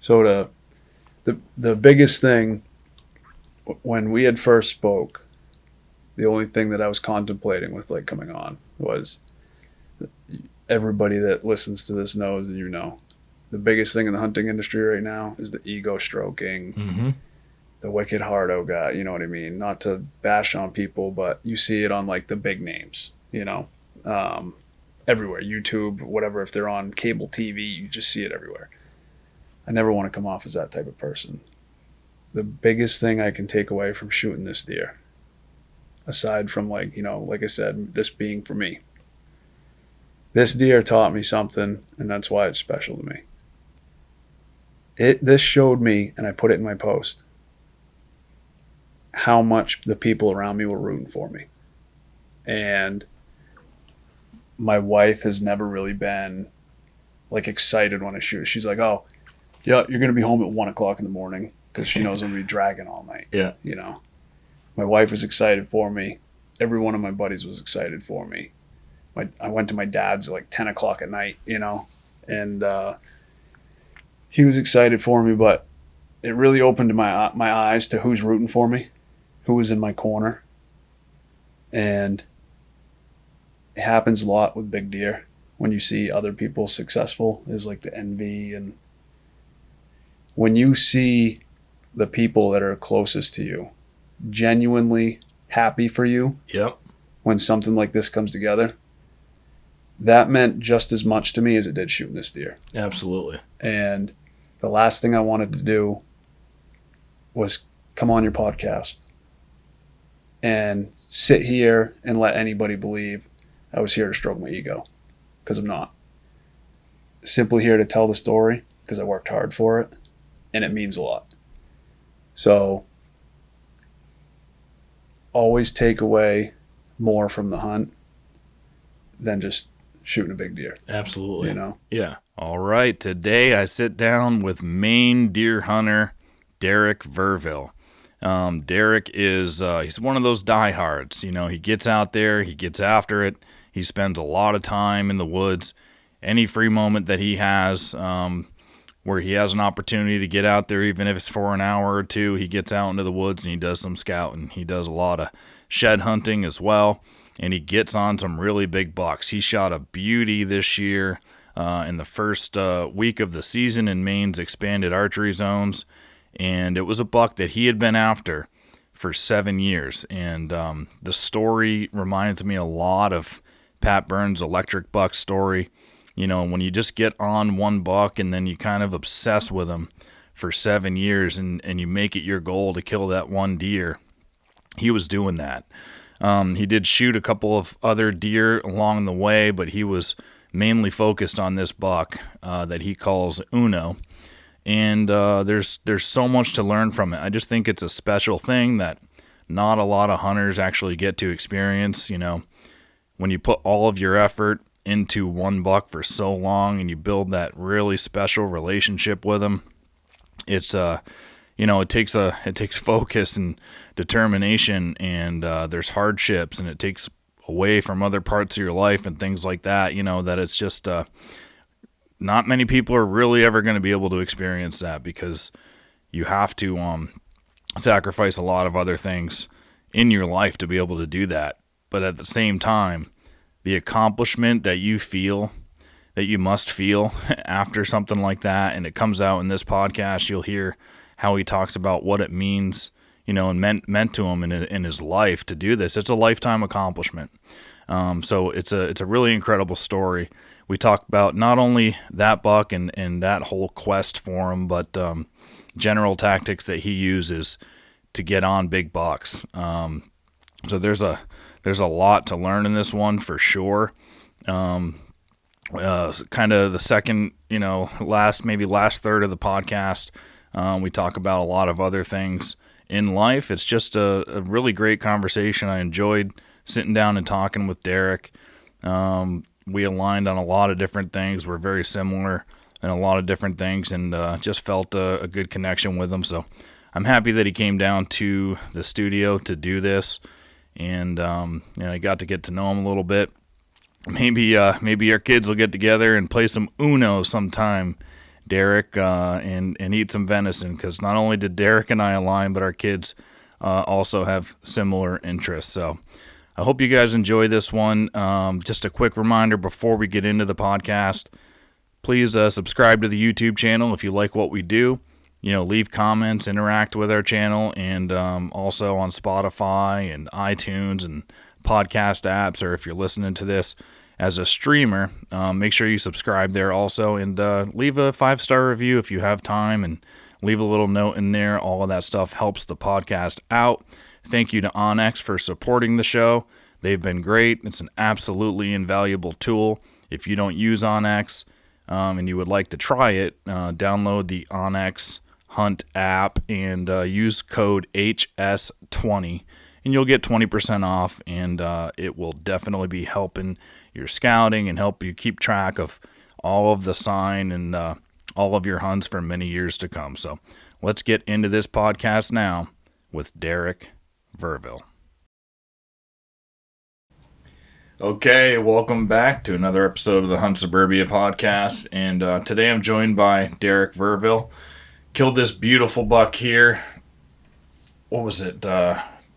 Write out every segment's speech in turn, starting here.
So the biggest thing when we had first spoke, the only thing that I was contemplating with like coming on was everybody that listens to this knows, and the biggest thing in the hunting industry right now is the ego stroking, Mm-hmm. the wicked hardo guy. You know what I mean? Not to bash on people, but you see it on like the big names. Everywhere, YouTube, whatever. If they're on cable TV, you just see it everywhere. I never want to come off as that type of person. The biggest thing I can take away from shooting this deer, aside from like I said, this being for me, this deer taught me something, and that's why it's special to me. This showed me, and I put it in my post, how much the people around me were rooting for me. And my wife has never really been like excited when I shoot. She's like, "Oh, yeah, you're gonna be home at 1 o'clock in the morning," because she knows I'm gonna be dragging all night. Yeah. My wife was excited for me. Every one of my buddies was excited for me. I went to my dad's at like 10 o'clock at night, and he was excited for me, but it really opened my eyes to who's rooting for me, who was in my corner. And it happens a lot with big deer when you see other people successful, is like the envy. And when you see the people that are closest to you genuinely happy for you, Yep. when something like this comes together, that meant just as much to me as it did shooting this deer. Absolutely. And the last thing I wanted to do was come on your podcast and sit here and let anybody believe I was here to stroke my ego, because I'm not. Simply here to tell the story because I worked hard for it, and it means a lot. So always take away more from the hunt than just shooting a big deer. Absolutely. You know? Yeah. All right. Today I sit down with Maine deer hunter Derek Verville. Derek is he's one of those diehards. He gets out there, he gets after it. He spends a lot of time in the woods. Any free moment that he has, where he has an opportunity to get out there, even if it's for an hour or two, he gets out into the woods and he does some scouting. He does a lot of shed hunting as well, and he gets on some really big bucks. He shot a beauty this year in the first week of the season in Maine's expanded archery zones, and it was a buck that he had been after for 7 years. And the story reminds me a lot of Pat Burns' electric buck story. When you just get on one buck and then you kind of obsess with him for 7 years and you make it your goal to kill that one deer. He was doing that. He did shoot a couple of other deer along the way, but he was mainly focused on this buck that he calls Uno. And there's so much to learn from it. I just think it's a special thing that not a lot of hunters actually get to experience. When you put all of your effort into one buck for so long and you build that really special relationship with him, it's it takes focus and determination, and there's hardships, and it takes away from other parts of your life and things like that. That it's just not many people are really ever going to be able to experience that, because you have to sacrifice a lot of other things in your life to be able to do that. But at the same time, the accomplishment that you feel, that you must feel after something like that, and it comes out in this podcast, you'll hear how he talks about what it means, and meant to him in his life to do this. It's a lifetime accomplishment. So it's a really incredible story. We talk about not only that buck and that whole quest for him, but general tactics that he uses to get on big bucks. So there's a lot to learn in this one for sure. Kind of the second, last third of the podcast, we talk about a lot of other things in life. It's just a really great conversation. I enjoyed sitting down and talking with Derek. We aligned on a lot of different things. We're very similar in a lot of different things, and just felt a good connection with him. So I'm happy that he came down to the studio to do this. And I got to get to know him a little bit. Maybe our kids will get together and play some Uno sometime Derek and eat some venison, because not only did Derek and I align, but our kids also have similar interests. So I hope you guys enjoy this one. Just a quick reminder before we get into the podcast, please subscribe to the YouTube channel if you like what we do. Leave comments, interact with our channel, and also on Spotify and iTunes and podcast apps, or if you're listening to this as a streamer, make sure you subscribe there also, and leave a 5-star review if you have time, and leave a little note in there. All of that stuff helps the podcast out. Thank you to Onyx for supporting the show. They've been great. It's an absolutely invaluable tool. If you don't use Onyx and you would like to try it, download the Onyx Hunt app and use code HS20, and you'll get 20% off, and it will definitely be helping your scouting and help you keep track of all of the sign and all of your hunts for many years to come. So let's get into this podcast now with Derek Verville. Okay, welcome back to another episode of the Hunt Suburbia podcast, and today I'm joined by Derek Verville. Killed this beautiful buck here. What was it?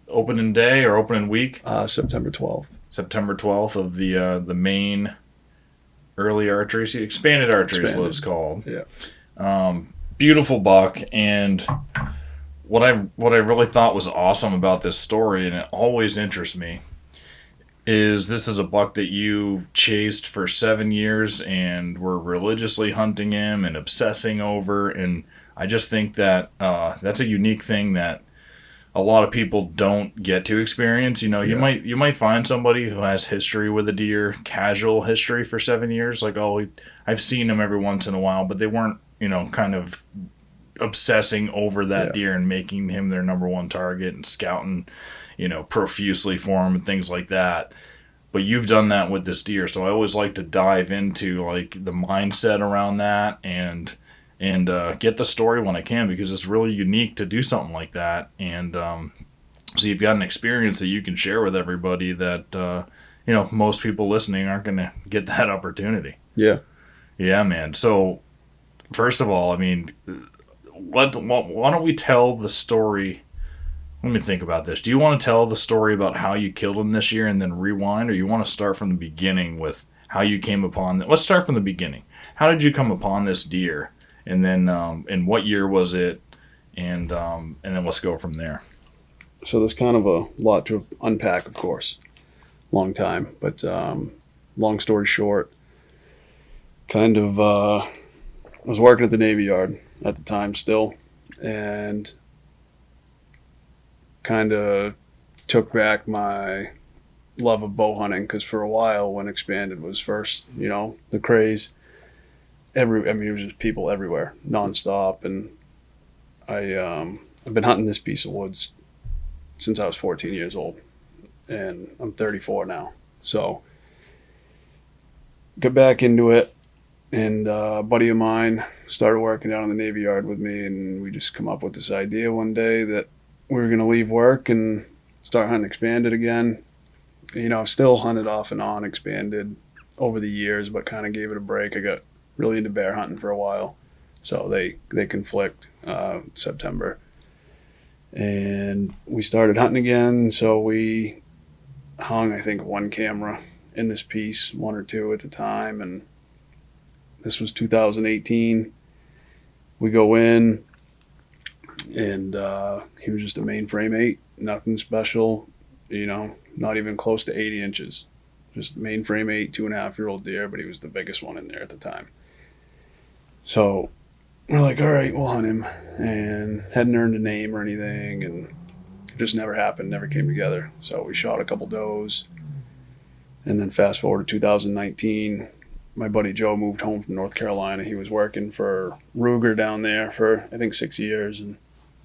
Opening day or opening week? September 12th. September 12th of the Maine early archery, expanded archery is what it's called. Yeah. Beautiful buck, and what I really thought was awesome about this story, and it always interests me, is this is a buck that you chased for 7 years and were religiously hunting him and obsessing over, and I just think that that's a unique thing that a lot of people don't get to experience. You might find somebody who has history with a deer, casual history for 7 years, like, oh, I've seen them every once in a while, but they weren't, kind of obsessing over that deer and making him their number one target and scouting, profusely for him and things like that. But you've done that with this deer, so I always like to dive into like the mindset around that and get the story when I can, because it's really unique to do something like that. And so you've got an experience that you can share with everybody that most people listening aren't going to get that opportunity. Yeah. Yeah, man. So first of all, I mean, why don't we tell the story? Let me think about this. Do you want to tell the story about how you killed him this year and then rewind, or you want to start from the beginning with how you came upon it? Let's start from the beginning. How did you come upon this deer? And then, and what year was it? And then let's go from there. So there's kind of a lot to unpack, of course. Long time, but long story short, I was working at the Navy Yard at the time still, and kind of took back my love of bow hunting, because for a while when Expanded was first, the craze, it was just people everywhere, nonstop. And I've been hunting this piece of woods since I was 14 years old, and I'm 34 now. So got back into it, and a buddy of mine started working down in the Navy Yard with me, and we just come up with this idea one day that we were going to leave work and start hunting Expanded again. I've still hunted off and on Expanded over the years, but kind of gave it a break. I got really into bear hunting for a while, so they conflict September, and we started hunting again. So we hung, I think, one camera in this piece, one or two at the time, and this was 2018. We go in, and he was just a mainframe 8, nothing special, not even close to 80 inches, just mainframe 8, 2.5-year-old deer, but he was the biggest one in there at the time. So we're like, all right, we'll hunt him, and hadn't earned a name or anything, and it just never happened, never came together. So we shot a couple does, and then fast forward to 2019, my buddy Joe moved home from North Carolina. He was working for Ruger down there for, I think, 6 years, and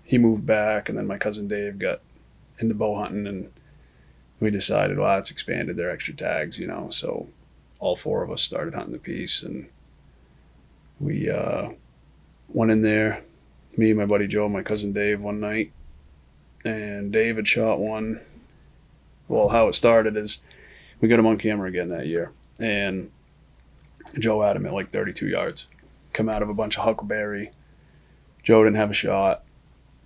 he moved back, and then my cousin Dave got into bow hunting, and we decided, well, it's Expanded, their extra tags, so all four of us started hunting the piece, and we went in there, me, my buddy Joe, my cousin Dave, one night, and Dave had shot one. Well, how it started is we got him on camera again that year, and Joe had him at like 32 yards, come out of a bunch of huckleberry. Joe didn't have a shot.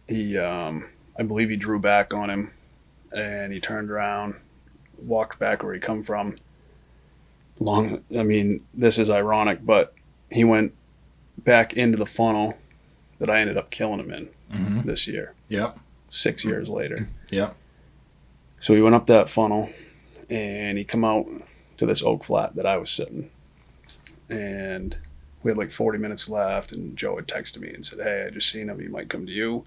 He, I believe he drew back on him, and he turned around, walked back where he come from. This is ironic, but he went back into the funnel that I ended up killing him in this year. Yep. 6 years later. Yep. So he went up that funnel, and he come out to this oak flat that I was sitting. And we had like 40 minutes left, and Joe had texted me and said, "Hey, I just seen him. He might come to you."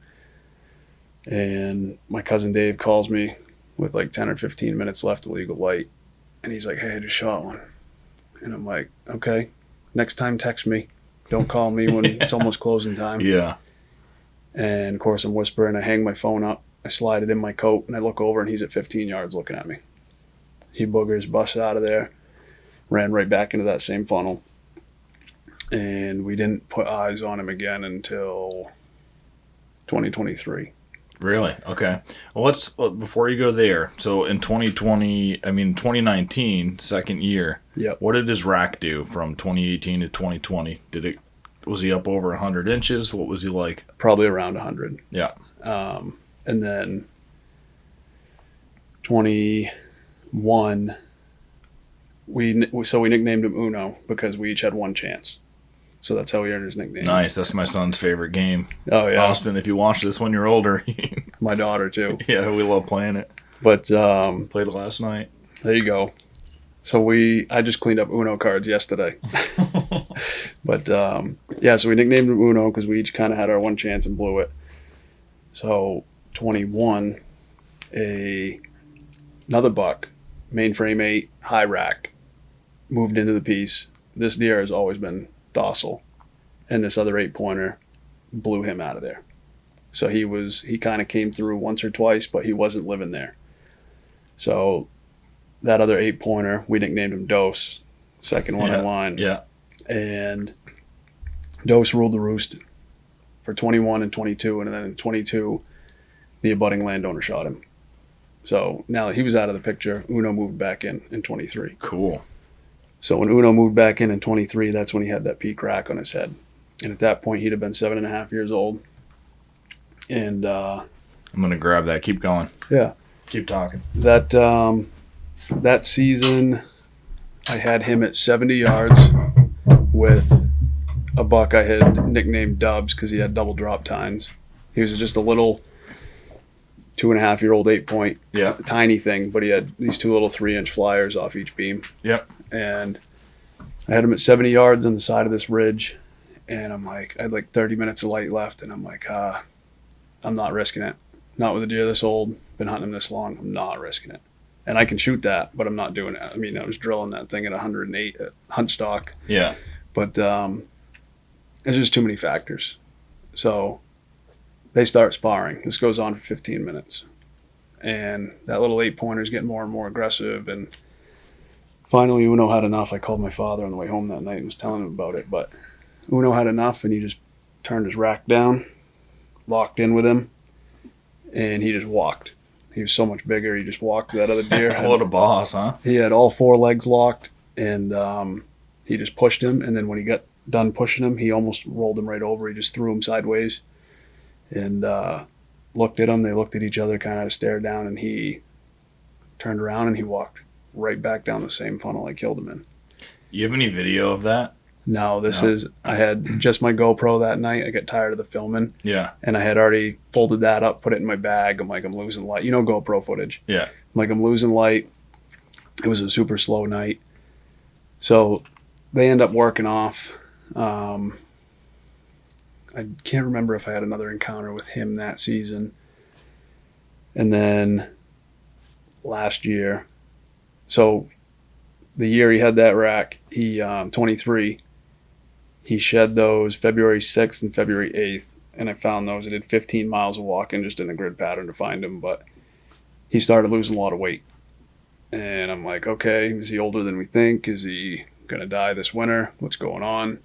And my cousin Dave calls me with like 10 or 15 minutes left of legal light. And he's like, "Hey, I just shot one." And I'm like, "Okay, next time text me. Don't call me when it's almost closing time." Yeah. And of course I'm whispering. I hang my phone up. I slide it in my coat, and I look over, and he's at 15 yards looking at me. He boogers, busts out of there, ran right back into that same funnel. And we didn't put eyes on him again until 2023. Really? Okay. Well, before you go there. So in 2019, second year. Yep. What did his rack do from 2018 to 2020? Was he up over 100 inches? What was he like? Probably around 100. Yeah. And then 21, we nicknamed him Uno because we each had one chance. So that's how he earned his nickname. Nice. That's my son's favorite game. Oh, yeah. Austin, if you watch this when you're older. My daughter, too. Yeah, we love playing it. But played it last night. There you go. So I just cleaned up Uno cards yesterday. But, so we nicknamed him Uno because we each kind of had our one chance and blew it. So 21, another buck, Maine frame 8, high rack, moved into the piece. This deer has always been docile, and this other 8-pointer blew him out of there. So he kind of came through once or twice, but he wasn't living there. So that other 8-pointer, we nicknamed him Dose, second one in line. Yeah. And Dose ruled the roost for 21 and 22, and then in 22, the abutting landowner shot him. So now that he was out of the picture, Uno moved back in 23. Cool. So when Uno moved back in 23, that's when he had that peak rack on his head. And at that point, he'd have been 7.5 years old. And I'm going to grab that. Keep going. Yeah. Keep talking. That season, I had him at 70 yards with a buck I had nicknamed Dubs because he had double drop tines. He was just a little 2.5-year-old 8-point, tiny thing, but he had these two little 3-inch flyers off each beam. Yep. And I had him at 70 yards on the side of this ridge, and I had like 30 minutes of light left, and I'm like, I'm not risking it. Not with a deer this old, been hunting him this long, I'm not risking it. And I can shoot that, but I'm not doing it. I mean, I was drilling that thing at 108 at hunt stock. Yeah. But there's just too many factors. So they start sparring. This goes on for 15 minutes. And that little 8-pointer is getting more and more aggressive. And finally, Uno had enough. I called my father on the way home that night and was telling him about it. But Uno had enough, and he just turned his rack down, locked in with him, and he just walked. He was so much bigger. He just walked to that other deer. What a boss, huh? He had all 4 legs locked, and he just pushed him. And then when he got done pushing him, he almost rolled him right over. He just threw him sideways and looked at him. They looked at each other, kind of stared down, and he turned around and he walked right back down the same funnel I killed him in. You have any video of that? No, I had just my GoPro that night. I got tired of the filming. Yeah. And I had already folded that up, put it in my bag. I'm like, I'm losing light. You know GoPro footage. Yeah. I'm like, I'm losing light. It was a super slow night. So they end up working off. I can't remember if I had another encounter with him that season. And then last year, so the year he had that rack, he 23, he shed those February 6th and February 8th, and I found those. I did 15 miles of walking just in a grid pattern to find him, but he started losing a lot of weight. And I'm like, okay, is he older than we think? Is he going to die this winter? What's going on?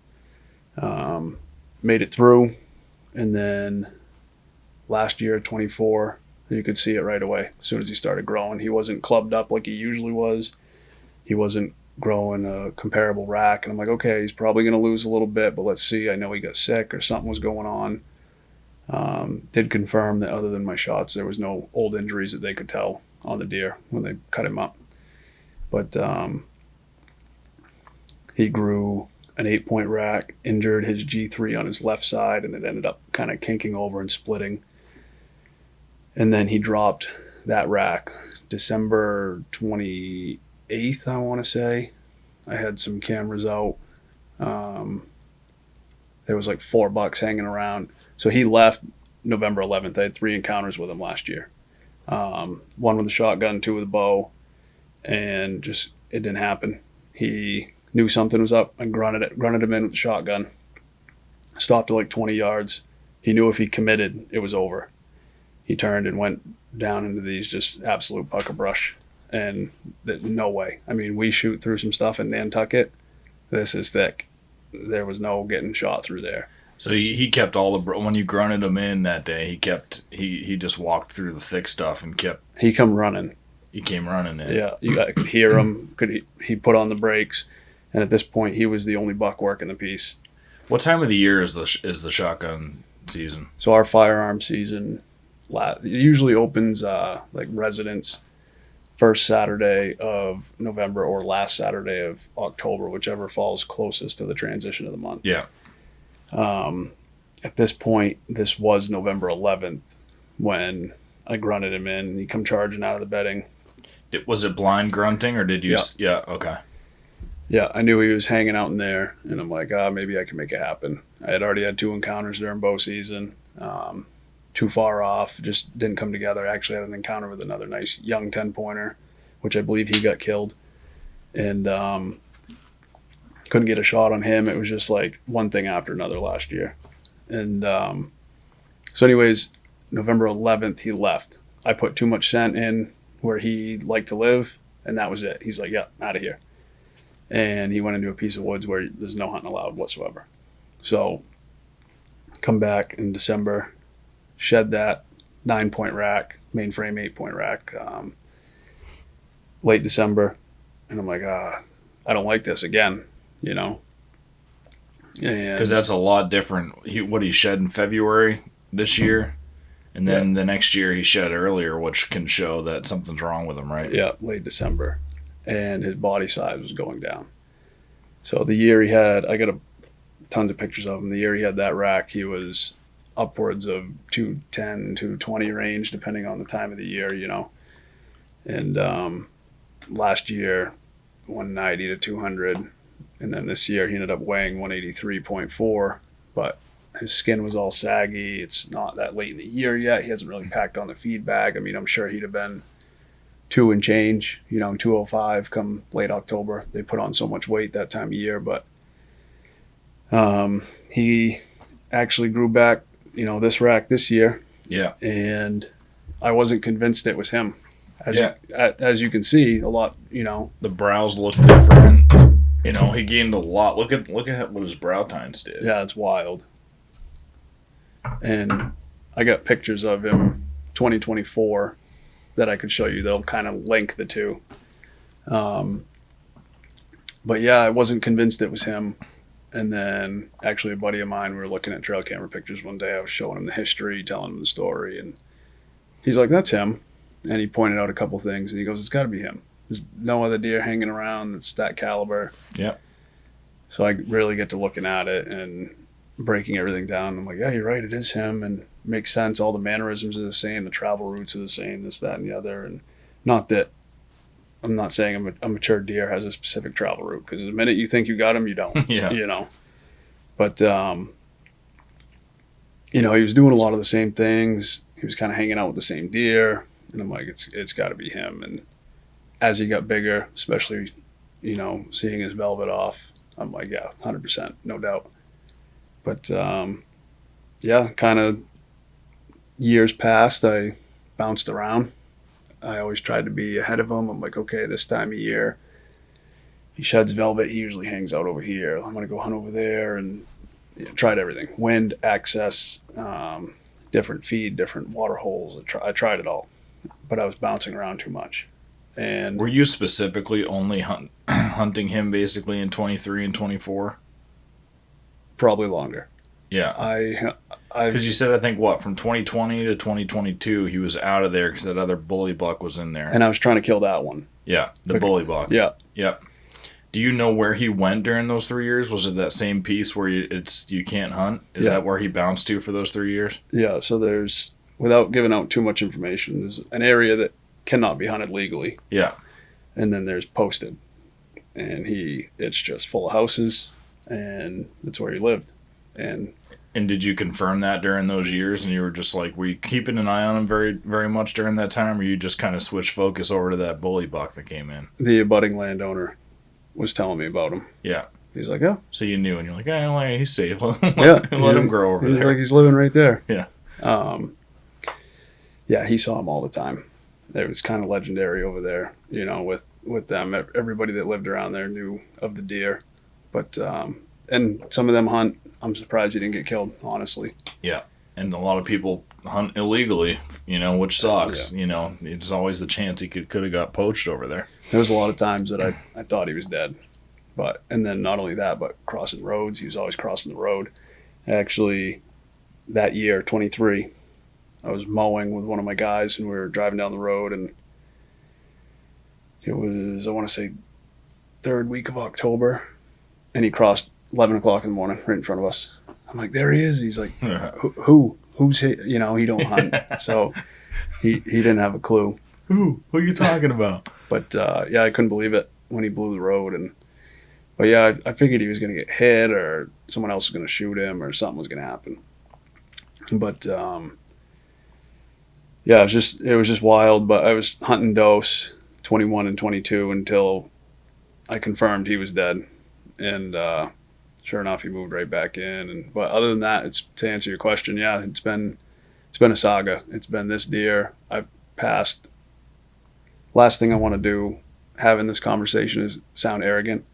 Made it through. And then last year, 24, you could see it right away as soon as he started growing. He wasn't clubbed up like he usually was. He wasn't growing a comparable rack. And I'm like, okay, he's probably going to lose a little bit, but let's see. I know he got sick or something was going on. Did confirm that other than my shots, there was no old injuries that they could tell on the deer when they cut him up. But he grew an 8-point rack, injured his G3 on his left side, and it ended up kind of kinking over and splitting. And then he dropped that rack December 28th, I want to say. I had some cameras out. There was like $4 hanging around. So he left November 11th. I had 3 encounters with him last year. One with a shotgun, 2 with a bow, and just it didn't happen. He knew something was up and grunted him in with the shotgun. Stopped at like 20 yards. He knew if he committed, it was over. He turned and went down into these just absolute pucker brush. And no way. I mean, we shoot through some stuff in Nantucket. This is thick. There was no getting shot through there. So he kept all the when you grunted him in that day. He just walked through the thick stuff and kept. He come running. He came running in. Yeah, I could hear him. He put on the brakes, and at this point, he was the only buck working the piece. What time of the year is the shotgun season? So our firearm season usually opens like residents first Saturday of November or last Saturday of October, whichever falls closest to the transition of the month. Yeah. At this point, this was November 11th when I grunted him in, and he come charging out of the bedding. Was it blind grunting, or did you? Yeah. Okay. Yeah, I knew he was hanging out in there, and I'm like, maybe I can make it happen. I had already had 2 encounters during bow season. Too far off, just didn't come together. I actually had an encounter with another nice young 10-pointer, which I believe he got killed. And couldn't get a shot on him. It was just like one thing after another last year. And so anyways, November 11th, he left. I put too much scent in where he liked to live, and that was it. He's like, yeah, out of here. And he went into a piece of woods where there's no hunting allowed whatsoever. So come back in December, shed that 9-point rack, mainframe 8-point rack, late December. And I'm like, I don't like this again, you know? Because that's a lot different. He shed in February this year, and then the next year he shed earlier, which can show that something's wrong with him, right? Yeah, late December. And his body size was going down. So the year he had, I got tons of pictures of him. The year he had that rack, he was upwards of 210, 220 range, depending on the time of the year, you know. And last year, 190 to 200. And then this year he ended up weighing 183.4, but his skin was all saggy. It's not that late in the year yet. He hasn't really packed on the feed bag. I mean, I'm sure he'd have been 2 and change, 205 come late October. They put on so much weight that time of year, but he actually grew back, this rack this year. Yeah. And I wasn't convinced it was him. As you can see, a lot, The brows look different. He gained a lot. Look at what his brow tines did. Yeah, it's wild. And I got pictures of him 2024 that I could show you that'll kind of link the two. But yeah, I wasn't convinced it was him. And then actually a buddy of mine, we were looking at trail camera pictures one day. I was showing him the history, telling him the story. And he's like, that's him. And he pointed out a couple things. And he goes, it's got to be him. There's no other deer hanging around that's that caliber. Yeah. So I really get to looking at it and breaking everything down. I'm like, yeah, you're right. It is him. And it makes sense. All the mannerisms are the same. The travel routes are the same, this, that, and the other. And not that I'm not saying a mature deer has a specific travel route, because the minute you think you got him, you don't. Yeah. But, he was doing a lot of the same things. He was kind of hanging out with the same deer. And I'm like, it's got to be him. And as he got bigger, especially, seeing his velvet off, I'm like, yeah, 100%, no doubt. But, kind of years passed, I bounced around. I always tried to be ahead of him. I'm like, okay, this time of year, he sheds velvet. He usually hangs out over here. I'm going to go hunt over there, and tried everything. Wind, access, different feed, different water holes. I tried it all, but I was bouncing around too much. And were you specifically only hunting him basically in 23 and 24? Probably longer. Yeah. Because you said, I think, from 2020 to 2022, he was out of there because that other bully buck was in there. And I was trying to kill that one. Yeah, the bully buck. Yeah. Yep. Do you know where he went during those 3 years? Was it that same piece where you can't hunt? Is that where he bounced to for those 3 years? Yeah, so there's, without giving out too much information, there's an area that cannot be hunted legally. Yeah. And then there's posted. And it's just full of houses, and that's where he lived. And did you confirm that during those years? And you were just like, were you keeping an eye on him very, very much during that time? Or you just kind of switched focus over to that bully buck that came in? The abutting landowner was telling me about him. Yeah. He's like, yeah. So you knew, and you're like, yeah, he's safe. Let him grow over there. Like he's living right there. Yeah. Yeah, he saw him all the time. It was kind of legendary over there, with them. Everybody that lived around there knew of the deer. But, and some of them hunt. I'm surprised he didn't get killed, honestly. Yeah. And a lot of people hunt illegally, which sucks. Yeah. It's always the chance he could have got poached over there. There was a lot of times that I thought he was dead. And then not only that, but crossing roads. He was always crossing the road. Actually, that year, 23, I was mowing with one of my guys, and we were driving down the road, and it was, I want to say, third week of October, and he crossed 11 o'clock in the morning right in front of us. I'm like, there he is. He's like, who's he? He don't hunt. So he didn't have a clue. Who are you talking about? But I couldn't believe it when he blew the road. But yeah, I figured he was going to get hit, or someone else was going to shoot him, or something was going to happen. But it was just wild. But I was hunting Dose 21 and 22 until I confirmed he was dead. And sure enough, he moved right back in. But other than that, it's to answer your question. Yeah, it's been a saga. It's been this deer. I've passed. Last thing I want to do, having this conversation, is sound arrogant,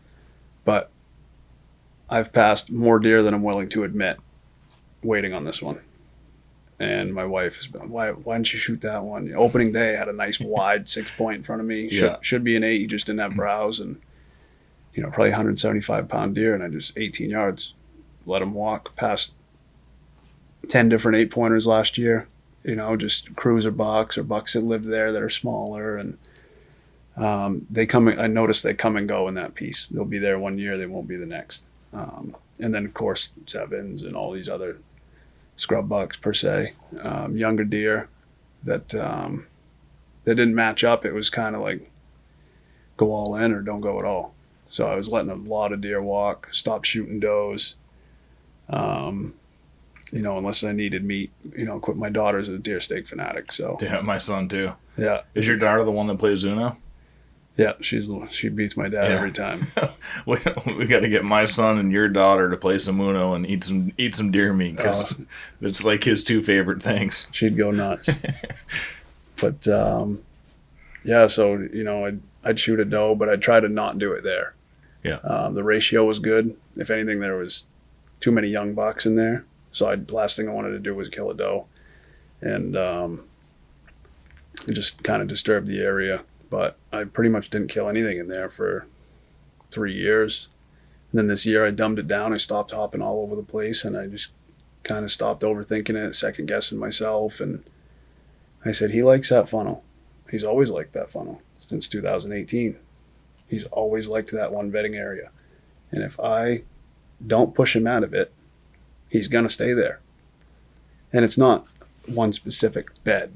but I've passed more deer than I'm willing to admit waiting on this one. And my wife has been, why didn't you shoot that one? Opening day, I had a nice wide 6-point in front of me. Should be an 8. He just didn't have browse, and probably 175-pound deer, and I just 18 yards, let him walk. Past 10 different 8-pointers last year, just cruiser bucks or bucks that lived there that are smaller, and I noticed they come and go in that piece. They'll be there one year, they won't be the next. And then of course sevens and all these other scrub bucks per se, younger deer that didn't match up. It was kind of like go all in or don't go at all. So I was letting a lot of deer walk, stopped shooting does, unless I needed meat. Quit. My daughter's a deer steak fanatic. So yeah, my son too. Yeah. Is your daughter the one that plays Uno? Yeah, she beats my dad every time. we got to get my son and your daughter to play some Uno and eat some deer meat, because it's like his 2 favorite things. She'd go nuts. But so I'd shoot a doe, but I'd try to not do it there. Yeah. The ratio was good. If anything, there was too many young bucks in there. So last thing I wanted to do was kill a doe, and it just kind of disturbed the area. But I pretty much didn't kill anything in there for 3 years. And then this year I dumbed it down. I stopped hopping all over the place, and I just kind of stopped overthinking it, second guessing myself. And I said, he likes that funnel. He's always liked that funnel since 2018. He's always liked that one bedding area. And if I don't push him out of it, he's going to stay there. And it's not one specific bed.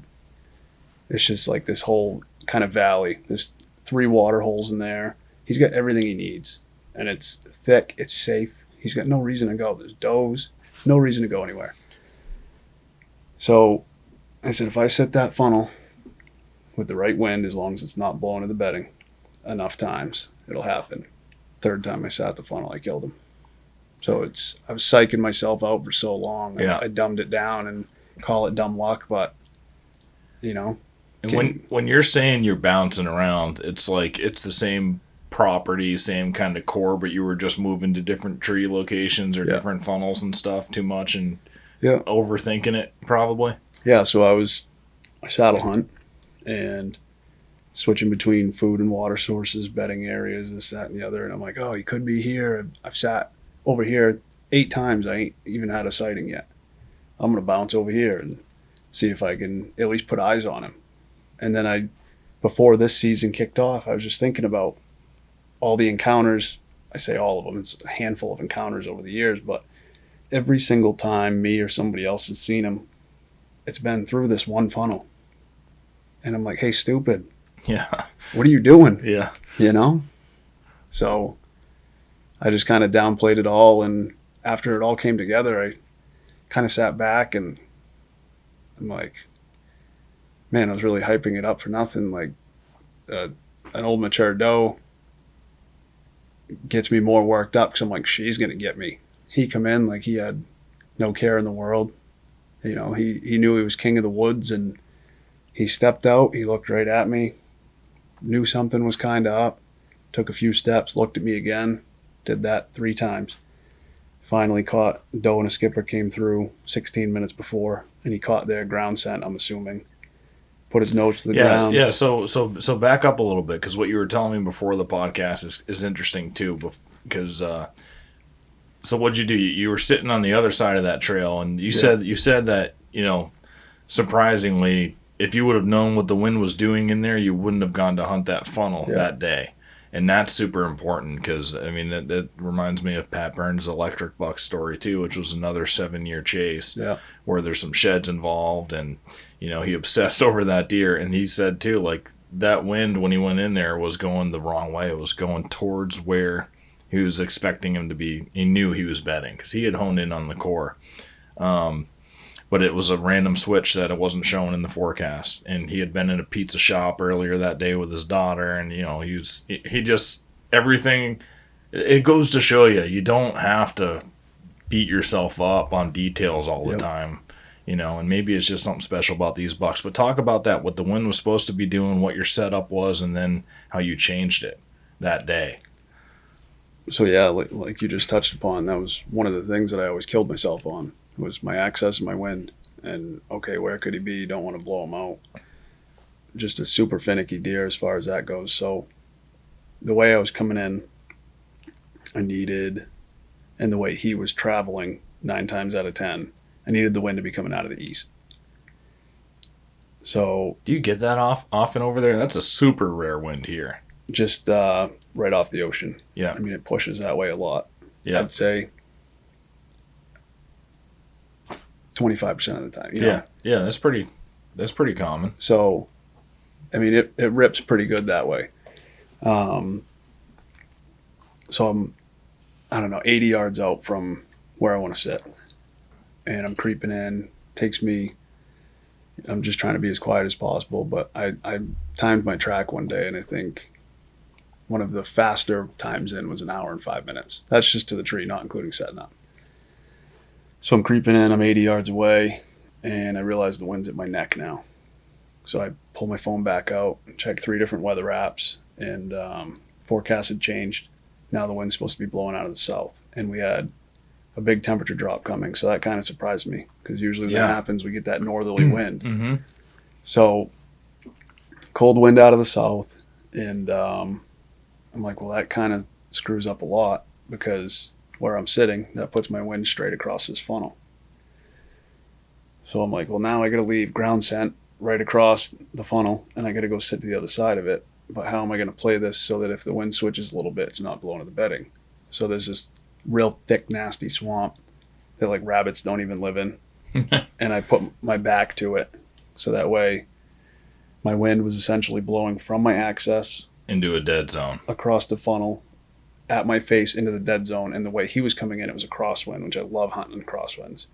It's just like this whole kind of valley. There's 3 water holes in there. He's got everything he needs, and it's thick, it's safe. He's got no reason to go. There's does, no reason to go anywhere. So I said, if I set that funnel with the right wind, as long as it's not blowing to the bedding enough times, it'll happen. 3rd time I sat the funnel, I killed him. So I was psyching myself out for so long. Yeah. I dumbed it down and call it dumb luck, but And when you're saying you're bouncing around, it's like it's the same property, same kind of core, but you were just moving to different tree locations or different funnels and stuff too much and overthinking it probably. Yeah, so I saddle hunt, and switching between food and water sources, bedding areas, this, that, and the other. And I'm like, oh, he could be here. I've sat over here 8 times. I ain't even had a sighting yet. I'm going to bounce over here and see if I can at least put eyes on him. And then before this season kicked off, I was just thinking about all the encounters. I say all of them. It's a handful of encounters over the years, but every single time me or somebody else has seen him, it's been through this one funnel. And I'm like, hey, stupid. Yeah. What are you doing? Yeah. You know? So I just kind of downplayed it all. And after it all came together, I kind of sat back and I'm like, man, I was really hyping it up for nothing. Like an old mature doe gets me more worked up because I'm like, she's going to get me. He come in like he had no care in the world. You know, he knew he was king of the woods, and he stepped out. He looked right at me, knew something was kind of up, took a few steps, looked at me again, did that 3 times. Finally caught a doe, and a skipper came through 16 minutes before, and he caught their ground scent, I'm assuming. Put his nose to the ground. Yeah. So back up a little bit, because what you were telling me before the podcast is interesting too. Because so what'd you do? You were sitting on the other side of that trail, and you said that, you know, surprisingly, if you would have known what the wind was doing in there, you wouldn't have gone to hunt that funnel that day. And that's super important because, I mean, that reminds me of Pat Burns' electric buck story too, which was another 7-year chase where there's some sheds involved, and, you know, he obsessed over that deer. And he said too, like, that wind when he went in there was going the wrong way. It was going towards where he was expecting him to be. He knew he was bedding because he had honed in on the core. But it was a random switch that it wasn't showing in the forecast. And he had been in a pizza shop earlier that day with his daughter. And, you know, he just, everything, it goes to show you don't have to beat yourself up on details all the time, you know, and maybe it's just something special about these bucks. But talk about that, what the wind was supposed to be doing, what your setup was, and then how you changed it that day. So, yeah, like you just touched upon, that was one of the things that I always killed myself on. Was my access and my wind. And, okay, where could he be? You don't want to blow him out. Just a super finicky deer as far as that goes. So the way I was coming in, I needed, and the way he was traveling 9 times out of 10, I needed the wind to be coming out of the east. So do you get that often over there? That's a super rare wind here. Just right off the ocean. Yeah. I mean, it pushes that way a lot. Yeah. I'd say 25% of the time. You know? Yeah, that's pretty common. So, I mean, it rips pretty good that way. So I'm, I don't know, 80 yards out from where I want to sit, and I'm creeping in. I'm just trying to be as quiet as possible, but I timed my track one day, and I think one of the faster times in was 1 hour and 5 minutes. That's just to the tree, not including setting up. So I'm creeping in, I'm 80 yards away, and I realize the wind's at my neck now. So I pull my phone back out and check 3 different weather apps, and forecast had changed. Now the wind's supposed to be blowing out of the south, and we had a big temperature drop coming, so that kind of surprised me, because usually when that happens, we get that northerly wind. Mm-hmm. So cold wind out of the south, and I'm like, well, that kind of screws up a lot, because where I'm sitting, that puts my wind straight across this funnel. So I'm like, well, now I got to leave ground scent right across the funnel, and I got to go sit to the other side of it. But how am I going to play this so that if the wind switches a little bit, it's not blowing to the bedding? So there's this real thick, nasty swamp that like rabbits don't even live in. And I put my back to it, so that way my wind was essentially blowing from my access into a dead zone across the funnel at my face into the dead zone. And the way he was coming in, it was a crosswind, which I love hunting crosswinds.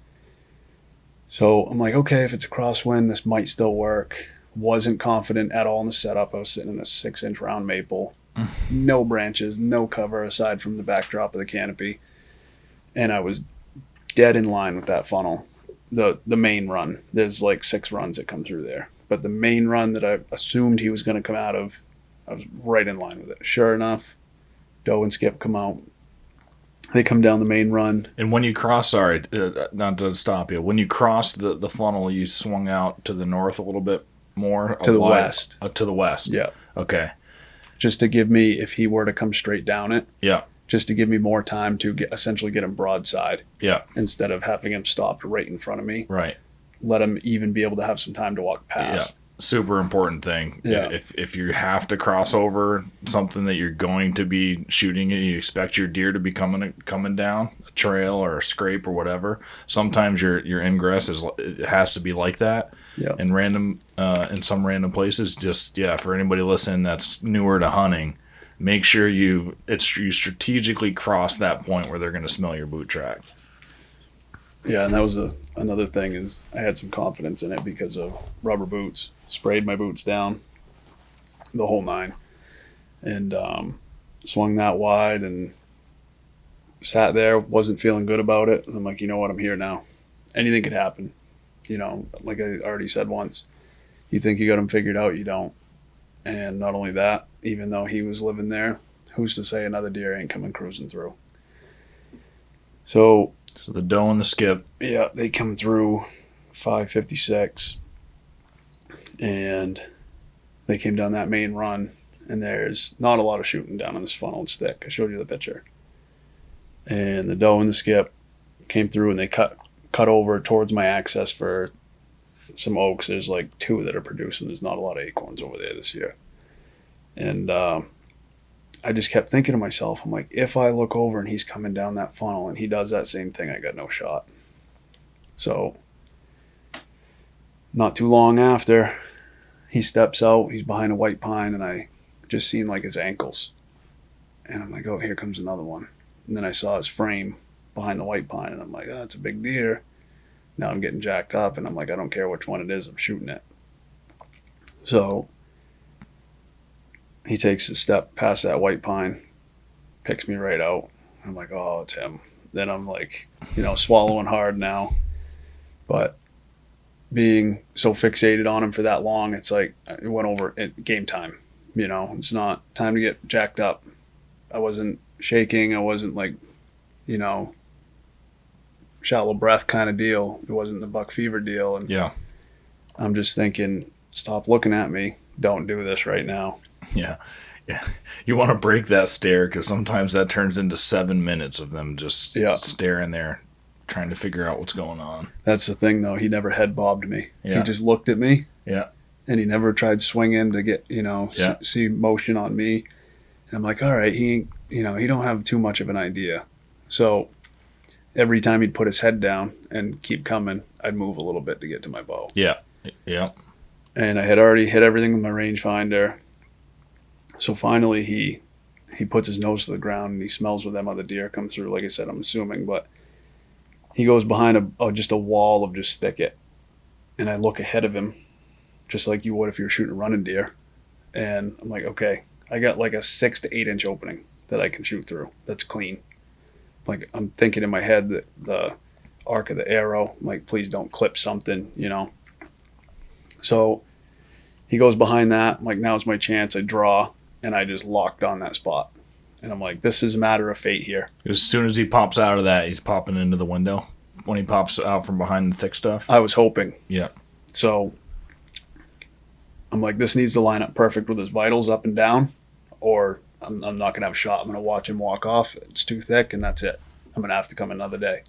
So I'm like, okay, if it's a crosswind, this might still work. Wasn't confident at all in the setup. I was sitting in a 6-inch round maple, no branches, no cover aside from the backdrop of the canopy. And I was dead in line with that funnel. The main run, there's like 6 runs that come through there. But the main run that I assumed he was going to come out of, I was right in line with it. Sure enough, Doe and Skip come out. They come down the main run. And when you cross, sorry, not to stop you, when you crossed the funnel, you swung out to the north a little bit more? To the west. To the west. Yeah. Okay. just to give me, if he were to come straight down it, Yeah. just to give me more time to essentially get him broadside Yeah. instead of having him stopped right in front of me. Right. Let him even be able to have some time to walk Yeah. past. Super important thing. Yeah. If you have to cross over something that you're going to be shooting and you expect your deer to be coming down a trail or a scrape or whatever, sometimes your ingress it has to be like that. Yeah. And in some random places, just for anybody listening that's newer to hunting, make sure you strategically cross that point where they're going to smell your boot track. Yeah, and that was another thing is I had some confidence in it because of rubber boots. Sprayed my boots down, the whole nine, and swung that wide and sat there. Wasn't feeling good about it. And I'm like, you know what? I'm here now. Anything could happen. Like I already said once, you think you got him figured out, you don't. And not only that, even though he was living there, who's to say another deer ain't coming cruising through? So the doe and the skip. Yeah, they come through 5:56, and they came down that main run, and there's not a lot of shooting down on this funnel and stick. I showed you the picture. And the doe and the skip came through, and they cut over towards my access for some oaks. There's like 2 that are producing. There's not a lot of acorns over there this year. And I just kept thinking to myself, I'm like, if I look over and he's coming down that funnel and he does that same thing, I got no shot. So not too long after, he steps out, he's behind a white pine, and I just seen like his ankles. And I'm like, oh, here comes another one. And then I saw his frame behind the white pine, and I'm like, oh, that's a big deer. Now I'm getting jacked up, and I'm like, I don't care which one it is, I'm shooting it. So he takes a step past that white pine, picks me right out. I'm like, oh, it's him. Then I'm like, swallowing hard now. But being so fixated on him for that long, it's like it went over at game time. It's not time to get jacked up. I wasn't shaking. I wasn't like, shallow breath kind of deal. It wasn't the buck fever deal. And yeah, I'm just thinking, stop looking at me. Don't do this right now. Yeah. You want to break that stare because sometimes that turns into 7 minutes of them just staring there, trying to figure out what's going on. That's the thing, though. He never head bobbed me. Yeah. He just looked at me. Yeah. And he never tried swinging to get, see motion on me. And I'm like, all right, he don't have too much of an idea. So every time he'd put his head down and keep coming, I'd move a little bit to get to my bow. Yeah. Yeah. And I had already hit everything with my rangefinder. So finally he puts his nose to the ground and he smells where them other deer come through. Like I said, I'm assuming, but he goes behind just a wall of just thicket. And I look ahead of him, just like you would if you were shooting a running deer. And I'm like, okay, I got like a 6 to 8 inch opening that I can shoot through. That's clean. Like I'm thinking in my head that the arc of the arrow, I'm like, please don't clip something, So he goes behind that. I'm like, now's my chance. I draw, and I just locked on that spot. And I'm like, this is a matter of fate here. As soon as he pops out of that, he's popping into the window when he pops out from behind the thick stuff. I was hoping. Yeah. So I'm like, this needs to line up perfect with his vitals up and down, or I'm not going to have a shot. I'm going to watch him walk off. It's too thick, and that's it. I'm going to have to come another day.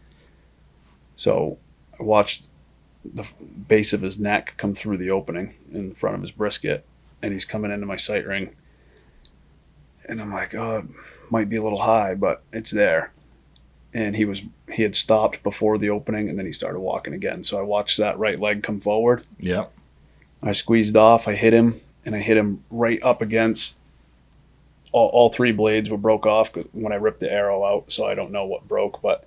So I watched the base of his neck come through the opening in front of his brisket, and he's coming into my sight ring. And I'm like, oh, it might be a little high, but it's there. And he had stopped before the opening, and then he started walking again. So I watched that right leg come forward. Yeah. I squeezed off, I hit him, and I hit him right up against all 3 blades were broke off when I ripped the arrow out, so I don't know what broke, but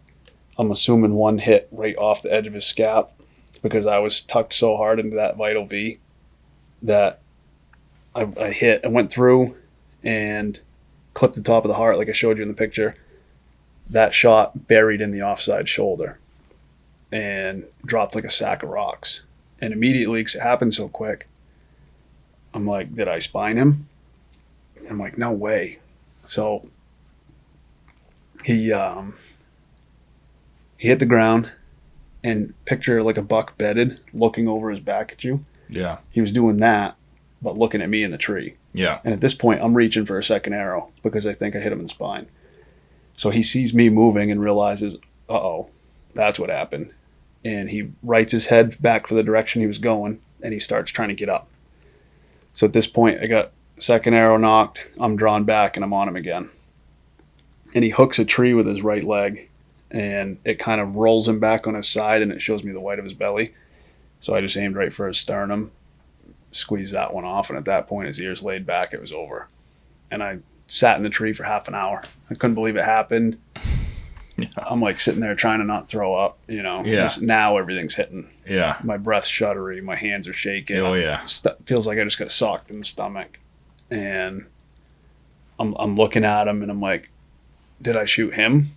I'm assuming one hit right off the edge of his scap because I was tucked so hard into that vital V that I went through and clipped the top of the heart like I showed you in the picture. That shot buried in the offside shoulder and dropped like a sack of rocks. And immediately, because it happened so quick, I'm like, did I spine him? And I'm like, no way. So he hit the ground, and picture like a buck bedded looking over his back at you. Yeah. He was doing that, but looking at me in the tree. Yeah. And at this point, I'm reaching for a second arrow because I think I hit him in the spine. So he sees me moving and realizes, uh-oh, that's what happened. And he rights his head back for the direction he was going, and he starts trying to get up. So at this point, I got second arrow knocked. I'm drawn back, and I'm on him again. And he hooks a tree with his right leg, and it kind of rolls him back on his side, and it shows me the white of his belly. So I just aimed right for his sternum, squeezed that one off, and at that point, his ears laid back. It was over. And I sat in the tree for half an hour. I couldn't believe it happened. Yeah. I'm like sitting there trying to not throw up, you know. Yeah. Just now everything's hitting. Yeah. My breath's shuddery. My hands are shaking. Oh, yeah. Feels like I just got socked in the stomach. And I'm looking at him, and I'm like, did I shoot him?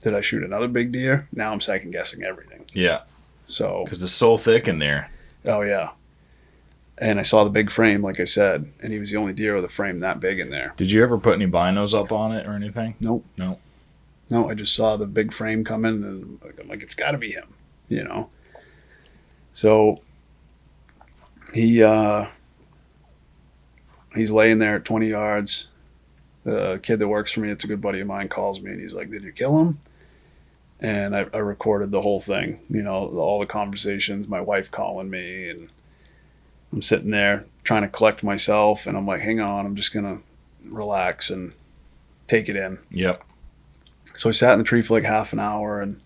Did I shoot another big deer? Now I'm second guessing everything. Yeah. So. Because it's so thick in there. Oh, yeah. And I saw the big frame, like I said, and he was the only deer with a frame that big in there. Did you ever put any binos up on it or anything? Nope. No, I just saw the big frame coming, and I'm like, it's got to be him, you know. So he's laying there at 20 yards. The kid that works for me, it's a good buddy of mine, calls me, and he's like, did you kill him? And I recorded the whole thing, you know, all the conversations, my wife calling me, and I'm sitting there trying to collect myself, and I'm like, hang on, I'm just going to relax and take it in. Yep. So I sat in the tree for like half an hour, and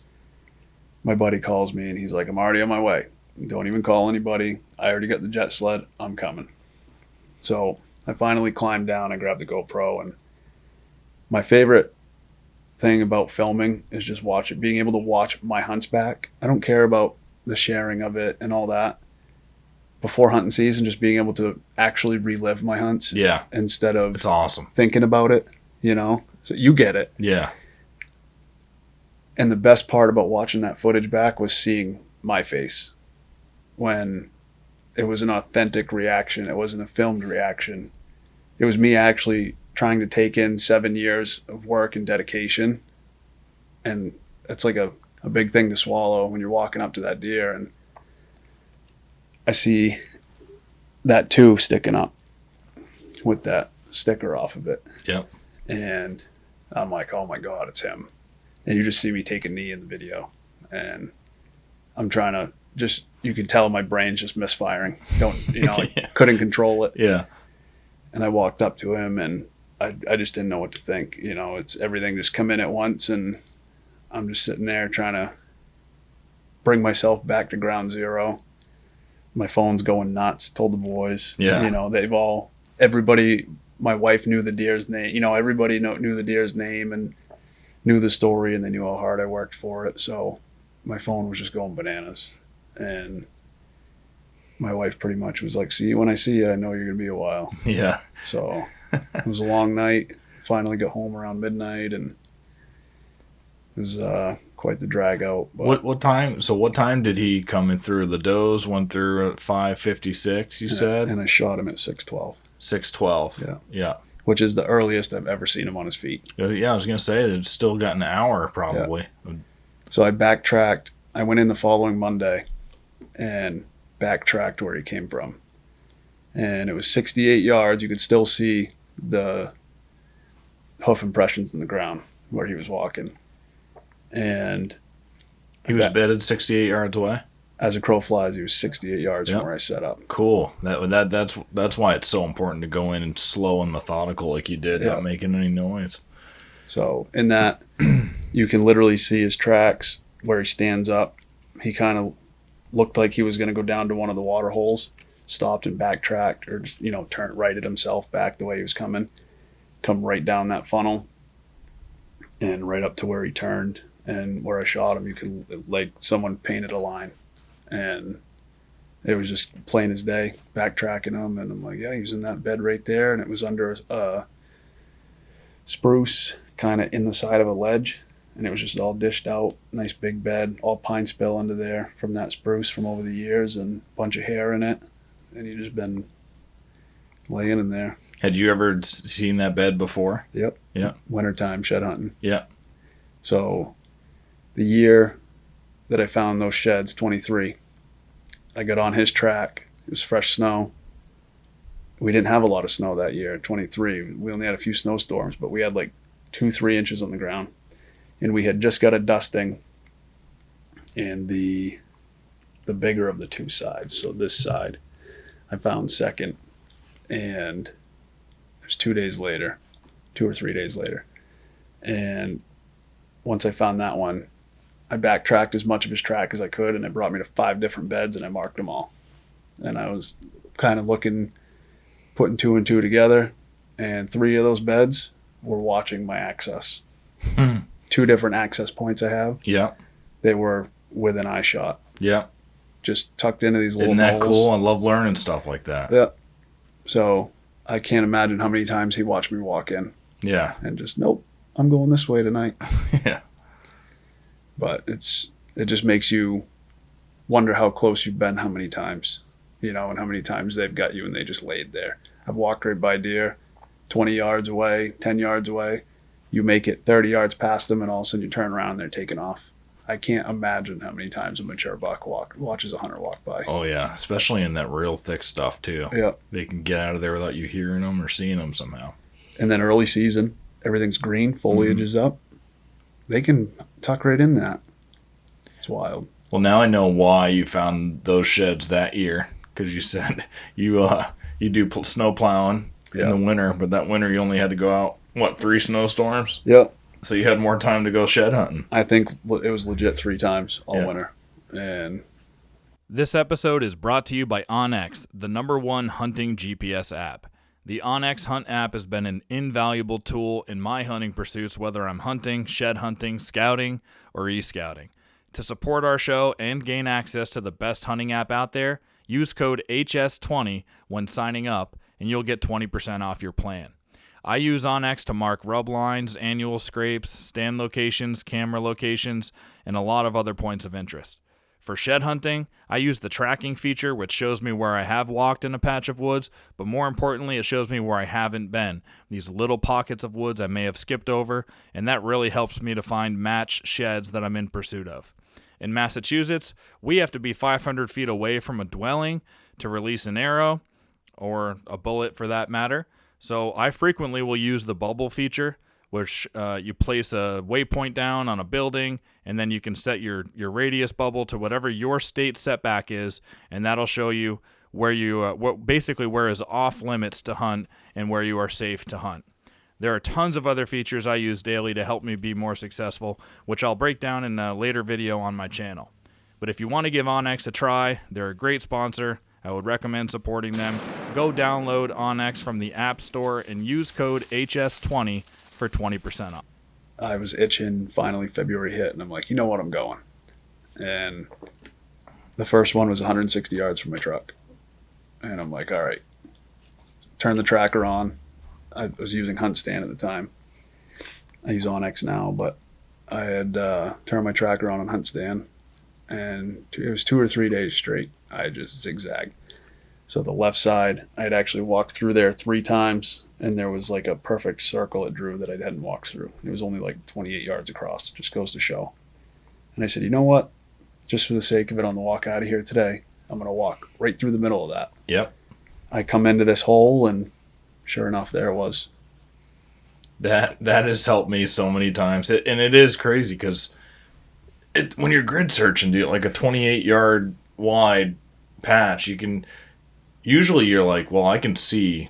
my buddy calls me, and he's like, I'm already on my way. Don't even call anybody. I already got the jet sled. I'm coming. So I finally climbed down. I grabbed the GoPro, and my favorite thing about filming is just being able to watch my hunts back. I don't care about the sharing of it and all that. Before hunting season, just being able to actually relive my hunts. Yeah. Instead of it's awesome thinking about it, you know? So you get it. Yeah. And the best part about watching that footage back was seeing my face when it was an authentic reaction. It wasn't a filmed reaction. It was me actually trying to take in 7 years of work and dedication. And it's like a big thing to swallow when you're walking up to that deer. And I see that too sticking up with that sticker off of it. Yep. And I'm like, oh my God, it's him. And you just see me take a knee in the video. And I'm trying to you can tell my brain's just misfiring. I Yeah. couldn't control it. Yeah. And I walked up to him, and I just didn't know what to think. You know, it's everything just come in at once, and I'm just sitting there trying to bring myself back to ground zero. My phone's going nuts. Told the boys. Yeah. You know, everybody, my wife knew the deer's name. You know, everybody knew the deer's name and knew the story, and they knew how hard I worked for it. So my phone was just going bananas. And my wife pretty much was like, see, when I see you, I know you're going to be a while. Yeah. So it was a long night. Finally got home around midnight, and it was quite the drag out. But What time? So what time did he come in through? The does went through at 5:56. You said, and I shot him at 6:12. 6:12. Yeah. Yeah. Which is the earliest I've ever seen him on his feet. Yeah. I was gonna say it's still got an hour probably. Yeah. So I backtracked. I went in the following Monday and backtracked where he came from. And it was 68 yards. You could still see the hoof impressions in the ground where he was walking. And he was bedded 68 yards away? As a crow flies, he was 68 yards from where I set up. Cool. That's why it's so important to go in and slow and methodical like you did, not making any noise. So in that, you can literally see his tracks where he stands up. He kind of looked like he was going to go down to one of the water holes, stopped and backtracked, or just, turned righted himself back the way he was coming, come right down that funnel and right up to where he turned. And where I shot him, you could, like, someone painted a line, and it was just plain as day, backtracking him. And I'm like, yeah, he was in that bed right there, and it was under a spruce kind of in the side of a ledge. And it was just all dished out, nice big bed, all pine spill under there from that spruce from over the years, and a bunch of hair in it. And he just been laying in there. Had you ever seen that bed before? Yep. Yeah. Wintertime shed hunting. Yeah. So the year that I found those sheds, 23, I got on his track. It was fresh snow. we didn't have a lot of snow that year, 23. We only had a few snowstorms, but we had like 2-3 inches on the ground. And we had just got a dusting in the bigger of the two sides. So this side, I found second, and it was 2 days later, 2 or 3 days later. And once I found that one, I backtracked as much of his track as I could, and it brought me to 5 different beds, and I marked them all. And I was kind of putting 2 and 2 together, and 3 of those beds were watching my access. 2 different access points I have. Yeah. They were within eye shot. Yeah. Just tucked into these little Isn't that holes. cool? I love learning stuff like that. Yeah. So I can't imagine how many times he watched me walk in. Yeah. And just, nope, I'm going this way tonight. Yeah. But it just makes you wonder how close you've been, how many times, and how many times they've got you and they just laid there. I've walked right by deer, 20 yards away, 10 yards away. You make it 30 yards past them, and all of a sudden you turn around and they're taking off. I can't imagine how many times a mature buck watches a hunter walk by. Oh, yeah. Especially in that real thick stuff, too. Yeah. They can get out of there without you hearing them or seeing them somehow. And then early season, everything's green, foliage is up. They can tuck right in that. It's wild. Well, now I know why you found those sheds that year, because you said you do snow plowing in the winter, but that winter you only had to go out, 3 snowstorms? Yep. So you had more time to go shed hunting. I think it was legit 3 times all winter. And this episode is brought to you by onX, the #1 hunting GPS app. The onX Hunt app has been an invaluable tool in my hunting pursuits, whether I'm hunting, shed hunting, scouting, or e-scouting. To support our show and gain access to the best hunting app out there, use code HS20 when signing up, and you'll get 20% off your plan. I use onX to mark rub lines, annual scrapes, stand locations, camera locations, and a lot of other points of interest. For shed hunting, I use the tracking feature, which shows me where I have walked in a patch of woods, but more importantly, it shows me where I haven't been, these little pockets of woods I may have skipped over, and that really helps me to find match sheds that I'm in pursuit of. In Massachusetts, we have to be 500 feet away from a dwelling to release an arrow, or a bullet for that matter. So I frequently will use the bubble feature, which you place a waypoint down on a building, and then you can set your radius bubble to whatever your state setback is, and that'll show you where where is off limits to hunt and where you are safe to hunt. There are tons of other features I use daily to help me be more successful, which I'll break down in a later video on my channel. But if you want to give onX a try, they're a great sponsor. I would recommend supporting them. Go download onX from the App Store and use code HS20 for 20% off. I was itching, finally February hit, and I'm like, you know what, I'm going. And the first one was 160 yards from my truck. And I'm like, all right. Turn the tracker on. I was using Hunt Stand at the time. I use onX now, but I had turned my tracker on Hunt Stand, and it was 2 or 3 days straight. I just zigzagged. So the left side, I had actually walked through there 3 times, and there was like a perfect circle it drew that I hadn't walked through. It was only like 28 yards across. It just goes to show. And I said, you know what? Just for the sake of it on the walk out of here today, I'm going to walk right through the middle of that. Yep. I come into this hole, and sure enough, there it was. That has helped me so many times. And it is crazy because when you're grid searching, dude, like a 28-yard wide patch, usually you're like, well, I can see,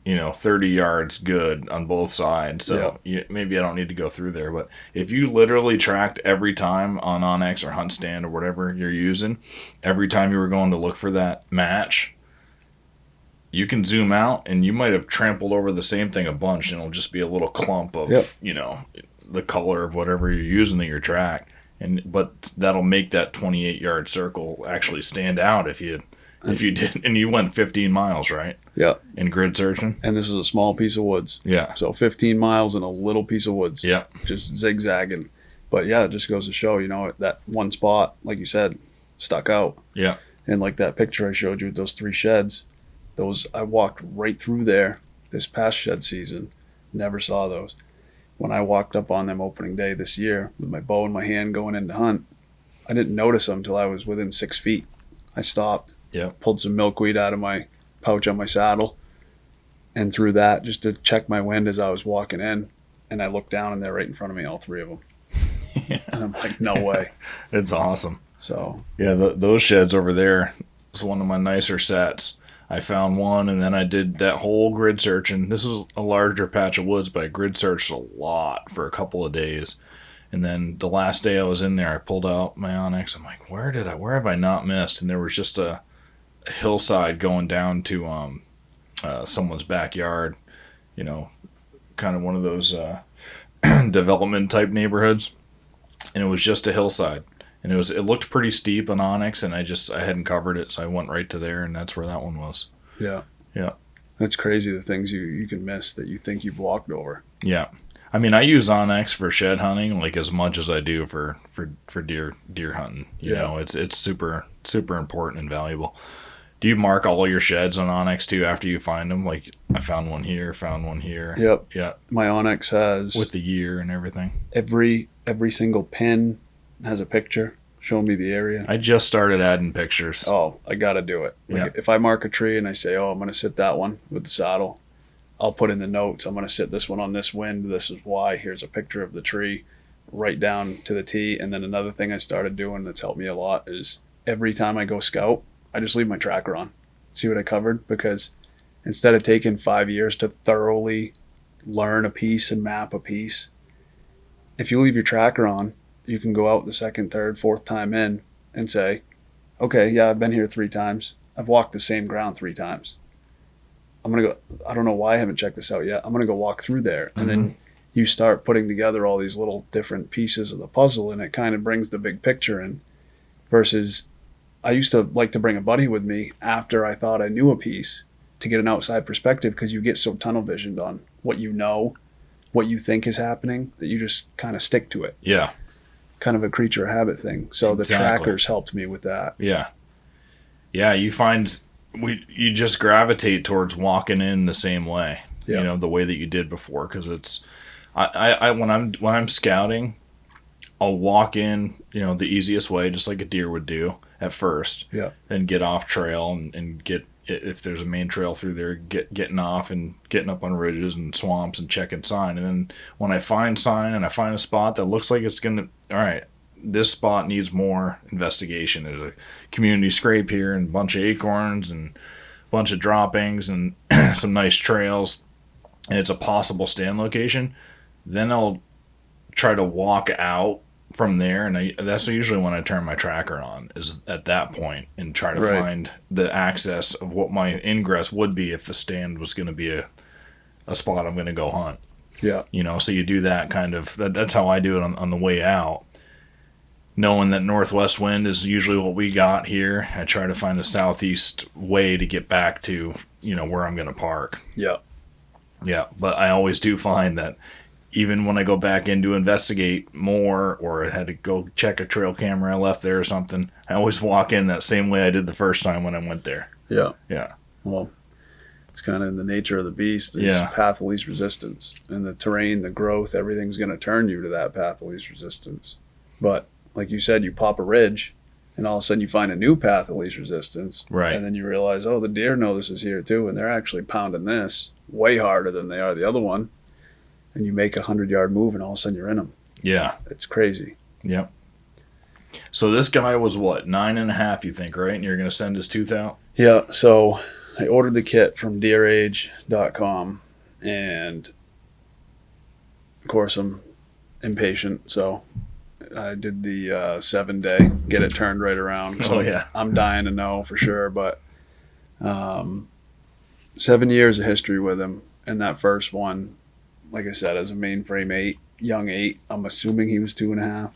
30 yards good on both sides. So maybe I don't need to go through there. But if you literally tracked every time on onX or Hunt Stand or whatever you're using, every time you were going to look for that match, you can zoom out and you might have trampled over the same thing a bunch, and it'll just be a little clump of, the color of whatever you're using in your track. But that'll make that 28-yard circle actually stand out if you did, and you went 15 miles, right? Yeah. In grid searching. And this is a small piece of woods. Yeah. So 15 miles in a little piece of woods. Yeah. Just zigzagging. But yeah, it just goes to show, that one spot, like you said, stuck out. Yeah. And like that picture I showed you with those 3 sheds, I walked right through there this past shed season. Never saw those. When I walked up on them opening day this year with my bow in my hand going in to hunt, I didn't notice them until I was within 6 feet. I stopped, Yeah. pulled some milkweed out of my pouch on my saddle, and through that just to check my wind as I was walking in. And I looked down and they're right in front of me, all three of them. Yeah. And I'm like, no way. It's awesome. So yeah, those sheds over there is one of my nicer sets. I found one, and then I did that whole grid search, and this was a larger patch of woods, but I grid searched a lot for a couple of days. And then the last day I was in there, I pulled out my Onyx. I'm like, where have I not missed? And there was just a hillside going down to someone's backyard, kind of one of those development type neighborhoods. And it was just a hillside. And it looked pretty steep on Onyx, and I hadn't covered it, so I went right to there, and that's where that one was. Yeah. Yeah. That's crazy, the things you can miss that you think you've walked over. Yeah. I mean, I use Onyx for shed hunting like as much as I do for deer hunting. You know, it's super, super important and valuable. Do you mark all your sheds on Onyx too after you find them? Like, I found one here, found one here. Yep. Yeah. My Onyx has... with the year and everything. Every single pin has a picture showing me the area. I just started adding pictures. Oh, I got to do it. Like, if I mark a tree and I say, oh, I'm going to sit that one with the saddle, I'll put in the notes, I'm going to sit this one on this wind. This is why. Here's a picture of the tree right down to the T. And then another thing I started doing that's helped me a lot is every time I go scout, I just leave my tracker on. See what I covered? Because instead of taking 5 years to thoroughly learn a piece and map a piece, if you leave your tracker on, you can go out the second, third, fourth time in and say, okay, yeah, I've been here 3 times. I've walked the same ground 3 times. I'm going to go, I don't know why I haven't checked this out yet. I'm going to go walk through there. And then you start putting together all these little different pieces of the puzzle, and it kind of brings the big picture in. Versus I used to like to bring a buddy with me after I thought I knew a piece to get an outside perspective, because you get so tunnel visioned on what you know, what you think is happening, that you just kind of stick to it. Yeah. Kind of a creature of habit thing. So exactly. The trackers helped me with that. Yeah. Yeah, you find you just gravitate towards walking in the same way. Yeah. The way that you did before, because it's I when I'm scouting, I'll walk in, the easiest way, just like a deer would do at first. Yeah. And get off trail and get, if there's a main trail through there, getting off and getting up on ridges and swamps and checking sign. And then when I find sign and I find a spot that looks like it's going to, all right, this spot needs more investigation. There's a community scrape here and a bunch of acorns and a bunch of droppings and some nice trails, and it's a possible stand location. Then I'll try to walk out from there, and that's usually when I turn my tracker on, is at that point, and try to find the access of what my ingress would be if the stand was going to be a spot I'm going to go hunt. Yeah. So you do that kind of, that's how I do it on the way out. Knowing that northwest wind is usually what we got here, I try to find a southeast way to get back to, where I'm going to park. Yeah. Yeah, but I always do find that even when I go back in to investigate more, or I had to go check a trail camera I left there or something, I always walk in that same way I did the first time when I went there. Yeah. Yeah. Well, it's kind of in the nature of the beast. There's path of least resistance. And the terrain, the growth, everything's going to turn you to that path of least resistance. But like you said, you pop a ridge, and all of a sudden you find a new path of least resistance. Right. And then you realize, oh, the deer know this is here too, and they're actually pounding this way harder than they are the other one. And you make a 100-yard move, and all of a sudden you're in them. Yeah. It's crazy. Yep. So this guy was what, 9.5, you think, right? And you're going to send his tooth out? Yeah. So I ordered the kit from deerage.com, and of course I'm impatient, so I did the 7-day, get it turned right around. So I'm dying to know for sure, but 7 years of history with him, and that first one, like I said, as a mainframe 8, young 8, I'm assuming he was 2.5.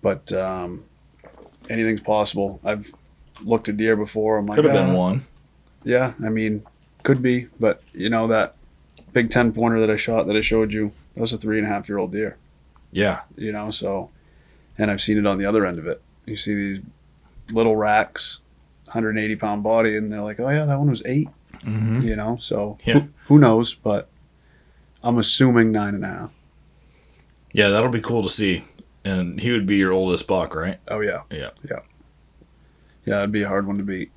But anything's possible. I've looked at deer before. I'm like, could have been 1. Yeah, I mean, could be. But, that big 10-pointer that I shot, that I showed you, that was a 3.5-year-old deer. Yeah. So, and I've seen it on the other end of it. You see these little racks, 180-pound body, and they're like, oh, yeah, that one was 8. Mm-hmm. So who knows? But I'm assuming 9.5. Yeah, that'll be cool to see. And he would be your oldest buck, right? Oh, yeah. Yeah. Yeah. Yeah, it'd be a hard one to beat.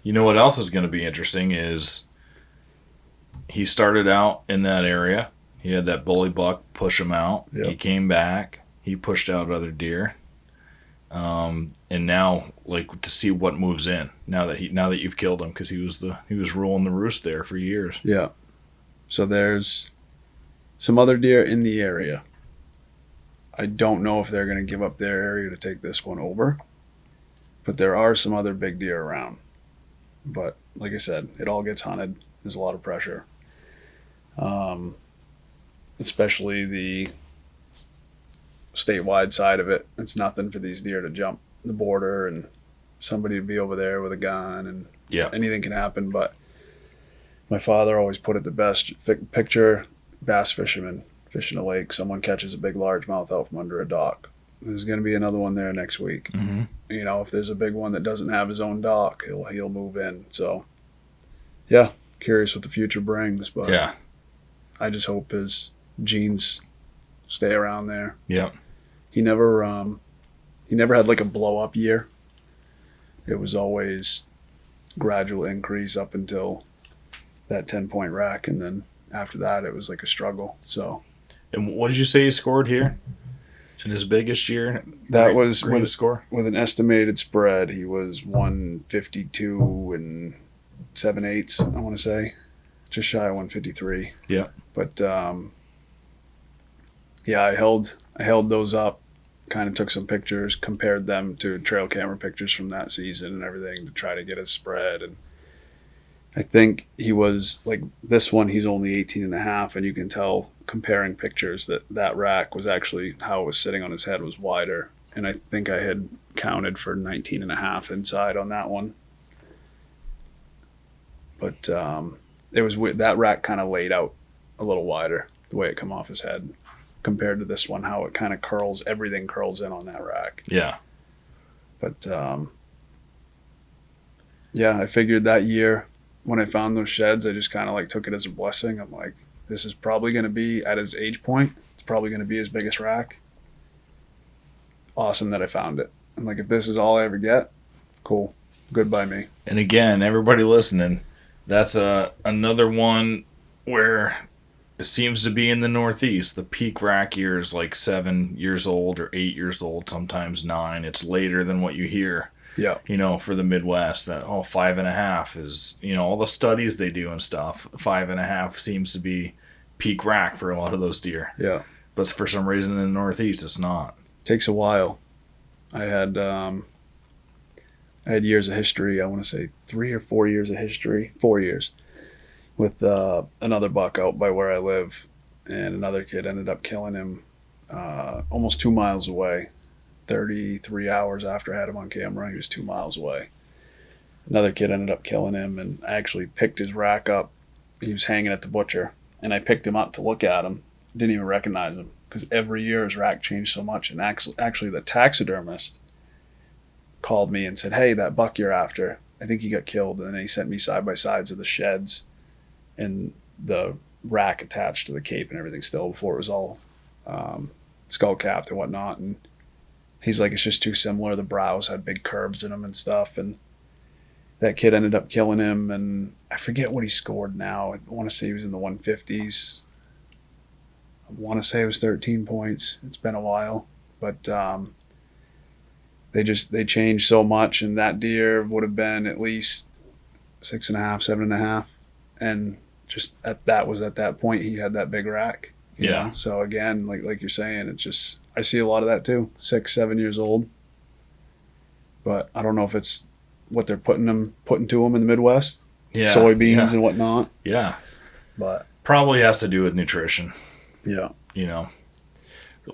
You know what else is going to be interesting is he started out in that area. He had that bully buck push him out. Yep. He came back. He pushed out other deer. And now, like, to see what moves in now that you've killed him, because he was ruling the roost there for years. Yeah. So there's some other deer in the area. I don't know if they're going to give up their area to take this one over, but there are some other big deer around. But like I said, it all gets hunted. There's a lot of pressure, especially the statewide side of it. It's nothing for these deer to jump the border and somebody to be over there with a gun, and anything can happen. But my father always put it the best. Picture bass fishermen fishing a lake. Someone catches a big largemouth out from under a dock. There's going to be another one there next week. Mm-hmm. You know, if there's a big one that doesn't have his own dock, he'll move in. So, yeah, curious what the future brings. But yeah, I just hope his genes stay around there. Yeah. He never had like a blow up year. It was always gradual increase up until that 10-point rack, and then after that it was like a struggle. So, and what did you say he scored here in his biggest year? That was with an estimated spread. He was 152 and 7/8. I want to say, just shy of 153. Yeah. But yeah, I held those up. Kind of took some pictures, compared them to trail camera pictures from that season and everything to try to get his spread. And I think he was like, this one, he's only 18 and a half, and you can tell comparing pictures that rack was actually, how it was sitting on his head was wider. And I think I had counted for 19 and a half inside on that one. But it was that rack kind of laid out a little wider, the way it come off his head, compared to this one, how it kind of curls, everything curls in on that rack. Yeah. But yeah, I figured that year when I found those sheds, I just kind of like took it as a blessing. I'm like, this is probably going to be, at his age point, it's probably going to be his biggest rack. Awesome that I found it. I'm like, if this is all I ever get, cool, good by me. And again, everybody listening, that's another one where it seems to be in the Northeast. The peak rack year is like 7 years old or 8 years old, sometimes 9. It's later than what you hear. Yeah. You know, for the Midwest, that 5.5 is, you know, all the studies they do and stuff. 5.5 seems to be peak rack for a lot of those deer. Yeah. But for some reason in the Northeast, it's not. Takes a while. I had years of history. I want to say 3 or 4 years of history. 4 years. With another buck out by where I live, and another kid ended up killing him almost 2 miles away. 33 hours after I had him on camera, he was 2 miles away. Another kid ended up killing him, and I actually picked his rack up. He was hanging at the butcher, and I picked him up to look at him. Didn't even recognize him, because every year his rack changed so much. And actually the taxidermist called me and said, hey, that buck you're after, I think he got killed. And then he sent me side-by-sides of the sheds and the rack attached to the cape and everything still, before it was all skull capped and whatnot. And he's like, it's just too similar. The brows had big curves in them and stuff. And that kid ended up killing him. And I forget what he scored now. I want to say he was in the 150s. I want to say it was 13 points. It's been a while. But they changed so much. And that deer would have been at least 6.5, 7.5. And just at that point, he had that big rack. You know? So again, like you're saying, it's just, I see a lot of that too. 6, 7 years old. But I don't know if it's what they're putting to them in the Midwest. Yeah. Soybeans and whatnot. Yeah. But probably has to do with nutrition. Yeah. You know.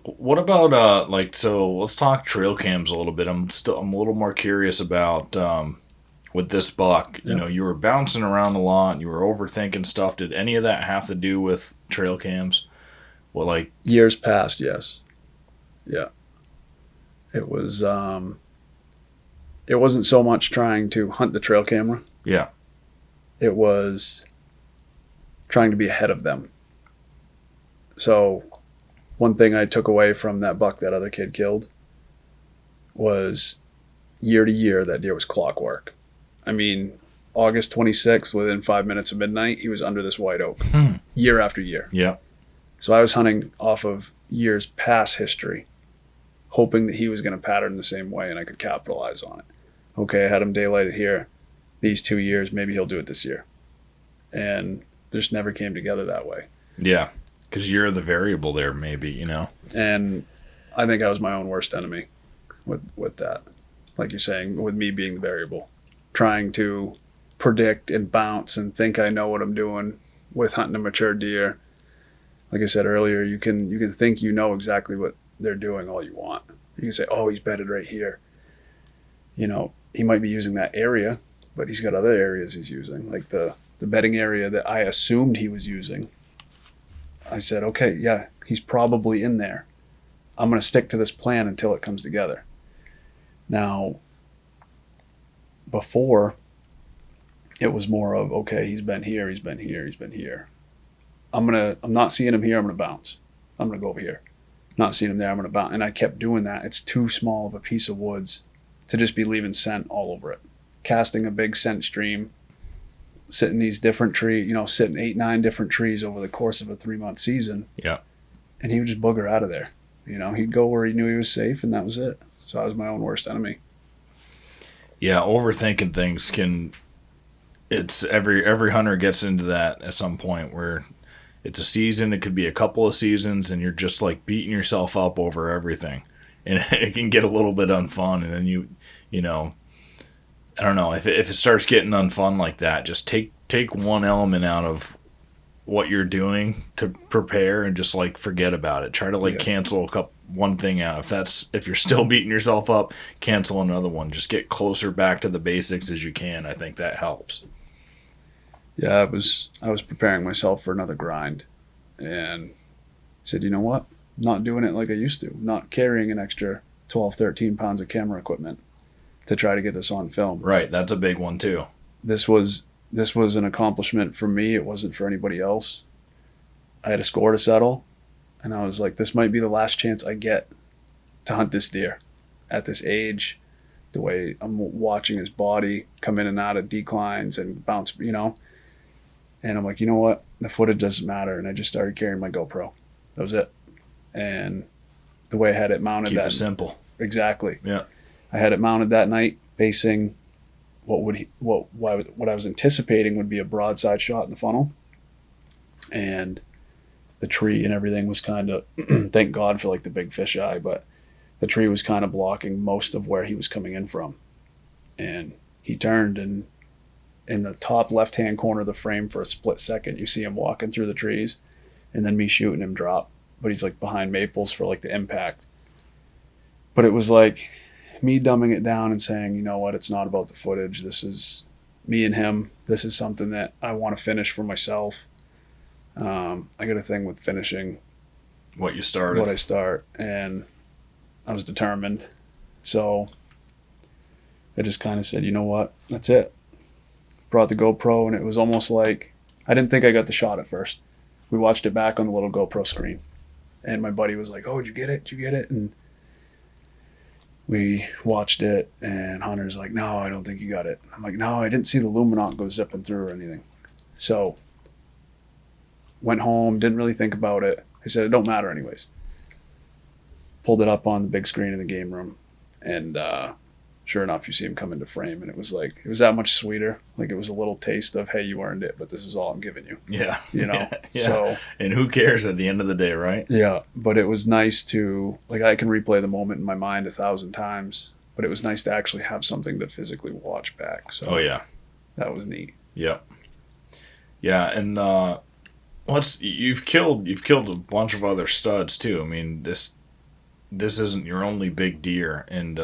What about so let's talk trail cams a little bit. I'm a little more curious about with this buck. You know, you were bouncing around a lot, you were overthinking stuff. Did any of that have to do with trail cams? Well, like years past, yes. Yeah. It was it wasn't so much trying to hunt the trail camera. Yeah. It was trying to be ahead of them. So one thing I took away from that buck that other kid killed was, year to year, that deer was clockwork. I mean, August 26th, within 5 minutes of midnight, he was under this white oak year after year. Yeah. So I was hunting off of years past history, hoping that he was going to pattern the same way and I could capitalize on it. Okay, I had him daylighted here these 2 years. Maybe he'll do it this year. And just never came together that way. Yeah, because you're the variable there, maybe, you know. And I think I was my own worst enemy with that. Like you're saying, with me being the variable. Trying to predict and bounce and think I know what I'm doing with hunting a mature deer. Like I said earlier, you can think you know exactly what they're doing all you want. You can say, oh, he's bedded right here. You know, he might be using that area, but he's got other areas he's using. Like the bedding area that I assumed he was using. I said, okay, yeah, he's probably in there. I'm going to stick to this plan until it comes together. Now, before, it was more of, okay, he's been here, he's been here, he's been here. I'm not seeing him here, I'm going to bounce. I'm going to go over here. Not seeing him there, I'm going to bounce. And I kept doing that. It's too small of a piece of woods to just be leaving scent all over it. Casting a big scent stream, sitting these different trees, sitting 8-9 different trees over the course of a 3-month season. Yeah. And he would just booger out of there. He'd go where he knew he was safe, and that was it. So I was my own worst enemy. Yeah, overthinking things it's every hunter gets into that at some point where it's a season, it could be a couple of seasons, and you're just like beating yourself up over everything. And it can get a little bit unfun, and then you I don't know, if it starts getting unfun like that, just take one element out of what you're doing to prepare and just like forget about it. Try to cancel one thing out. If you're still beating yourself up, cancel another one. Just get closer back to the basics as you can. I think that helps. Yeah, I was preparing myself for another grind, and said, you know what? I'm not doing it like I used to. I'm not carrying an extra 12, 13 pounds of camera equipment to try to get this on film. Right, that's a big one too. This was an accomplishment for me. It wasn't for anybody else. I had a score to settle, and I was like, this might be the last chance I get to hunt this deer at this age, the way I'm watching his body come in and out of declines and bounce, And I'm like, you know what? The footage doesn't matter. And I just started carrying my GoPro. That was it. And the way I had it mounted. Keep it simple. Exactly. Yeah. I had it mounted that night facing what I was anticipating would be a broadside shot in the funnel. And the tree and everything was kind of, thank God for like the big fisheye, but the tree was kind of blocking most of where he was coming in from. And he turned, and in the top left-hand corner of the frame for a split second, you see him walking through the trees, and then me shooting him drop. But he's like behind maples for like the impact. But it was like me dumbing it down and saying, you know what, it's not about the footage. This is me and him. This is something that I want to finish for myself. I got a thing with finishing what you started. What I start, and I was determined. So I just kind of said, you know what, that's it. Brought the GoPro, and it was almost like I didn't think I got the shot at first. We watched it back on the little GoPro screen, and my buddy was like, oh, did you get it? Did you get it? And we watched it, and Hunter's like, no, I don't think you got it. I'm like, no, I didn't see the luminant go zipping through or anything. So went home, didn't really think about it. I said, it don't matter anyways. Pulled it up on the big screen in the game room, and sure enough, you see him come into frame, and it was that much sweeter. Like it was a little taste of, hey, you earned it, but this is all I'm giving you. Yeah. Yeah. So, and who cares at the end of the day, right? Yeah. But it was nice to, like, I can replay the moment in my mind 1,000 times, but it was nice to actually have something to physically watch back. So, oh yeah, that was neat. Yep. Yeah. And, you've killed a bunch of other studs too. I mean, this isn't your only big deer, and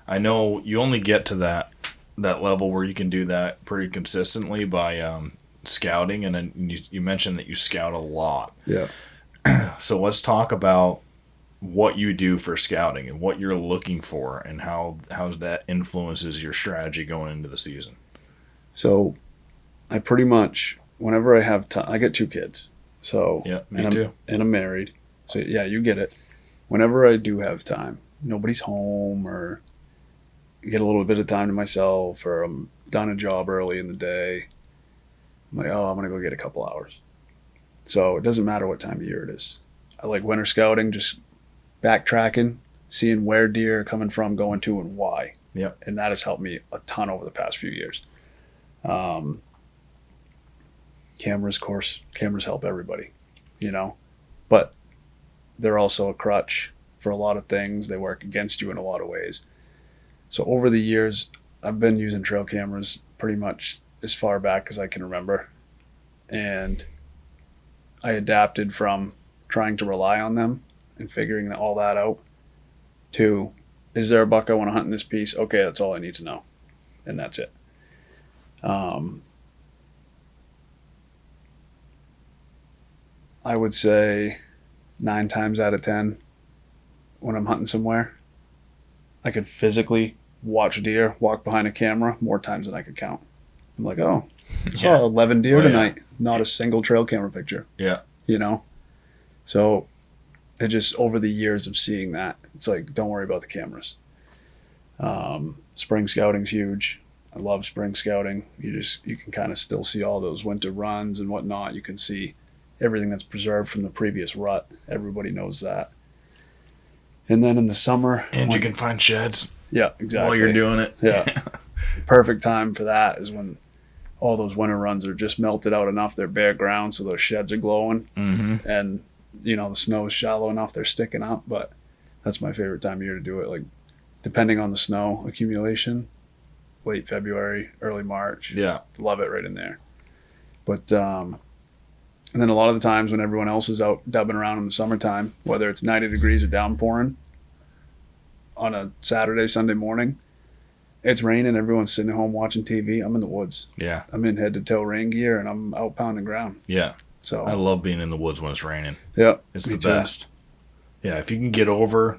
I know you only get to that level where you can do that pretty consistently by scouting, and then you mentioned that you scout a lot. Yeah. So let's talk about what you do for scouting and what you're looking for, and how that influences your strategy going into the season. So I pretty much, whenever I have time, I get 2 kids. So yeah, me too. And I'm married. So yeah, you get it. Whenever I do have time, nobody's home, or get a little bit of time to myself, or I'm done a job early in the day. I'm like, oh, I'm going to go get a couple hours. So it doesn't matter what time of year it is. I like winter scouting, just backtracking, seeing where deer are coming from, going to, and why. Yep. And that has helped me a ton over the past few years. Cameras, of course, cameras help everybody, but they're also a crutch for a lot of things. They work against you in a lot of ways. So over the years, I've been using trail cameras pretty much as far back as I can remember. And I adapted from trying to rely on them and figuring all that out to, is there a buck I want to hunt in this piece? Okay, that's all I need to know. And that's it. I would say 9 times out of 10 when I'm hunting somewhere, I could physically watch deer walk behind a camera more times than I could count. I'm like, oh, I saw 11 deer tonight. Yeah. Not a single trail camera picture. Yeah. So it just, over the years of seeing that, it's like, don't worry about the cameras. Spring scouting's huge. I love spring scouting. You can kind of still see all those winter runs and whatnot. You can see everything that's preserved from the previous rut. Everybody knows that. And then in the summer, you can find sheds. Yeah, exactly. While you're doing it. Yeah. The perfect time for that is when all those winter runs are just melted out enough. They're bare ground, so those sheds are glowing. Mm-hmm. And, the snow is shallow enough. They're sticking up. But that's my favorite time of year to do it. Like, depending on the snow accumulation, late February, early March. Yeah. Love it right in there. But, and then a lot of the times when everyone else is out dubbing around in the summertime, whether it's 90 degrees or downpouring on a Saturday, Sunday morning, it's raining, everyone's sitting at home watching TV. I'm in the woods. Yeah. I'm in head-to-toe rain gear, and I'm out pounding ground. Yeah. So I love being in the woods when it's raining. Yeah. It's the best. Yeah, if you can get over,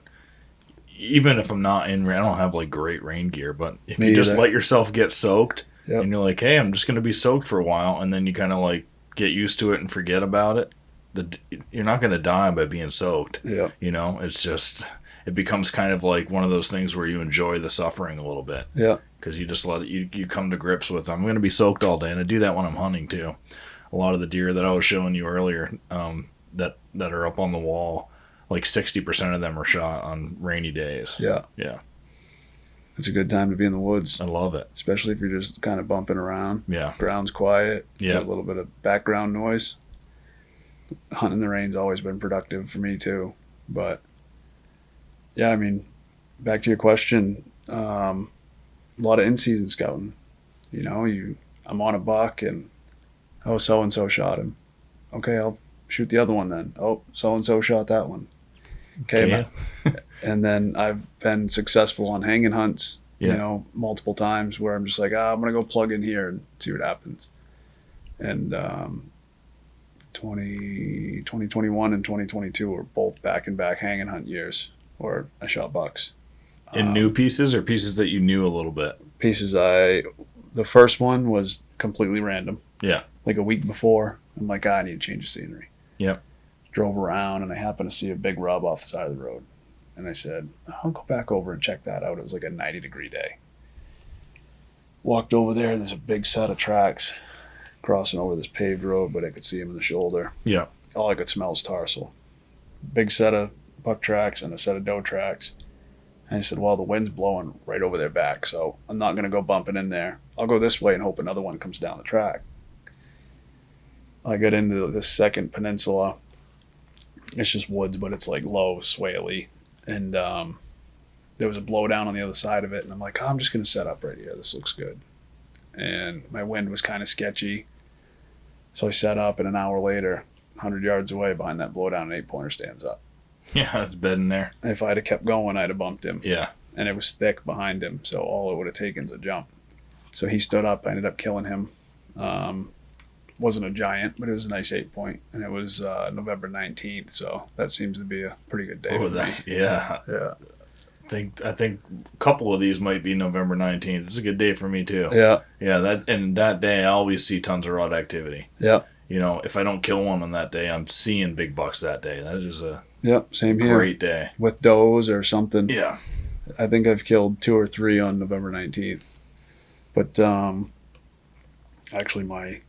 even if I'm not in rain, I don't have like great rain gear, but if you just let yourself get soaked, and you're like, hey, I'm just going to be soaked for a while, and then you kind of like get used to it and forget about it, you're not going to die by being soaked. Yeah. It's just, it becomes kind of like one of those things where you enjoy the suffering a little bit. Yeah. Because you just let it, you come to grips with, I'm going to be soaked all day. And I do that when I'm hunting too. A lot of the deer that I was showing you earlier that are up on the wall, like 60% of them are shot on rainy days. Yeah. Yeah. It's a good time to be in the woods. I love it. Especially if you're just kind of bumping around. Yeah. Ground's quiet. Yeah. A little bit of background noise. Hunting in the rain's always been productive for me too. But yeah, I mean, back to your question, a lot of in-season scouting. I'm on a buck and, oh, so-and-so shot him. Okay, I'll shoot the other one then. Oh, so-and-so shot that one. Okay. And then I've been successful on hanging hunts, multiple times where I'm just like, I'm going to go plug in here and see what happens. And 2021 and 2022 were both back-and-back hanging hunt years where I shot bucks. In new pieces or pieces that you knew a little bit? Pieces the first one was completely random. Yeah. Like a week before, I'm like, I need to change the scenery. Yep. Drove around and I happened to see a big rub off the side of the road. And I said, I'll go back over and check that out. It was like a 90-degree day. Walked over there, and there's a big set of tracks crossing over this paved road, but I could see him in the shoulder. Yeah. All I could smell was tarsal. Big set of buck tracks and a set of doe tracks. And I said, well, the wind's blowing right over their back, so I'm not going to go bumping in there. I'll go this way and hope another one comes down the track. I get into this second peninsula. It's just woods, but it's like low, swaley. And there was a blowdown on the other side of it. And I'm like, I'm just going to set up right here. This looks good. And my wind was kind of sketchy. So I set up, and an hour later, 100 yards away behind that blowdown, an 8-pointer stands up. Yeah, it's bedding there. If I'd have kept going, I'd have bumped him. Yeah. And it was thick behind him, so all it would have taken is a jump. So he stood up. I ended up killing him. Wasn't a giant, but it was a nice 8-point, and it was November 19th, so that seems to be a pretty good day for me. Yeah. Yeah. I think a couple of these might be November 19th. It's a good day for me too. Yeah. Yeah, that day I always see tons of rut activity. Yeah. If I don't kill one on that day, I'm seeing big bucks that day. That is a same here. Great day. With does or something. Yeah. I think I've killed 2 or 3 on November 19th. But actually,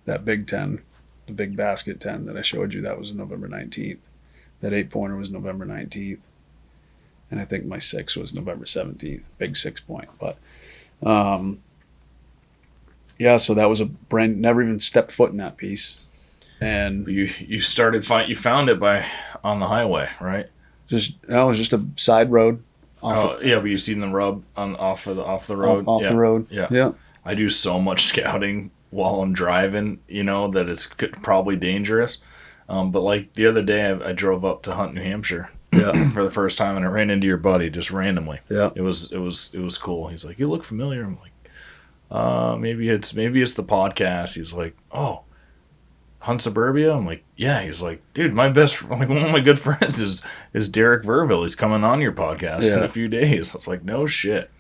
that big 10, the big basket 10 that I showed you, that was November 19th. That 8-pointer was November 19th. And I think my 6 was November 17th, big 6-point. But yeah, so that was never even stepped foot in that piece. And you found it on the highway, right? it was just a side road. But you seen the rub off the road. Off the road. Yeah. I do so much scouting while I'm driving, that it's probably dangerous. But like the other day, I drove up to Hunt, New Hampshire, for the first time, and I ran into your buddy just randomly. Yeah, it was cool. He's like, "You look familiar." I'm like, maybe it's the podcast. He's like, "Oh, Hunt Suburbia." I'm like, "Yeah." He's like, "Dude, one of my good friends is Derek Verville. He's coming on your podcast in a few days." I was like, "No shit."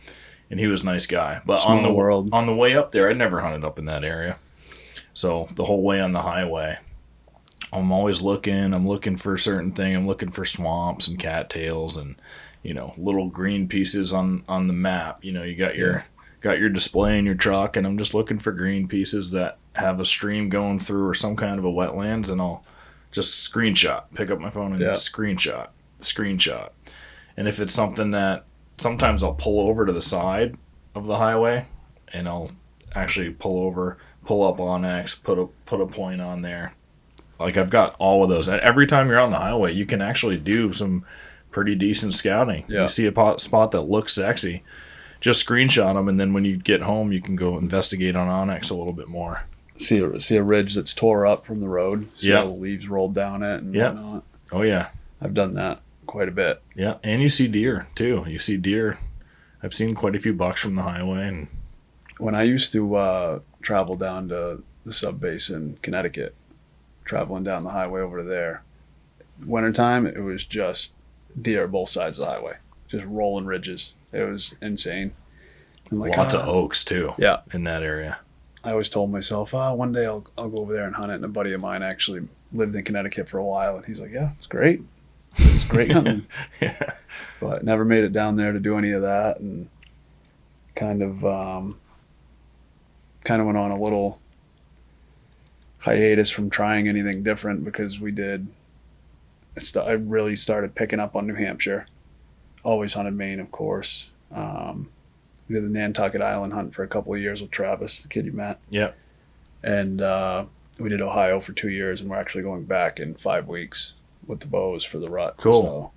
And he was a nice guy. But on the way up there, I'd never hunted up in that area. So the whole way on the highway, I'm always looking. I'm looking for a certain thing. I'm looking for swamps and cattails and, little green pieces on the map. You got your display in your truck, and I'm just looking for green pieces that have a stream going through or some kind of a wetlands, and I'll just pick up my phone and screenshot. And if it's something that sometimes I'll pull over to the side of the highway, and I'll actually pull up on X, put a point on there. Like, I've got all of those. And every time you're on the highway, you can actually do some pretty decent scouting. Yeah. You see a spot that looks sexy, just screenshot them, and then when you get home, you can go investigate on Onyx a little bit more. See a ridge that's tore up from the road. See all the leaves rolled down it and whatnot. Oh, yeah. I've done that quite a bit. Yeah, and you see deer, too. You see deer. I've seen quite a few bucks from the highway. And when I used to travel down to the sub base in Connecticut, traveling down the highway over there, wintertime, it was just deer both sides of the highway, just rolling ridges. It was insane. Lots of oaks too. Yeah, in that area. I always told myself, one day I'll go over there and hunt it. And a buddy of mine actually lived in Connecticut for a while, and he's like, "Yeah, it's great. It's great hunting." Yeah. But never made it down there to do any of that, and kind of went on a little hiatus from trying anything different because I really started picking up on New Hampshire. Always hunted Maine, of course. We did the Nantucket Island hunt for a couple of years with Travis, the kid you met. Yep. And we did Ohio for 2 years, and we're actually going back in 5 weeks with the bows for the rut. Cool. So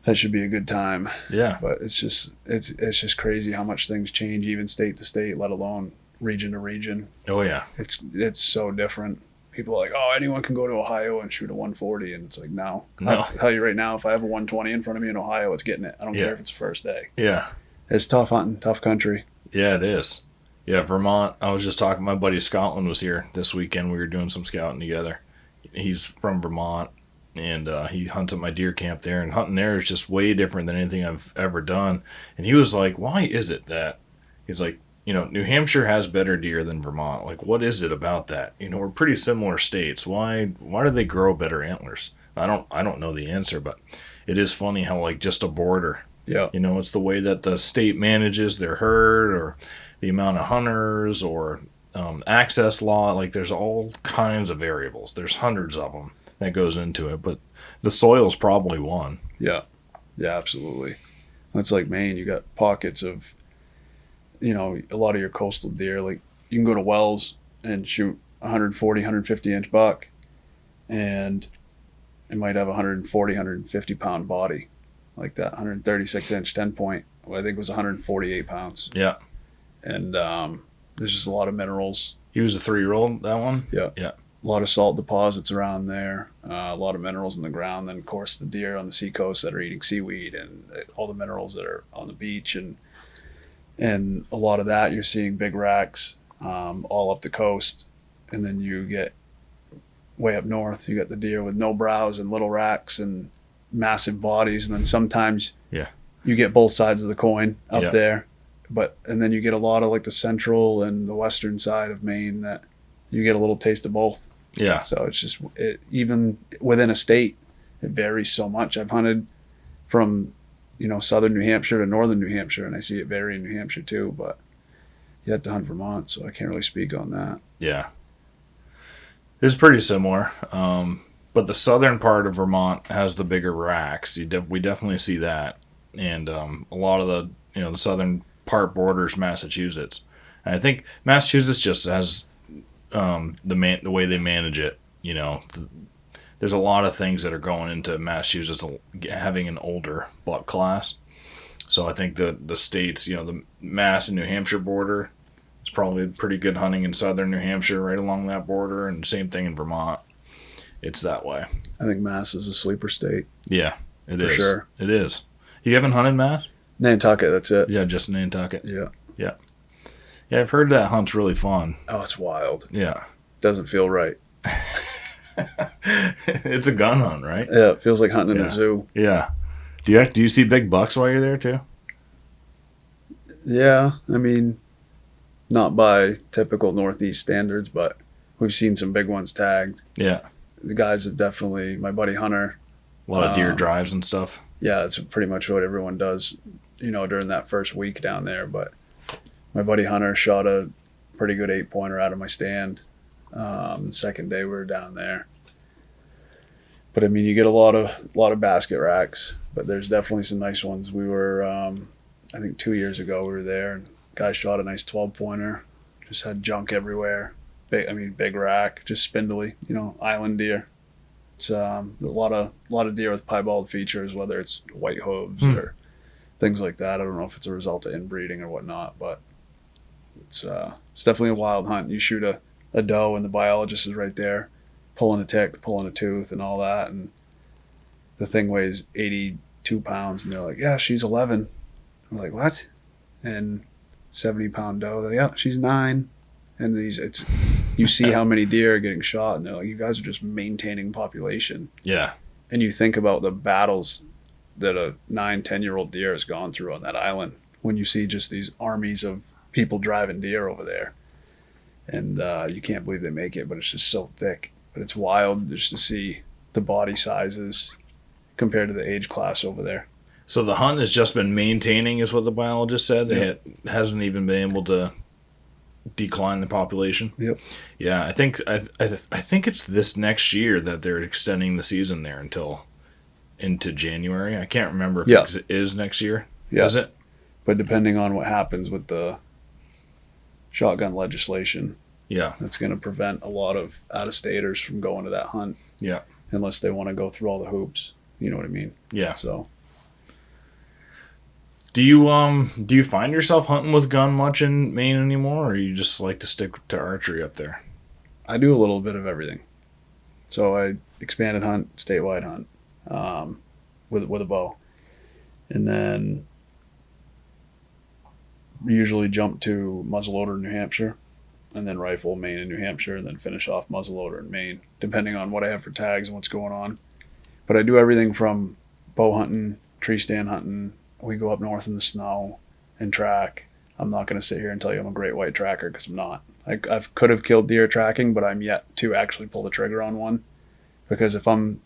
that should be a good time. Yeah. But it's just crazy how much things change, even state to state, let alone region to region. Oh yeah. It's so different. People are like, "Oh, anyone can go to Ohio and shoot a 140," and it's like, no. I'll tell you right now, if I have a 120 in front of me in Ohio, it's getting it. I don't care if it's the first day. Yeah. It's tough hunting, tough country. Yeah, it is. Yeah, Vermont. I was just talking. My buddy Scotland was here this weekend. We were doing some scouting together. He's from Vermont, and he hunts at my deer camp there. And hunting there is just way different than anything I've ever done. And he was like, "Why is it that?" He's like, New Hampshire has better deer than Vermont. Like, what is it about that? We're pretty similar states. Why do they grow better antlers? I don't know the answer, but it is funny how, like, just a border. Yeah. It's the way that the state manages their herd, or the amount of hunters, or access law. Like, there's all kinds of variables. There's hundreds of them that goes into it, but the soil's probably one. Yeah. Yeah, absolutely. That's like Maine. You got pockets of, a lot of your coastal deer. Like, you can go to Wells and shoot 140, 150 inch buck, and it might have 140, 150 pound body. Like that 136 inch 10 point, I think it was 148 pounds. Yeah. And there's just a lot of minerals. He was a 3-year-old, that one? Yeah. Yeah. A lot of salt deposits around there, a lot of minerals in the ground. Then, of course, the deer on the seacoast that are eating seaweed, and all the minerals that are on the beach. And a lot of that, you're seeing big racks all up the coast. And then you get way up north, you got the deer with no brows and little racks and massive bodies. And then sometimes you get both sides of the coin up there. And then you get a lot of, like, the central and the western side of Maine that you get a little taste of both. Yeah. So it's just, even within a state, it varies so much. I've hunted from, southern New Hampshire to northern New Hampshire, and I see it vary in New Hampshire too. But you have to hunt Vermont, so I can't really speak on that. Yeah. It's pretty similar. But the southern part of Vermont has the bigger racks. We definitely see that. And a lot of the southern part borders Massachusetts. And I think Massachusetts just has the way they manage it. There's a lot of things that are going into Massachusetts having an older buck class. So I think the states, the Mass and New Hampshire border, it's probably pretty good hunting in southern New Hampshire right along that border, and same thing in Vermont. It's that way. I think Mass is a sleeper state. Yeah, it is. For sure. It is. You haven't hunted Mass? Nantucket, that's it. Yeah, just Nantucket. Yeah. Yeah. Yeah, I've heard that hunt's really fun. Oh, it's wild. Yeah. Doesn't feel right. It's a gun hunt, right? Yeah, it feels like hunting in a zoo. Yeah. Do you see big bucks while you're there too? Yeah, I mean, not by typical Northeast standards, but we've seen some big ones tagged. Yeah. The guys have definitely, my buddy Hunter. A lot of deer drives and stuff. Yeah, that's pretty much what everyone does, during that first week down there. But my buddy Hunter shot a pretty good 8-pointer out of my stand. The second day we were down there. But I mean, you get a lot of basket racks, but there's definitely some nice ones. We were, I think 2 years ago we were there, and guy shot a nice 12-pointer. Just had junk everywhere. Big rack, just spindly, island deer. It's a lot of deer with piebald features, whether it's white hooves or things like that. I don't know if it's a result of inbreeding or whatnot, but it's definitely a wild hunt. You shoot a doe and the biologist is right there, pulling a tick, pulling a tooth, and all that, and the thing weighs 82 pounds, and they're like, "Yeah, she's 11." I'm like, "What?" And 70-pound doe, "Yeah, she's 9." And you see how many deer are getting shot, and they're like, "You guys are just maintaining population." Yeah. And you think about the battles that a 9-10-year-old deer has gone through on that island when you see just these armies of people driving deer over there. And you can't believe they make it, but it's just so thick. But it's wild just to see the body sizes compared to the age class over there. So the hunt has just been maintaining, is what the biologist said. Yeah. It hasn't even been able to decline the population. Yep. Yeah, I think it's this next year that they're extending the season there into January. I can't remember if it is next year. Yeah. Is it? But depending on what happens with the shotgun legislation, that's going to prevent a lot of out-of-staters from going to that hunt. Yeah. Unless they want to go through all the hoops. You know what I mean? Yeah. So. Do you find yourself hunting with gun much in Maine anymore, or you just like to stick to archery up there? I do a little bit of everything. So I expanded hunt, statewide hunt, with a bow, and then usually jump to muzzleloader in New Hampshire, and then rifle Maine and New Hampshire, and then finish off muzzleloader in Maine, depending on what I have for tags and what's going on. But I do everything from bow hunting, tree stand hunting. We go up north in the snow and track. I'm not going to sit here and tell you I'm a great white tracker, because I'm not. I could have killed deer tracking, but I'm yet to actually pull the trigger on one. Because if I'm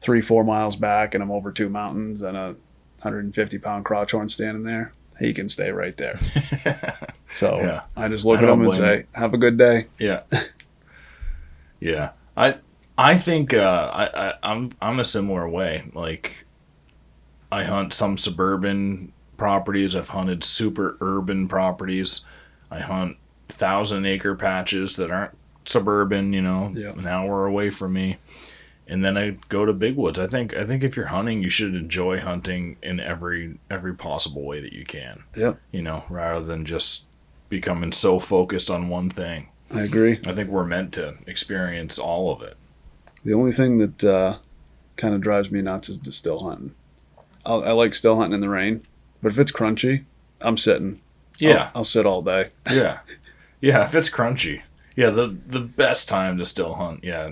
3-4 miles back and I'm over 2 mountains and a 150-pound crotchhorn standing there, he can stay right there. So I just look at him and say, "Have a good day." Yeah. Yeah. I think I'm a similar way. Like, I hunt some suburban properties. I've hunted super urban properties. I hunt 1,000-acre patches that aren't suburban, an hour away from me. And then I go to big woods. I think if you're hunting, you should enjoy hunting in every possible way that you can. Yep. Rather than just becoming so focused on one thing. I agree. I think we're meant to experience all of it. The only thing that kind of drives me nuts is the still hunting. I like still hunting in the rain, but if it's crunchy, I'm sitting. Yeah. I'll sit all day. Yeah. Yeah, if it's crunchy. Yeah, the best time to still hunt. Yeah,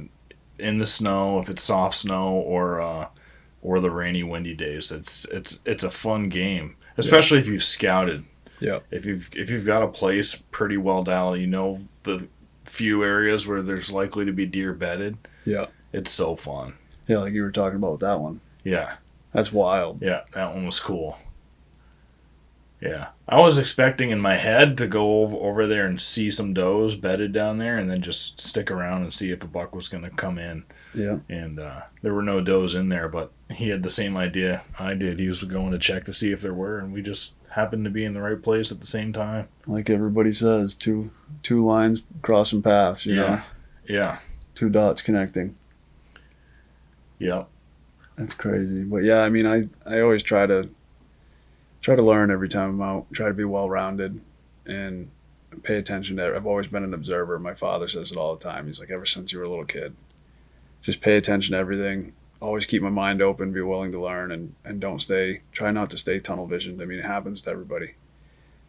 in the snow, if it's soft snow, or the rainy, windy days. It's a fun game, especially if you've scouted. Yeah. If you've got a place pretty well dialed, the few areas where there's likely to be deer bedded. Yeah. It's so fun. Yeah, like you were talking about with that one. Yeah. That's wild. Yeah, that one was cool. Yeah. I was expecting in my head to go over there and see some does bedded down there and then just stick around and see if a buck was going to come in. Yeah. And there were no does in there, but he had the same idea I did. He was going to check to see if there were, and we just happened to be in the right place at the same time. Like everybody says, two lines crossing paths, you know? Yeah. Two dots connecting. Yep. That's crazy. But yeah, I mean, I always try to learn every time I'm out, try to be well-rounded and pay attention to it. I've always been an observer. My father says it all the time. He's like, ever since you were a little kid, just pay attention to everything. Always keep my mind open, be willing to learn, and try not to stay tunnel visioned. I mean, it happens to everybody.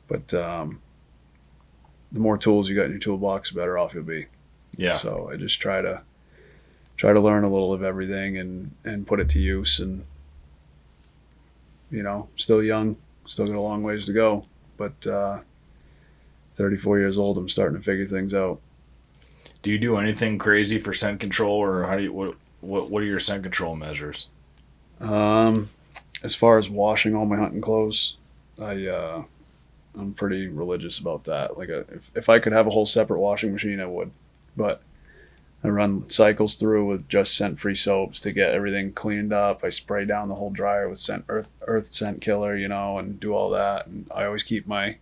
But the more tools you got in your toolbox, the better off you'll be. Yeah. So I just try to learn a little of everything and put it to use. And, you know, still young, still got a long ways to go. But 34 years old, I'm starting to figure things out. Do you do anything crazy for scent control, or how do you what are your scent control measures? As far as washing all my hunting clothes, I'm pretty religious about that. Like if I could have a whole separate washing machine, I would. But I run cycles through with just scent-free soaps to get everything cleaned up. I spray down the whole dryer with earth scent killer, you know, and do all that. And I always keep my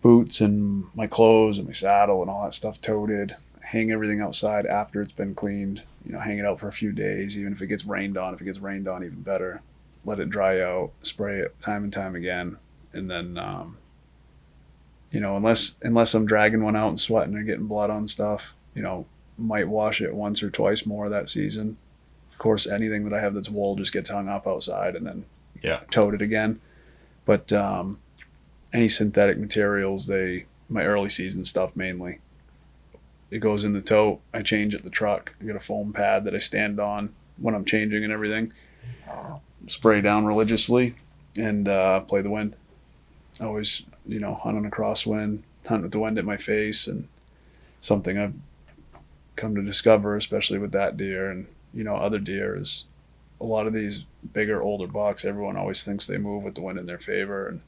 boots and my clothes and my saddle and all that stuff toted. Hang everything outside after it's been cleaned. You know, hang it out for a few days, even if it gets rained on. If it gets rained on, even better. Let it dry out. Spray it time and time again, and then, you know, unless I'm dragging one out and sweating and getting blood on stuff, you know, might wash it once or twice more that season. Of course, anything that I have that's wool just gets hung up outside and then toted again. But any synthetic materials, my early season stuff mainly, it goes in the tote. I change at the truck. I get a foam pad that I stand on when I'm changing and everything. Spray down religiously and play the wind. Always, you know, hunt on a crosswind, hunt with the wind at my face, and something I've come to discover, especially with that deer and, you know, other deer, is a lot of these bigger, older bucks, everyone always thinks they move with the wind in their favor, and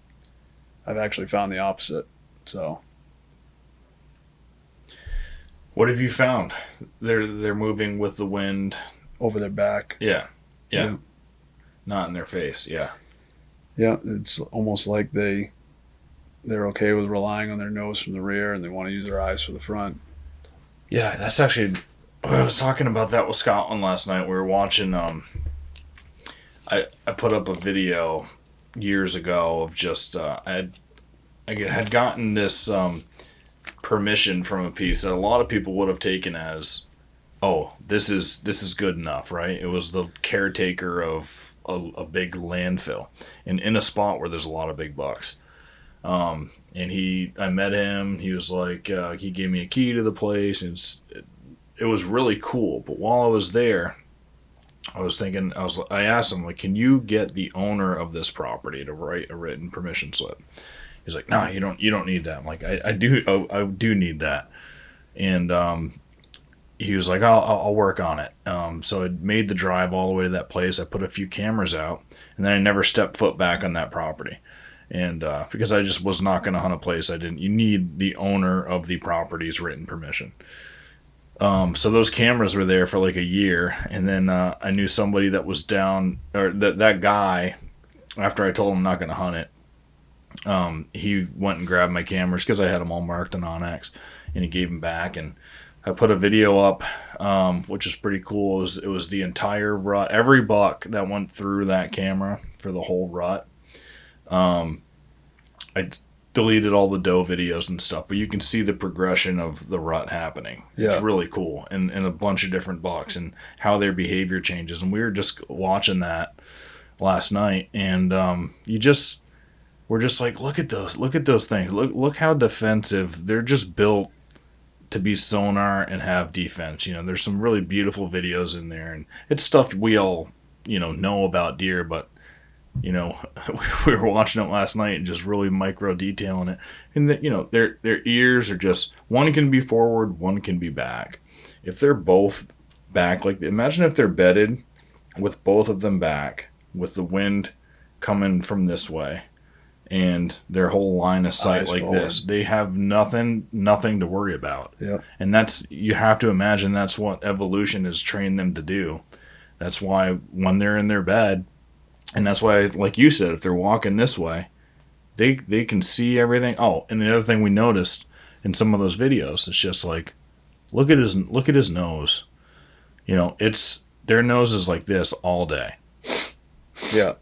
I've actually found the opposite. So, what have you found? They're moving with the wind over their back. Yeah. Not in their face. Yeah. It's almost like they're okay with relying on their nose from the rear, and they want to use their eyes for the front. Yeah, that's actually. I was talking about that with Scotland last night. We were watching. I put up a video years ago of just I had gotten this permission from a piece that a lot of people would have taken as, oh, this is good enough, right? It was the caretaker of a big landfill and in a spot where there's a lot of big bucks. And I met him. He was like, he gave me a key to the place, and it was really cool. But while I was there, I was thinking, I asked him, like, can you get the owner of this property to write a written permission slip? He's like, no, you don't need that. I'm like, I do need that. And he was like, I'll work on it. So I made the drive all the way to that place. I put a few cameras out, and then I never stepped foot back on that property. And because I just was not going to hunt a place you need the owner of the property's written permission. So those cameras were there for like a year, and then I knew somebody that was down, or that guy, after I told him I'm not going to hunt it, he went and grabbed my cameras because I had them all marked on Onyx, and he gave them back, and I put a video up, which is pretty cool. It was the entire rut, every buck that went through that camera for the whole rut. I deleted all the doe videos and stuff, but you can see the progression of the rut happening. Yeah. It's really cool, and a bunch of different bucks and how their behavior changes. And we were just watching that last night, and we're just like, look at those things. Look how defensive they're just built to be sonar and have defense. You know, there's some really beautiful videos in there, and it's stuff we all, know about deer, but we were watching it last night and just really micro detailing it. And that, their ears are just, one can be forward, one can be back. If they're both back, like imagine if they're bedded with both of them back, with the wind coming from this way, and their whole line of sight Eyes like forward. this. They have nothing to worry about. Yep. And you have to imagine that's what evolution has trained them to do. That's why when they're in their bed, and that's why, like you said, if they're walking this way, they can see everything. Oh, and the other thing we noticed in some of those videos, it's just like, look at his nose. You know, it's their nose is like this all day. Yeah.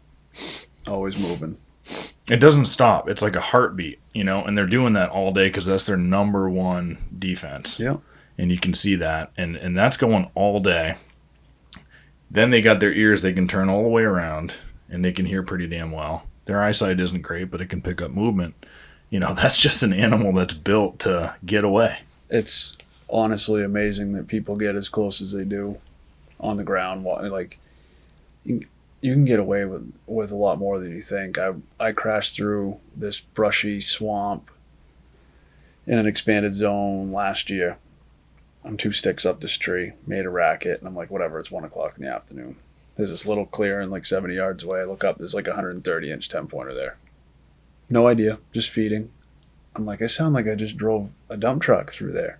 Always moving. It doesn't stop. It's like a heartbeat, you know, and they're doing that all day because that's their number one defense. Yeah. And you can see that, and that's going all day. Then they got their ears, they can turn all the way around, and they can hear pretty damn well. Their eyesight isn't great, but it can pick up movement. You know, that's just an animal that's built to get away. It's honestly amazing that people get as close as they do on the ground. Like, you can get away with a lot more than you think. I crashed through this brushy swamp in an expanded zone last year. I'm 2 sticks up this tree, made a racket, and I'm like, whatever, it's 1 o'clock in the afternoon. There's this little clearing like 70 yards away. I look up, there's like a 130-inch 10-pointer there. No idea, just feeding. I'm like, I sound like I just drove a dump truck through there.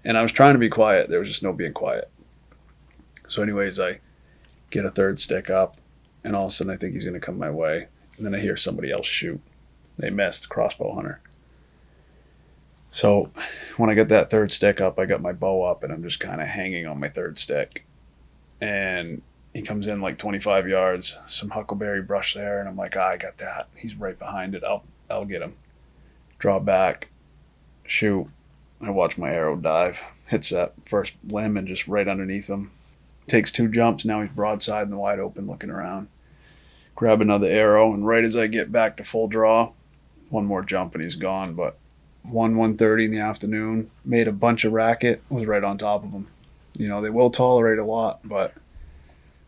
And I was trying to be quiet. There was just no being quiet. So anyways, I get a 3rd stick up, and all of a sudden I think he's going to come my way. And then I hear somebody else shoot. They missed, crossbow hunter. So when I got that 3rd stick up, I got my bow up, and I'm just kind of hanging on my 3rd stick. And he comes in like 25 yards, some huckleberry brush there, and I'm like, I got that. He's right behind it. I'll get him. Draw back, shoot. I watch my arrow dive, hits that first limb and just right underneath him. Takes 2 jumps. Now he's broadside in the wide open, looking around. Grab another arrow, and right as I get back to full draw, 1 more jump and he's gone. But 1:30 in the afternoon, made a bunch of racket, was right on top of them. You know, they will tolerate a lot, but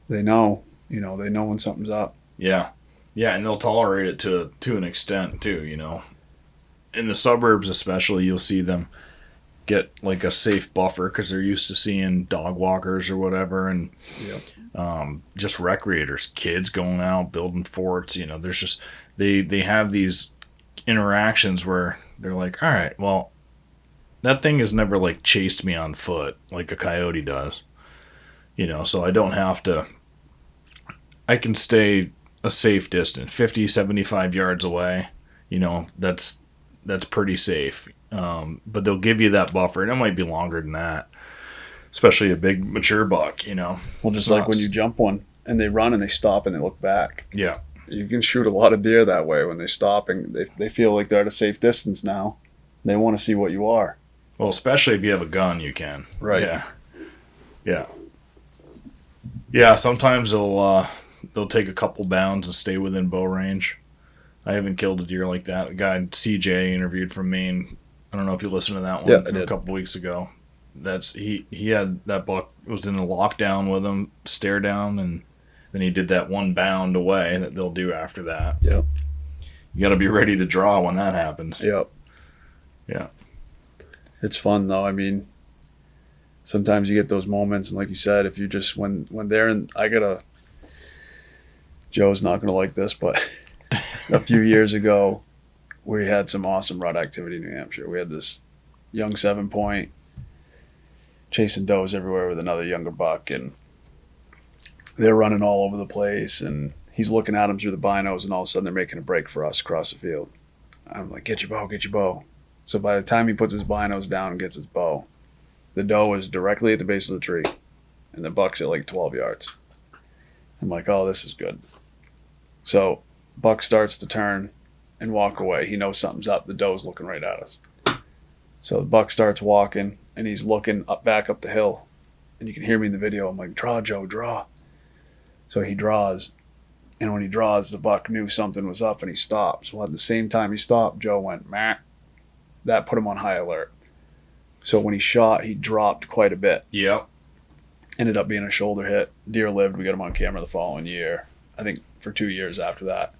they know when something's up. Yeah. Yeah, and they'll tolerate it to an extent too, you know. In the suburbs especially, you'll see them get like a safe buffer because they're used to seeing dog walkers or whatever, and just recreators, kids going out, building forts, you know, there's just, they have these interactions where they're like, all right, well, that thing has never like chased me on foot like a coyote does, you know, so I don't have to, I can stay a safe distance, 50, 75 yards away, you know, that's pretty safe. But they'll give you that buffer, and it might be longer than that, especially a big mature buck, you know. Well, just like when you jump one and they run and they stop and they look back. Yeah. You can shoot a lot of deer that way when they stop and they feel like they're at a safe distance now. They want to see what you are. Well, especially if you have a gun, you can. Right. Yeah. Yeah. Yeah, sometimes they'll take a couple bounds and stay within bow range. I haven't killed a deer like that. A guy CJ interviewed from Maine. I don't know if you listened to that one a couple weeks ago. He had that buck was in a lockdown with him, stare down, and then he did that 1 bound away that they'll do after that. Yep. You got to be ready to draw when that happens. Yep. Yeah. It's fun though. I mean, sometimes you get those moments, and like you said, if you just when they're in, Joe's not gonna like this, but a few years ago, we had some awesome rut activity in New Hampshire. We had this young 7-point chasing does everywhere with another younger buck, and they're running all over the place, and he's looking at them through the binos, and all of a sudden they're making a break for us across the field. I'm like, get your bow, get your bow. So by the time he puts his binos down and gets his bow, the doe is directly at the base of the tree, and the buck's at like 12 yards. I'm like, oh, this is good. So buck starts to turn and walk away. He knows something's up. The doe's looking right at us. So the buck starts walking, and he's looking back up the hill, and you can hear me in the video. I'm like, draw, Joe, draw. So he draws, and when he draws, the buck knew something was up, and he stops. Well, at the same time he stopped, Joe went, meh. That put him on high alert. So when he shot, he dropped quite a bit. Yep. Ended up being a shoulder hit. Deer lived. We got him on camera the following year. I think for 2 years after that.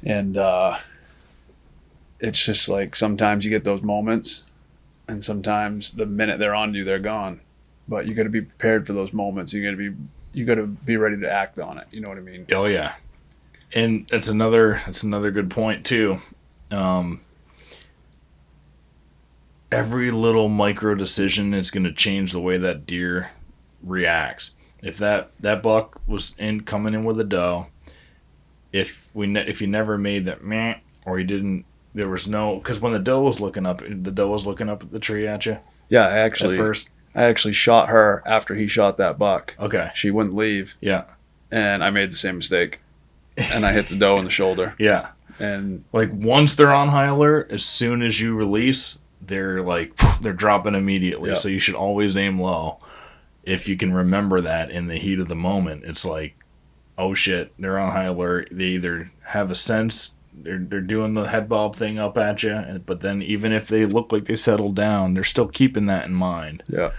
And it's just like sometimes you get those moments, and sometimes the minute they're on you, they're gone. But you got to be prepared for those moments. You got to be ready to act on it. You know what I mean? Oh yeah. And that's another good point too. Every little micro decision is going to change the way that deer reacts. If that buck was coming in with a doe, if you never made that meh, or you didn't, there was no, because when the doe was looking up at the tree at you. Yeah, At first. I actually shot her after he shot that buck. Okay. She wouldn't leave. Yeah. And I made the same mistake. And I hit the doe in the shoulder. Yeah. And like once they're on high alert, as soon as you release, they're dropping immediately. Yep. So you should always aim low. If you can remember that in the heat of the moment, it's like, oh shit, they're on high alert. They either have a sense they're doing the head bob thing up at you, but then even if they look like they settled down, they're still keeping that in mind. Yeah.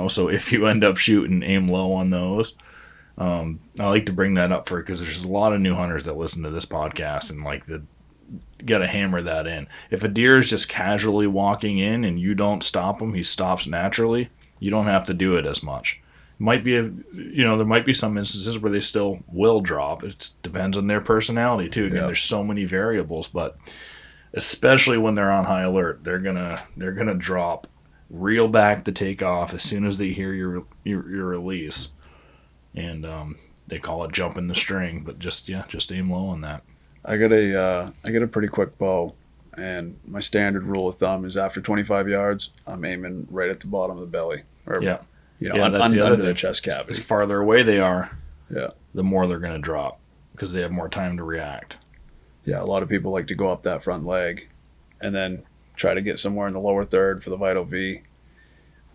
So if you end up shooting, aim low on those. I like to bring that up because there's a lot of new hunters that listen to this podcast and got to hammer that in. If a deer is just casually walking in and you don't stop him, he stops naturally. You don't have to do it as much. Might be there might be some instances where they still will drop. It depends on their personality too. Again, There's so many variables, but especially when they're on high alert, they're gonna drop, reel back to take off as soon as they hear your release, and they call it jumping the string. But just aim low on that. I got a pretty quick bow, and my standard rule of thumb is after 25 yards, I'm aiming right at the bottom of the belly. That's the other under thing. the chest cavity. As farther away they are, yeah, the more they're going to drop because they have more time to react. Yeah, a lot of people like to go up that front leg and then try to get somewhere in the lower third for the vital V.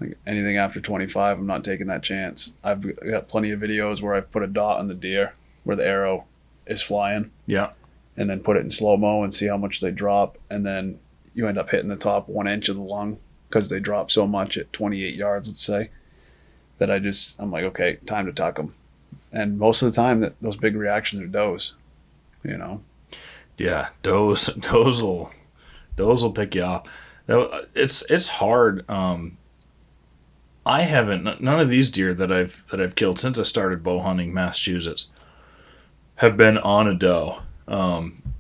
Like anything after 25, I'm not taking that chance. I've got plenty of videos where I've put a dot on the deer where the arrow is flying. Yeah. And then put it in slow-mo and see how much they drop. And then you end up hitting the top 1 inch of the lung because they drop so much at 28 yards, let's say, that I'm like, okay, time to tuck them. And most of the time, those big reactions are does, Yeah, does will pick you off. It's hard. I haven't, none of these deer that I've killed since I started bow hunting Massachusetts have been on a doe.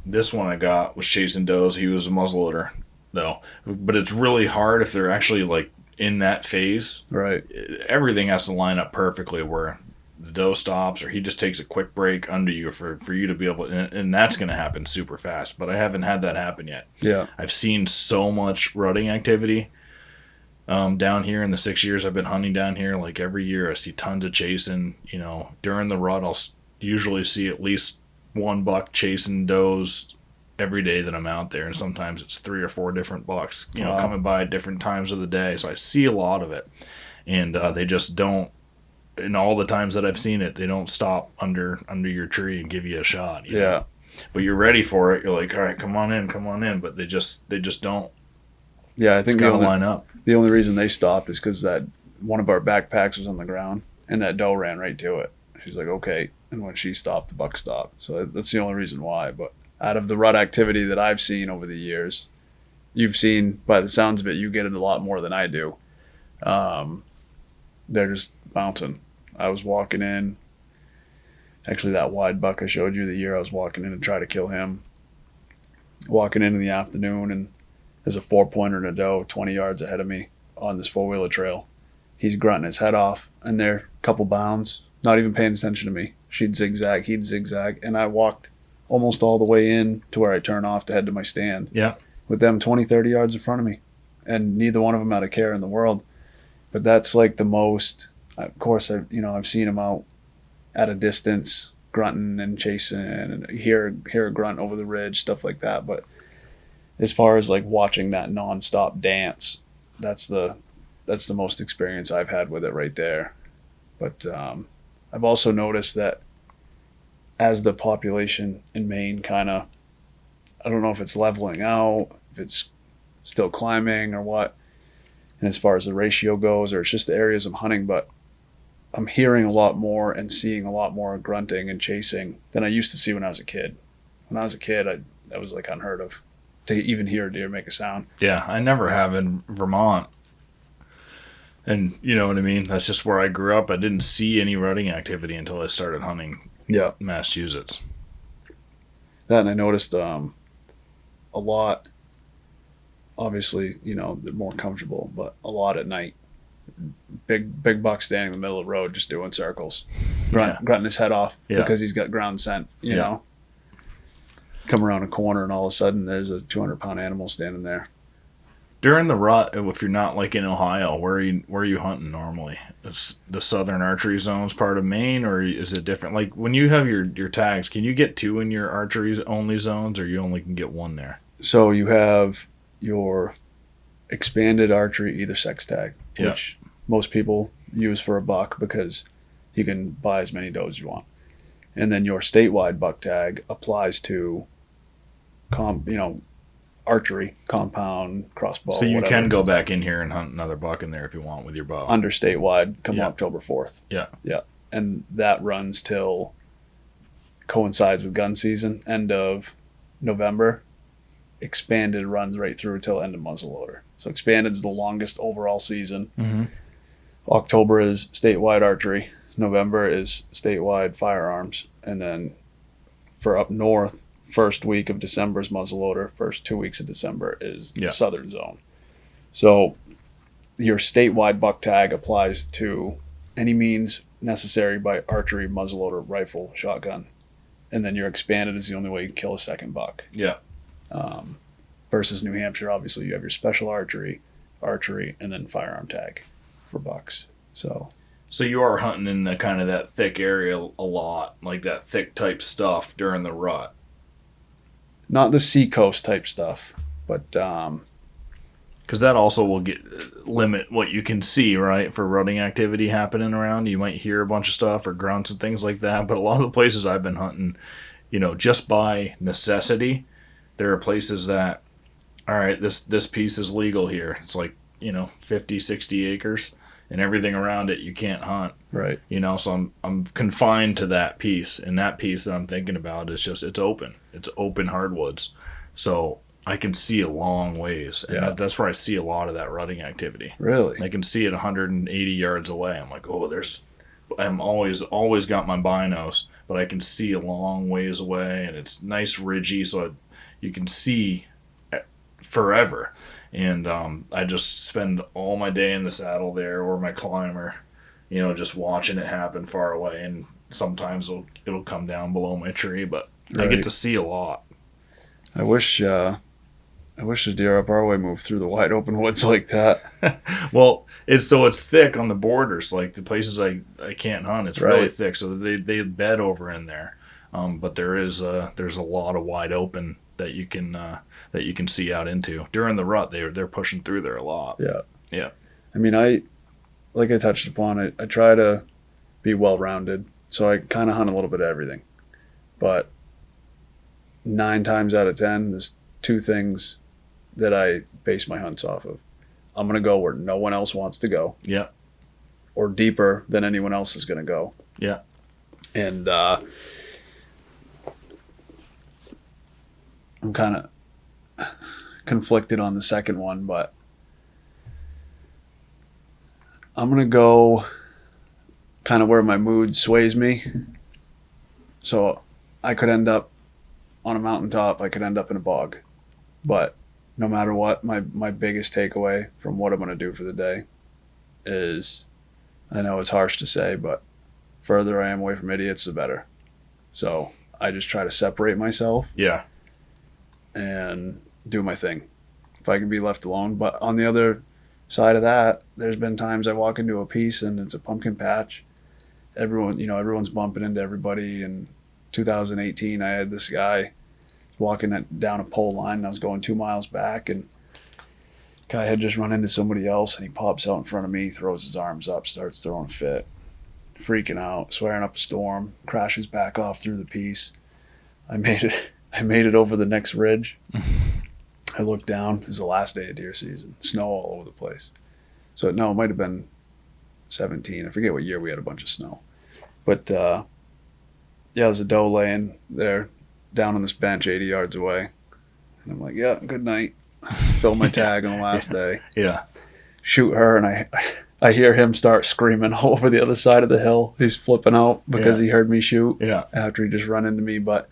This one I got was chasing does. He was a muzzleloader though, but it's really hard if they're actually in that phase. Right. Everything has to line up perfectly where the doe stops or he just takes a quick break under you for you to be able to, and that's going to happen super fast, but I haven't had that happen yet. Yeah. I've seen so much rutting activity down here in the 6 years I've been hunting down here. Like every year I see tons of chasing. During the rut I'll usually see at least one buck chasing does every day that I'm out there, and sometimes it's 3 or 4 different bucks, Wow. coming by at different times of the day. So I see a lot of it, and they just don't. In all the times that I've seen it, they don't stop under your tree and give you a shot. You know? But you're ready for it. You're like, all right, come on in. But they just don't. Yeah, I think line up. The only reason they stopped is because that one of our backpacks was on the ground, and that doe ran right to it. She's like, okay, and when she stopped, the buck stopped. So that's the only reason why. But out of the rut activity that I've seen over the years, you've seen, by the sounds of it, you get it a lot more than I do. They're just bouncing. I was walking in. Actually, that wide buck I showed you the year I was walking in to try to kill him. Walking in the afternoon, and there's a 4-pointer and a doe 20 yards ahead of me on this 4-wheeler trail. He's grunting his head off, and they're a couple bounds, not even paying attention to me. She'd zigzag, he'd zigzag, and I walked almost all the way in to where I turn off to head to my stand. Yeah. With them 20, 30 yards in front of me. And neither one of them had a care in the world. But that's like the most, of course, I've seen them out at a distance, grunting and chasing, and hear a grunt over the ridge, stuff like that. But as far as watching that nonstop dance, that's the most experience I've had with it right there. But I've also noticed that as the population in Maine kind of, I don't know if it's leveling out, if it's still climbing or what, and as far as the ratio goes, or it's just the areas I'm hunting, but I'm hearing a lot more and seeing a lot more grunting and chasing than I used to see when I was a kid. When I was a kid, that was unheard of to even hear a deer make a sound. Yeah, I never have in Vermont. And you know what I mean? That's just where I grew up. I didn't see any rutting activity until I started hunting Massachusetts. That, and I noticed a lot. Obviously, they're more comfortable, but a lot at night. Big buck standing in the middle of the road just doing circles, grunting his head off because he's got ground scent. You know, come around a corner and all of a sudden there's a 200-pound animal standing there. During the rut, if you're not like in Ohio, where are you hunting normally? Is the southern archery zones part of Maine, or is it different? Like when you have your tags, can you get 2 in your archery only zones, or you only can get 1 there? So you have your expanded archery either sex tag, which most people use for a buck because you can buy as many does as you want, and then your statewide buck tag applies to archery, compound, crossbow. So you whatever. can go back in here and hunt another buck in there if you want with your bow. Under statewide come October 4th. Yeah. Yeah. And that runs till coincides with gun season, end of November. Expanded runs right through till end of muzzleloader. So expanded is the longest overall season. Mm-hmm. October is statewide archery. November is statewide firearms. And then for up north, first week of December is muzzleloader. First 2 weeks of December is southern zone. So your statewide buck tag applies to any means necessary by archery, muzzleloader, rifle, shotgun. And then your expanded is the only way you can kill a second buck. Yeah. Versus New Hampshire, obviously you have your special archery, and then firearm tag for bucks. So you are hunting in the kind of that thick area a lot, like that thick type stuff during the rut. Not the seacoast type stuff, but because that also will limit what you can see, right, for rutting activity happening around. You might hear a bunch of stuff or grunts and things like that, but a lot of the places I've been hunting, just by necessity, there are places that, all right, this piece is legal here. It's like 50, 60 acres, and everything around it you can't hunt. Right. So I'm confined to that piece, and that piece that I'm thinking about is just it's open hardwoods, so I can see a long ways, and that's where I see a lot of that rutting activity. Really, I can see it 180 yards away. I'm like, I'm always got my binos, but I can see a long ways away, and it's nice ridgy, so you can see forever. And I just spend all my day in the saddle there or my climber, just watching it happen far away. And sometimes it'll come down below my tree, but I get to see a lot. I wish the deer up our way moved through the wide open woods like that. Well, it's thick on the borders, like the places I can't hunt. It's really thick, so they bed over in there. But there's a lot of wide open that you can see out into during the rut. They're pushing through there a lot. Yeah. I mean, like I touched upon, I try to be well-rounded, so I kind of hunt a little bit of everything. But 9 times out of 10, there's 2 things that I base my hunts off of. I'm gonna go where no one else wants to go. Yeah. Or deeper than anyone else is gonna go. Yeah. And I'm kind of conflicted on the second one, but I'm going to go kind of where my mood sways me. So I could end up on a mountaintop. I could end up in a bog. But no matter what, my biggest takeaway from what I'm going to do for the day is, I know it's harsh to say, but further I am away from idiots, the better. So I just try to separate myself. Yeah. And do my thing if I can be left alone. But on the other side of that, there's been times I walk into a piece and it's a pumpkin patch. Everyone's bumping into everybody. In 2018, I had this guy walking down a pole line and I was going 2 miles back, and guy had just run into somebody else, and he pops out in front of me, throws his arms up, starts throwing a fit, freaking out, swearing up a storm, crashes back off through the piece. I made it over the next ridge. I looked down. It was the last day of deer season. Snow all over the place. So, no, it might have been 17. I forget what year we had a bunch of snow. But, there's a doe laying there down on this bench 80 yards away. And I'm like, yeah, good night. Fill my tag on the last day. Yeah. Shoot her, and I hear him start screaming all over the other side of the hill. He's flipping out because he heard me shoot after he just run into me. But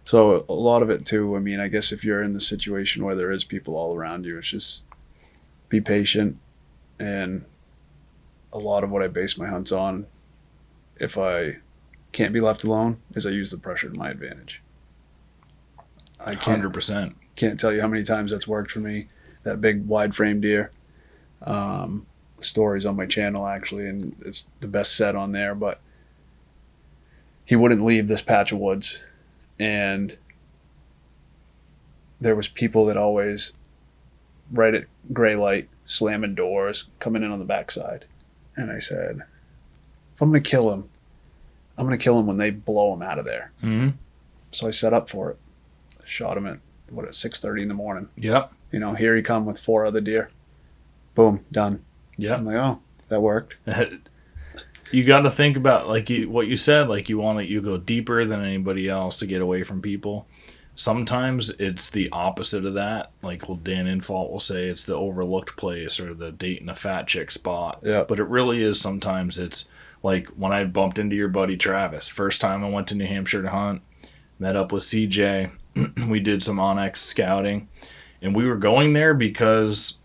So a lot of it too, I mean, I guess if you're in the situation where there is people all around you, it's just be patient. And a lot of what I base my hunts on, if I can't be left alone, is I use the pressure to my advantage. I 100%. Can't tell you how many times that's worked for me. That big wide frame deer. Stories on my channel actually, and it's the best set on there, but he wouldn't leave this patch of woods, and there was people that always right at gray light slamming doors coming in on the backside, and I said, if I'm gonna kill him, I'm gonna kill him when they blow him out of there. Mm-hmm. So I set up for it. Shot him at 6:30 in the morning. Yep. Here he come with 4 other deer. Boom, done. Yeah. I'm like, oh, that worked. You got to think about what you said. Like you go deeper than anybody else to get away from people. Sometimes it's the opposite of that. Like Dan Infault will say it's the overlooked place or the dating a fat chick spot. Yeah. But it really is. Sometimes it's like when I bumped into your buddy Travis. First time I went to New Hampshire to hunt, met up with CJ. We did some Onyx scouting, and we were going there because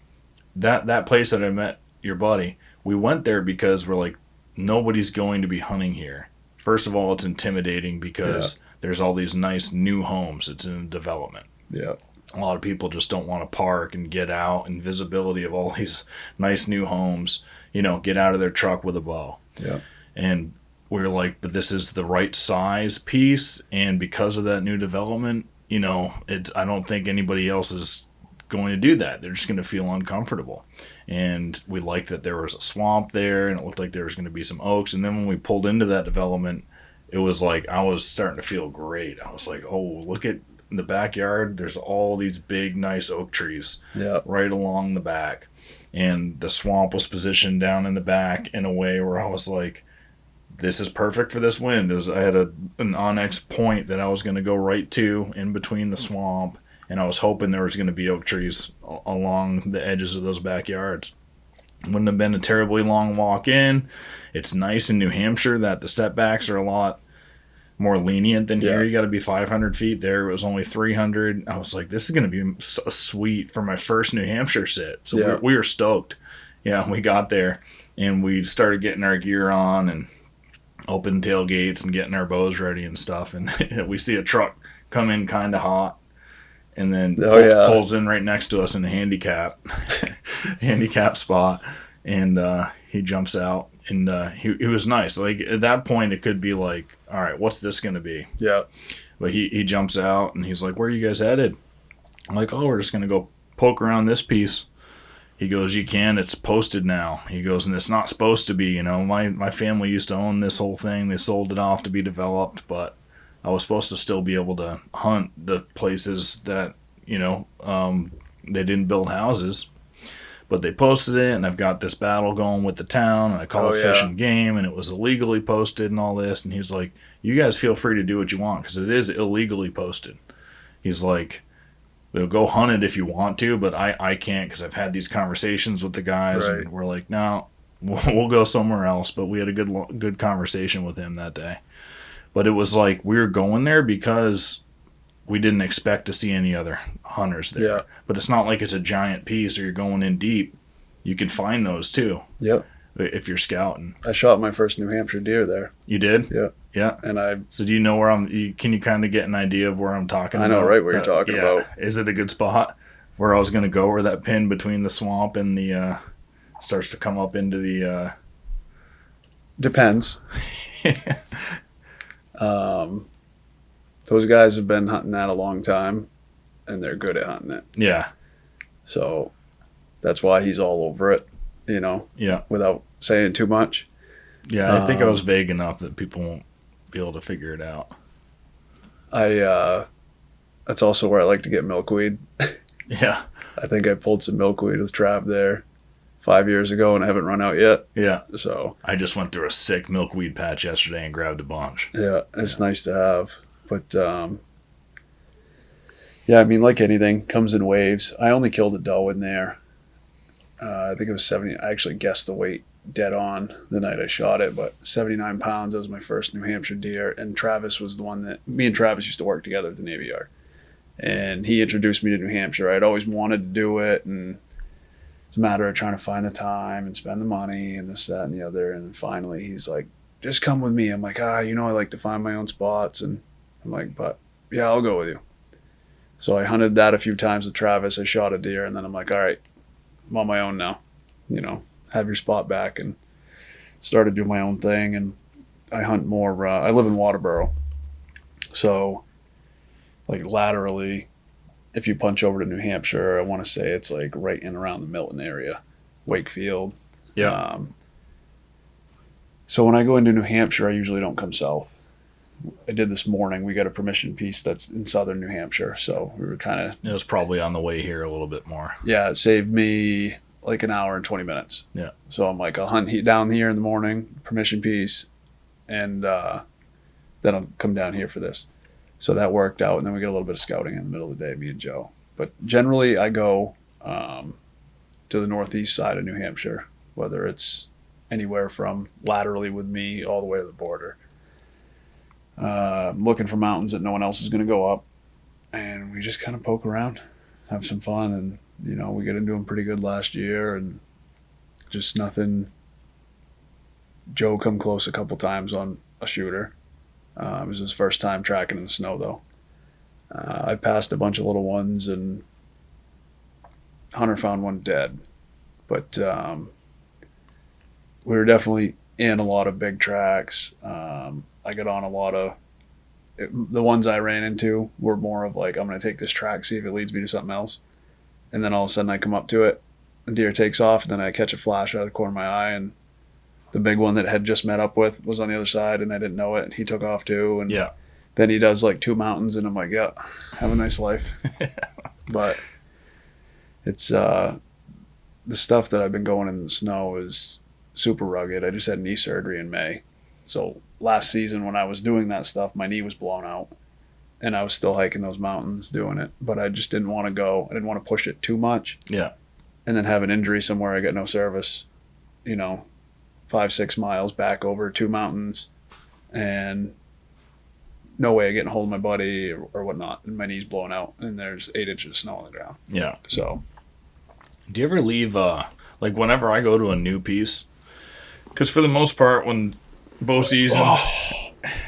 that place that I met your buddy, we went there because we're like, nobody's going to be hunting here. First of all, it's intimidating because there's all these nice new homes. It's in development. Yeah. A lot of people just don't want to park and get out, and visibility of all these nice new homes, get out of their truck with a bow. Yeah. And we're like, but this is the right size piece, and because of that new development, I don't think anybody else is going to do that. They're just going to feel uncomfortable. And we liked that there was a swamp there, and it looked like there was going to be some oaks. And then when we pulled into that development, it was like I was starting to feel great. I was like, oh, look at the backyard. There's all these big, nice oak trees right along the back. And the swamp was positioned down in the back in a way where I was like, this is perfect for this wind. I had an Onyx point that I was going to go right to in between the swamp, and I was hoping there was going to be oak trees along the edges of those backyards. Wouldn't have been a terribly long walk in. It's nice in New Hampshire that the setbacks are a lot more lenient than here. You got to be 500 feet there. It was only 300. I was like, this is going to be sweet for my first New Hampshire sit. So we were stoked. Yeah, we got there, and we started getting our gear on and open tailgates and getting our bows ready and stuff, and we see a truck come in kind of hot, and then pulls in right next to us in a handicap spot, and he jumps out, and he was nice. Like at that point it could be like, all right, what's this gonna be? Yeah. But he jumps out and he's like, where are you guys headed? I'm like, oh, we're just gonna go poke around this piece. He goes, you can, it's posted now. He goes, and it's not supposed to be, my family used to own this whole thing. They sold it off to be developed, but I was supposed to still be able to hunt the places that, they didn't build houses. But they posted it, and I've got this battle going with the town, and I call it Fish and Game, and it was illegally posted and all this. And he's like, you guys feel free to do what you want, because it is illegally posted. He's like, we'll go hunt it if you want to, but I can't because I've had these conversations with the guys, and we're like, no, we'll go somewhere else. But we had a good conversation with him that day. But it was like we were going there because we didn't expect to see any other hunters there. Yeah. But it's not like it's a giant piece or you're going in deep. You can find those too. Yep. If you're scouting. I shot my first New Hampshire deer there. You did? Yeah. Yeah. And So do you know where can you kind of get an idea of where I'm talking about? I know right where you're talking about. Is it a good spot where I was going to go, where that pin between the swamp and the starts to come up into the Depends. Those guys have been hunting that a long time, and they're good at hunting it. Yeah. So that's why he's all over it, Yeah. without saying too much. Yeah, I think I was vague enough that people won't be able to figure it out. That's also where I like to get milkweed. Yeah. I think I pulled some milkweed with Trav there 5 years ago, and I haven't run out yet. Yeah. So I just went through a sick milkweed patch yesterday and grabbed a bunch. Yeah, it's nice to have. But, yeah, I mean, like anything, comes in waves. I only killed a doe in there I think it was 70. I actually guessed the weight dead on the night I shot it, but 79 pounds. That was my first New Hampshire deer. And Travis was the one that me and Travis used to work together at the Navy Yard. And he introduced me to New Hampshire. I'd always wanted to do it, and it's a matter of trying to find the time and spend the money and this, that, and the other. And finally, he's like, just come with me. I'm like, I like to find my own spots. And I'm like, but yeah, I'll go with you. So I hunted that a few times with Travis. I shot a deer, and then I'm like, all right, I'm on my own now. Have your spot back, and started doing my own thing. And I hunt more. I live in Waterboro. So like laterally, if you punch over to New Hampshire, I want to say it's like right in around the Milton area, Wakefield. Yeah. So when I go into New Hampshire, I usually don't come south. I did this morning. We got a permission piece that's in southern New Hampshire. So we were kind of... It was probably on the way here a little bit more. Yeah, it saved me like an hour and 20 minutes. Yeah. So I'm like, I'll hunt down here in the morning, permission piece, and then I'll come down here for this. So that worked out, and then we get a little bit of scouting in the middle of the day, me and Joe. But generally, I go to the northeast side of New Hampshire, whether it's anywhere from laterally with me all the way to the border. Looking for mountains that no one else is going to go up, and we just kind of poke around, have some fun, and we got into them pretty good last year, and just nothing. Joe come close a couple times on a shooter. It was his first time tracking in the snow, though. I passed a bunch of little ones, and Hunter found one dead. But we were definitely in a lot of big tracks. I got on a lot of... the ones I ran into were more of like, I'm going to take this track, see if it leads me to something else. And then all of a sudden I come up to it, the deer takes off, and then I catch a flash out of the corner of my eye, and the big one that had just met up with was on the other side, and I didn't know it, and he took off too. And yeah. Then he does like 2 mountains, and I'm like, yeah, have a nice life. But it's the stuff that I've been going in the snow is super rugged. I just had knee surgery in May. So last season when I was doing that stuff, my knee was blown out, and I was still hiking those mountains doing it. But I just didn't want to go. I didn't want to push it too much. Yeah. And then have an injury somewhere I got no service, 5-6 miles back over 2 mountains, and no way of getting a hold of my buddy or whatnot, and my knee's blown out, and there's 8 inches of snow on the ground. Yeah. So, do you ever leave, like whenever I go to a new piece, because for the most part, when bow season...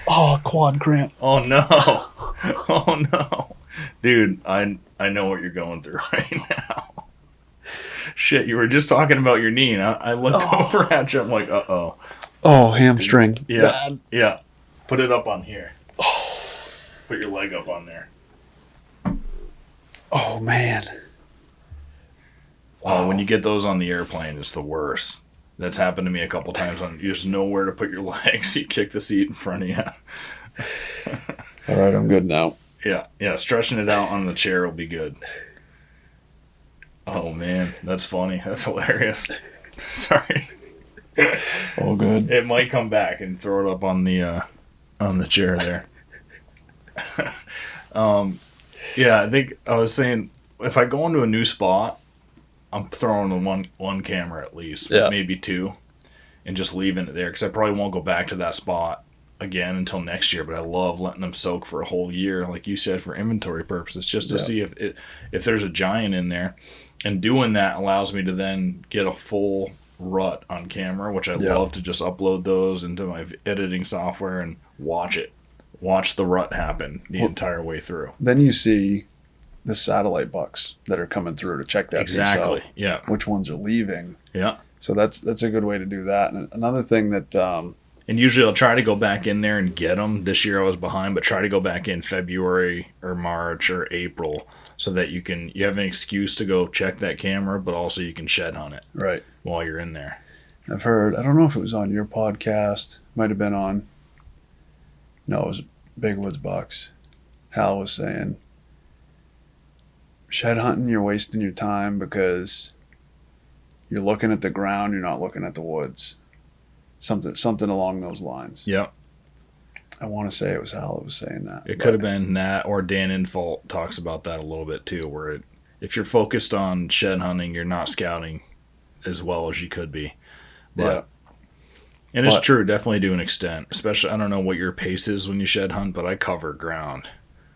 Oh, quad cramp. Oh, no. Oh, no. Dude, I know what you're going through right now. Shit, you were just talking about your knee, and I looked over at you. I'm like, uh-oh. Oh, hamstring. Yeah, bad. Yeah. Put it up on here. Put your leg up on there. Oh, man. Oh, when you get those on the airplane, it's the worst. That's happened to me a couple times. You just know where to put your legs. You kick the seat in front of you. All right, I'm good now. Yeah. Stretching it out on the chair will be good. Oh, man. That's funny. That's hilarious. Sorry. All good. It might come back and throw it up on the chair there. Yeah, I think I was saying if I go into a new spot, I'm throwing in one camera at least, maybe 2, and just leaving it there because I probably won't go back to that spot again until next year. But I love letting them soak for a whole year, like you said, for inventory purposes, just to see if there's a giant in there. And doing that allows me to then get a full rut on camera, which I love to just upload those into my editing software and watch the rut happen the entire way through. Then you see the satellite bucks that are coming through to check that piece out. Yeah. Which ones are leaving. Yeah. So that's a good way to do that. And another thing that and usually I'll try to go back in there and get them. This year I was behind, but try to go back in February or March or April so that you have an excuse to go check that camera, but also you can shed hunt it right while you're in there. I've heard, I don't know if it was on your podcast, might have been on, no, it was Big Woods Bucks. Hal was saying, shed hunting, you're wasting your time because you're looking at the ground, you're not looking at the woods. Something along those lines. Yep. I want to say it was Hal that was saying that. It could have been that, or Dan Infault talks about that a little bit too, where if you're focused on shed hunting, you're not scouting as well as you could be. But Yeah. and it's But true, definitely to an extent. Especially, I don't know what your pace is when you shed hunt, but I cover ground.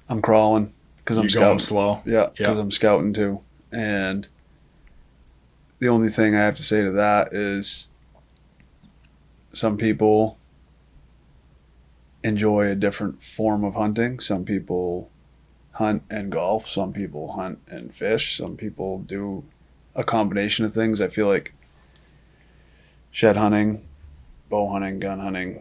I'm crawling because I'm You're going scouting. slow. Yeah, because Yeah. I'm scouting too. And the only thing I have to say to that is some people enjoy a different form of hunting. Some people hunt and golf. Some people hunt and fish. Some people do a combination of things. I feel like shed hunting, bow hunting, gun hunting,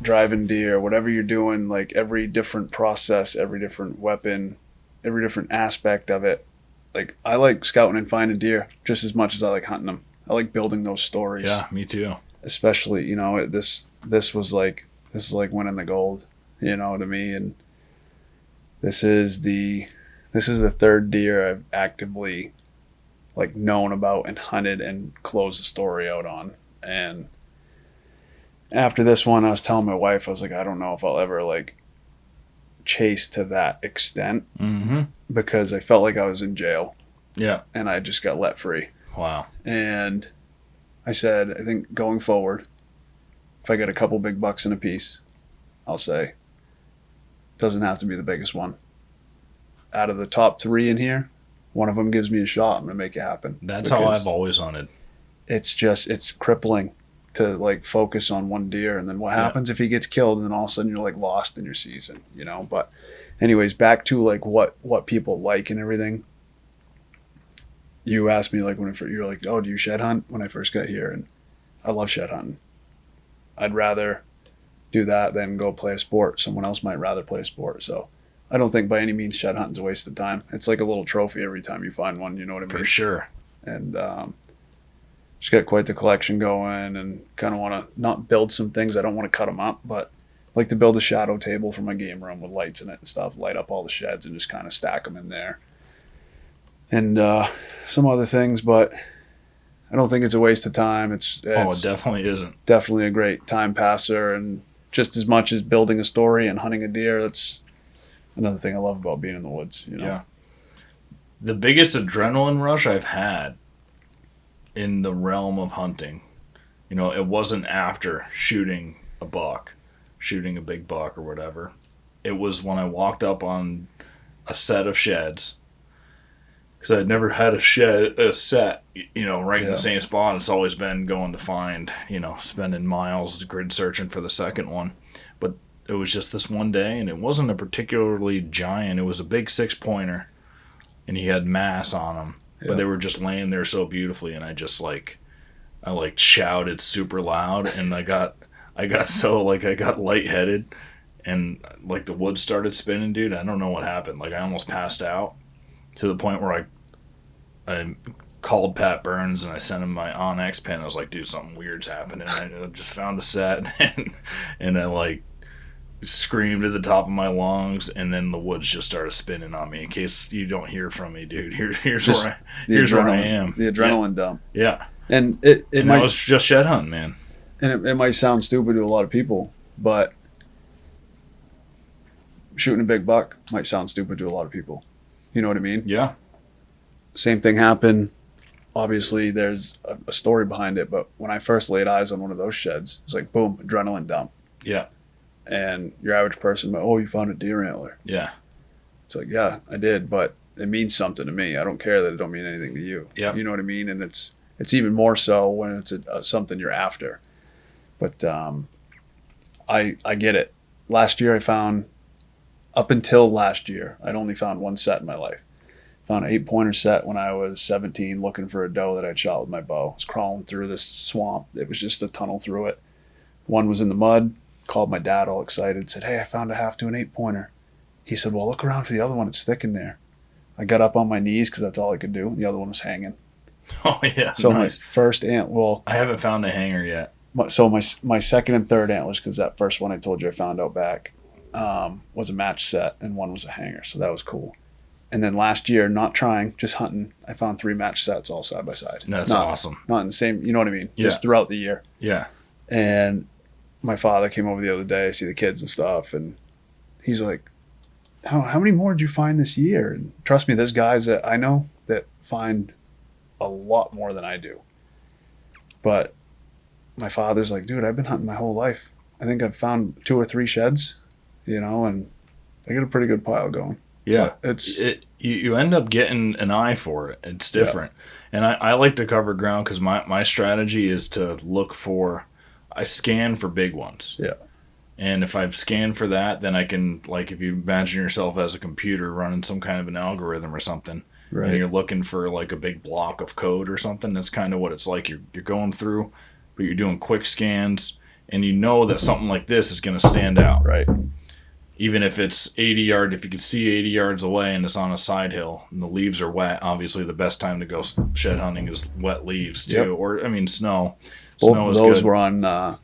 driving deer, whatever you're doing, like every different process, every different weapon, every different aspect of it. Like I like scouting and finding deer just as much as I like hunting them. I like building those stories. Yeah, me too. Especially, this was like this is like winning the gold, to me. And this is the third deer I've actively like known about and hunted and closed the story out on. And after this one, I was telling my wife, I was like, I don't know if I'll ever like chase to that extent Mm-hmm. because I felt like I was in jail Yeah. and I just got let free. Wow. And I said, I think going forward, if I get a couple big bucks in a piece, I'll say, it doesn't have to be the biggest one. Out of the top 3 in here, one of them gives me a shot. I'm going to make it happen. That's how I've always hunted. It's crippling to like focus on one deer. And then what happens if he gets killed? And then all of a sudden you're like lost in your season, But anyways, back to like what people like and everything. You asked me like you're like, oh, do you shed hunt when I first got here? And I love shed hunting. I'd rather do that than go play a sport. Someone else might rather play a sport. So I don't think by any means shed hunting's a waste of time. It's like a little trophy every time you find one. You know what I mean? For sure. And just got quite the collection going, and kind of want to not build some things. I don't want to cut them up, but I like to build a shadow table for my game room with lights in it and stuff. Light up all the sheds and just kind of stack them in there. And some other things, but I don't think it's a waste of time. It's it definitely isn't. Definitely a great time passer, and just as much as building a story and hunting a deer, that's another thing I love about being in the woods. Yeah. The biggest adrenaline rush I've had in the realm of hunting, it wasn't after shooting a buck, shooting a big buck or whatever. It was when I walked up on a set of sheds, because I'd never had a set, right in the same spot. It's always been going to find, spending miles grid searching for the second one. But it was just this one day, and it wasn't a particularly giant. It was a big 6-pointer, and he had mass on him. Yeah. But they were just laying there so beautifully, and I shouted super loud, and I got lightheaded, and like the wood started spinning, dude. I don't know what happened. Like I almost passed out, to the point where I called Pat Burns and I sent him my Onyx pin. I was like, dude, something weird's happening. I just found a set, and I screamed at the top of my lungs, and then the woods just started spinning on me. In case you don't hear from me, dude, here's where I am. The adrenaline dump. Yeah. And I was just shed hunting, man. And it might sound stupid to a lot of people, but shooting a big buck might sound stupid to a lot of people. You know what I mean? Yeah. Same thing happened. Obviously, there's a story behind it, but when I first laid eyes on one of those sheds, it was like, boom, adrenaline dump. Yeah. And your average person, oh, you found a deer antler. Yeah. It's like, yeah, I did, but it means something to me. I don't care that it don't mean anything to you. Yeah. You know what I mean? And it's even more so when it's something you're after. But I get it. Up until last year, I'd only found one set in my life. Found an 8-pointer set when I was 17, looking for a doe that I'd shot with my bow. I was crawling through this swamp. It was just a tunnel through it. One was in the mud. Called my dad all excited. Said, hey, I found a half to an 8-pointer. He said, well, look around for the other one. It's thick in there. I got up on my knees because that's all I could do. The other one was hanging. Oh, yeah. So nice. My first I haven't found a hanger yet. So my second and third antlers, because that first one I told you I found out back, was a match set, and one was a hanger. So that was cool. And then last year, not trying, just hunting, I found 3 match sets all side by side. That's awesome. Not in the same, you know what I mean? Yeah. Just throughout the year. Yeah. And my father came over the other day, see the kids and stuff, and he's like, how many more did you find this year? And trust me, there's guys that I know that find a lot more than I do. But my father's like, dude, I've been hunting my whole life. I think I've found 2 or 3 sheds, and I get a pretty good pile going. Yeah, But you end up getting an eye for it. It's different, and I like to cover ground because my strategy is to look for. I scan for big ones. Yeah. And if I've scanned for that, then I can, like, if you imagine yourself as a computer running some kind of an algorithm or something, Right. and you're looking for like a big block of code or something, that's kind of what it's like. You're going through, but you're doing quick scans, and you know that something like this is going to stand out. Right. Even if it's 80 yards, if you can see 80 yards away and it's on a side hill and the leaves are wet, obviously the best time to go shed hunting is wet leaves too. Yep. Or, I mean, snow. Both Snow of is those good. were on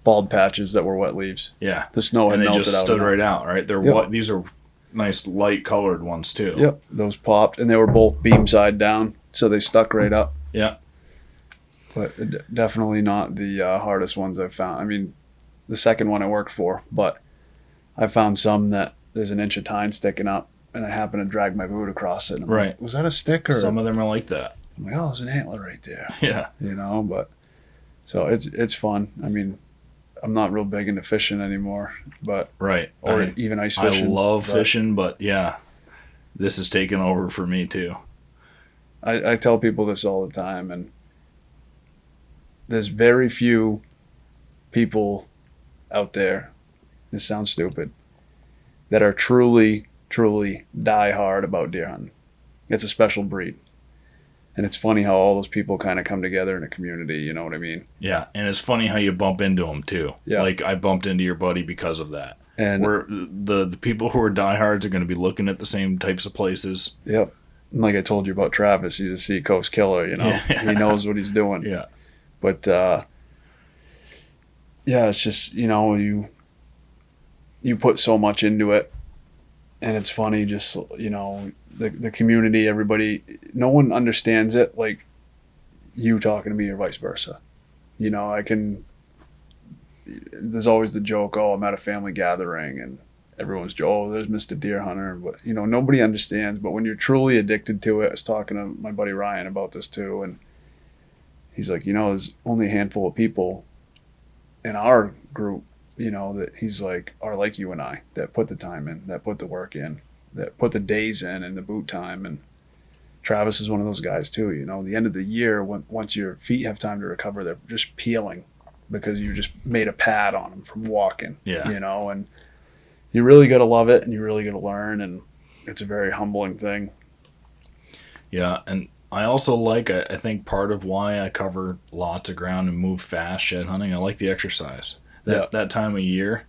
bald patches that were wet leaves. Yeah. The snow had And they melted just out stood enough. right out, right? They're Yep. what These are nice light colored ones too. Yep, those popped, and they were both beam side down, so they stuck right up. Yeah. But definitely not the hardest ones I've found. I mean, the second one I worked for, but I found some that there's an inch of tine sticking up, and I happen to drag my boot across it. And I'm Right. like, was that a stick or? Some of them are like that. I'm like, oh, there's an antler right there. Yeah. But so it's fun. I mean, I'm not real big into fishing anymore, but Right. or even ice fishing. I love but fishing, but yeah, this is taking over for me too. I tell people this all the time, and there's very few people out there, this sounds stupid, that are truly, truly die hard about deer hunting. It's a special breed. And it's funny how all those people kind of come together in a community, you know what I mean? Yeah, and it's funny how you bump into them too. Yeah. Like I bumped into your buddy because of that. And Where the people who are diehards are going to be looking at the same types of places. yep. And like I told you about Travis, he's a Seacoast killer, Yeah. He knows what he's doing. Yeah. But yeah, it's just, you put so much into it, and it's funny, just, the community, everybody, no one understands it like you talking to me or vice versa. There's always the joke, oh, I'm at a family gathering and everyone's, oh, there's Mr. Deer Hunter. But, nobody understands. But when you're truly addicted to it, I was talking to my buddy Ryan about this too. And he's like, there's only a handful of people in our group, that he's like, are like you and I, that put the time in, that put the work in, that put the days in and the boot time. And Travis is one of those guys too. The end of the year, once your feet have time to recover, they're just peeling because you just made a pad on them from walking. Yeah. And you really got to love it, and you really got to learn, and it's a very humbling thing. Yeah, and I also I think part of why I cover lots of ground and move fast shed hunting, I like the exercise. That time of year,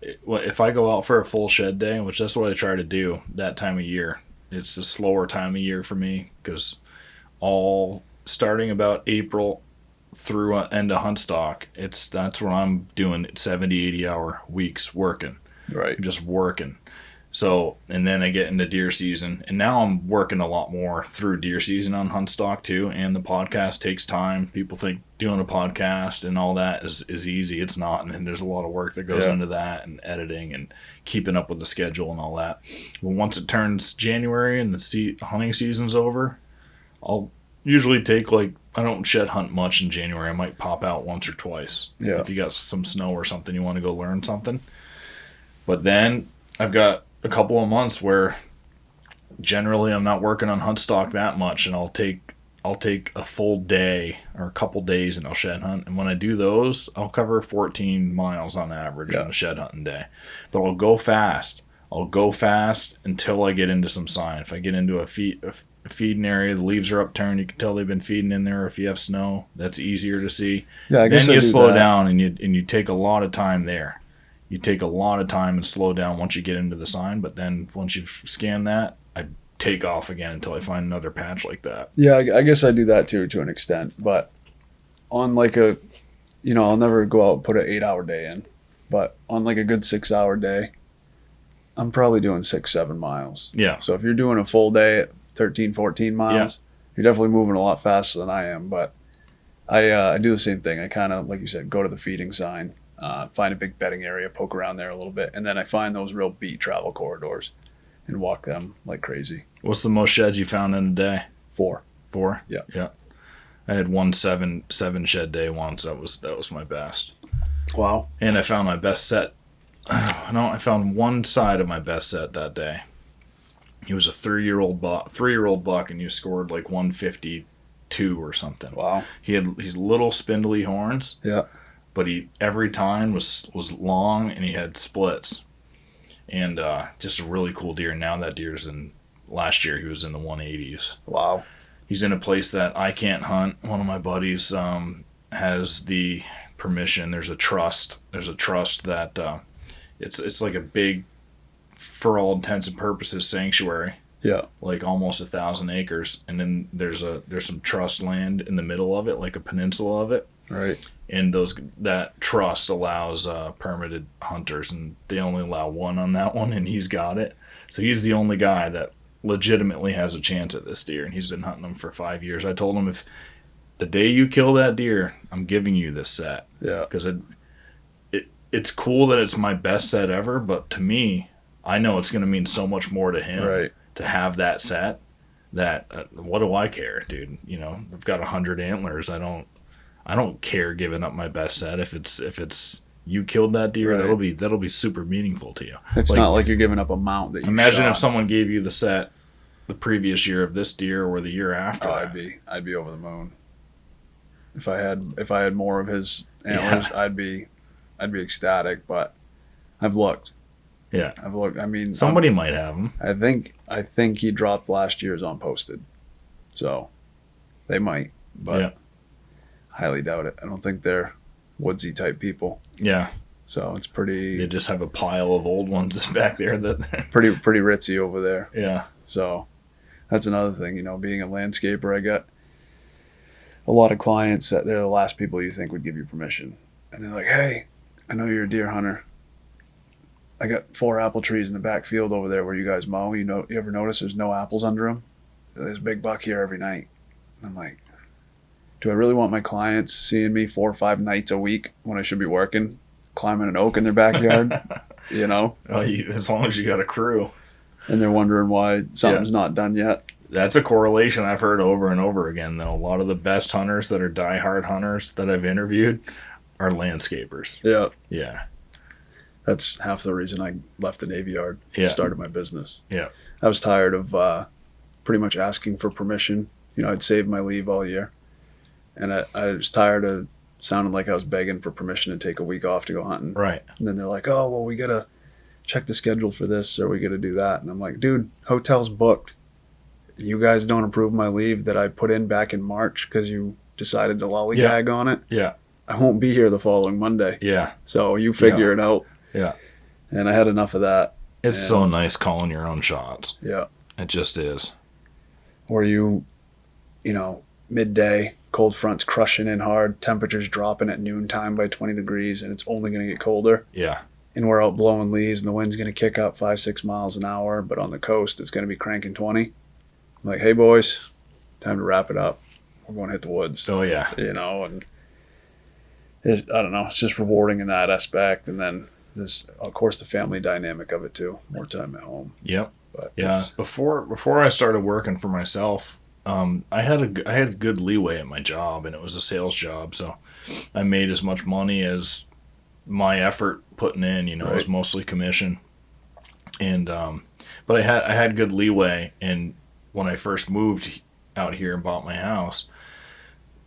if I go out for a full shed day, which that's what I try to do that time of year, it's the slower time of year for me because all starting about April through end of hunt stock, that's when I'm doing 70, 80 hour weeks working. Right. Just working. So, and then I get into deer season, and now I'm working a lot more through deer season on hunt stock too. And the podcast takes time. People think doing a podcast and all that is easy. It's not. And there's a lot of work that goes into that, and editing and keeping up with the schedule and all that. Well, once it turns January and the hunting season's over, I'll usually take I don't shed hunt much in January. I might pop out once or twice. Yeah. If you got some snow or something, you want to go learn something. But then I've got a couple of months where generally I'm not working on hunt stock that much, and I'll take a full day or a couple days and I'll shed hunt. And when I do those, I'll cover 14 miles on average on a shed hunting day. But I'll go fast. Until I get into some sign. If I get into a feeding area, the leaves are upturned, you can tell they've been feeding in there. If you have snow, that's easier to see. Yeah, I guess then you slow that. down and you take a lot of time there. You take a lot of time and slow down once you get into the sign, but then once you've scanned that, I take off again until I find another patch like that. Yeah, I guess I do that too, to an extent. But on I'll never go out and put an 8-hour day in. But on a good 6-hour day, I'm probably doing 6-7 miles. Yeah. So if you're doing a full day at 13, 14 miles, you're definitely moving a lot faster than I am. But I do the same thing. I kind of, like you said, go to the feeding sign. Find a big bedding area, poke around there a little bit, and then I find those real beat travel corridors and walk them like crazy. What's the most sheds you found in a day? 4. 4? Yeah. Yeah. I had one seven shed day once. That was my best. Wow. And I found my best set. No, I found one side of my best set that day. He was a 3-year-old buck, and you scored like 152 or something. Wow. He had these little spindly horns. Yeah. But he every tine was long, and he had splits. And just a really cool deer. Now that deer's last year he was in the 180s. Wow. He's in a place that I can't hunt. One of my buddies has the permission. There's a trust that it's like a big, for all intents and purposes, sanctuary. Yeah. Like almost 1,000 acres, and then there's some trust land in the middle of it, like a peninsula of it. Right. And that trust allows permitted hunters, and they only allow one on that one, and he's got it. So he's the only guy that legitimately has a chance at this deer, and he's been hunting them for 5 years. I told him, if the day you kill that deer, I'm giving you this set. Yeah. Because it's cool that it's my best set ever, but to me, I know it's going to mean so much more to him Right. to have that set. That what do I care, dude? I've got 100 antlers. I don't care giving up my best set. If it's you killed that deer, Right. that'll be super meaningful to you. It's not like you're giving up a mount that you imagine shot. if someone gave you the set the previous year of this deer or the year after. Oh, that. I'd be over the moon. If I had more of his antlers, Yeah. I'd be ecstatic. But I've looked. Yeah. I've looked. I mean, Somebody might have them. I think he dropped last year's on posted, so they might, but Yeah. highly doubt it. I don't think they're woodsy type people, Yeah. so it's They pretty just have a pile of old ones back there that. pretty ritzy over there. Yeah. So that's another thing, being a landscaper, I got a lot of clients that they're the last people you think would give you permission. And they're like, hey, I know you're a deer hunter. I got 4 apple trees in the back field over there where you guys mow. You ever notice there's no apples under them? There's a big buck here every night. And I'm like, do I really want my clients seeing me 4 or 5 nights a week when I should be working, climbing an oak in their backyard? Well, as long as you got a crew. And they're wondering why something's not done yet. That's a correlation I've heard over and over again, though. A lot of the best hunters that are diehard hunters that I've interviewed are landscapers. Yeah. Yeah. That's half the reason I left the Navy Yard Yeah. and started my business. Yeah. I was tired of pretty much asking for permission. I'd saved my leave all year. And I was tired of sounding like I was begging for permission to take a week off to go hunting. Right. And then they're like, oh, well, we got to check the schedule for this or we got to do that. And I'm like, dude, hotel's booked. You guys don't approve my leave that I put in back in March because you decided to lollygag on it. Yeah. I won't be here the following Monday. Yeah. So you figure it out. Yeah. And I had enough of that. It's so nice calling your own shots. Yeah. It just is. Or midday, cold fronts crushing in hard, temperatures dropping at noontime by 20 degrees, and it's only going to get colder. Yeah. And we're out blowing leaves, and the wind's going to kick up 5-6 miles an hour, but on the coast, it's going to be cranking 20. I'm like, hey, boys, time to wrap it up. We're going to hit the woods. Oh, yeah. And I don't know, it's just rewarding in that aspect. And then there's, of course, the family dynamic of it, too. More time at home. Yep. But Yeah. Before I started working for myself, I had good leeway at my job, and it was a sales job, so I made as much money as my effort putting in. It was mostly commission, and but I had good leeway. And when I first moved out here and bought my house,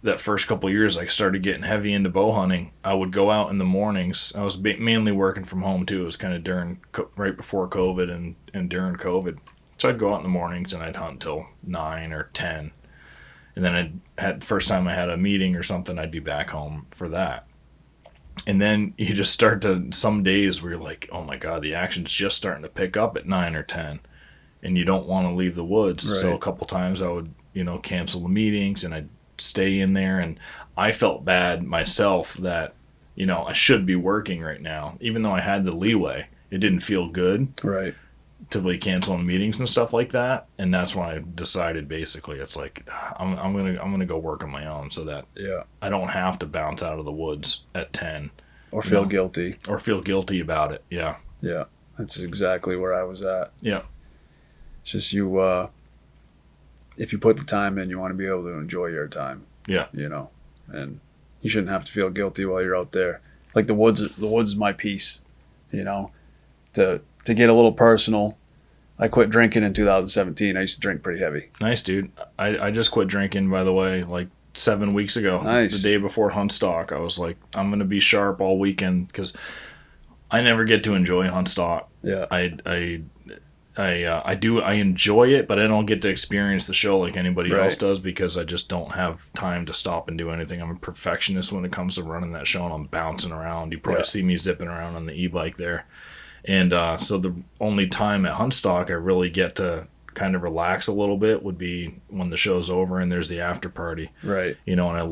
that first couple of years, I started getting heavy into bow hunting. I would go out in the mornings. I was mainly working from home too. It was kind of right before COVID and during COVID. So I'd go out in the mornings and I'd hunt till 9 or 10. And then first time I had a meeting or something, I'd be back home for that. And then you just start to, some days where you're like, oh my God, the action's just starting to pick up at 9 or 10. And you don't want to leave the woods. Right. So a couple times I would, cancel the meetings and I'd stay in there. And I felt bad myself that, I should be working right now. Even though I had the leeway, it didn't feel good. Right. To be canceling meetings and stuff like that. And that's when I decided basically it's like I'm gonna go work on my own so that I don't have to bounce out of the woods at 10 Or feel guilty. or feel guilty about it. Yeah. Yeah. That's exactly where I was at. Yeah. It's just you if you put the time in, you want to be able to enjoy your time. Yeah. You know, and you shouldn't have to feel guilty while you're out there. Like the woods is my peace. You know, to get a little personal, I quit drinking in 2017. I used to drink pretty heavy. Nice, dude. I just quit drinking, by the way, like 7 weeks ago. Nice. The day before hunt stock. I was like, I'm going to be sharp all weekend because I never get to enjoy hunt stock. Yeah. I enjoy it, but I don't get to experience the show like anybody Right. else does because I just don't have time to stop and do anything. I'm a perfectionist when it comes to running that show, and I'm bouncing around. You probably see me zipping around on the e-bike there. And so the only time at hunt stock I really get to kind of relax a little bit would be when the show's over and there's the after party. Right. You know, and I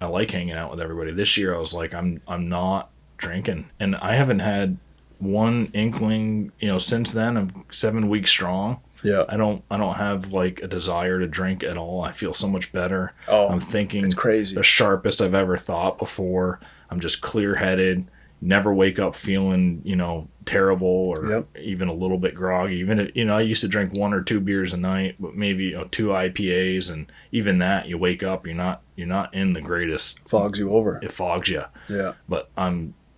like hanging out with everybody. This year I was like, I'm not drinking, and I haven't had one inkling, you know, since then. I'm 7 weeks strong. Yeah. I don't have like a desire to drink at all. I feel so much better. Oh, I'm thinking it's crazy. the sharpest I've ever thought before. I'm just clear headed. Never wake up feeling, you know, terrible or even a little bit groggy. Even if, you know, I used to drink 1 or 2 beers a night, but maybe, you know, 2 IPAs, and even that, you wake up, you're not in the greatest. Fogs you over. It fogs you. Yeah. But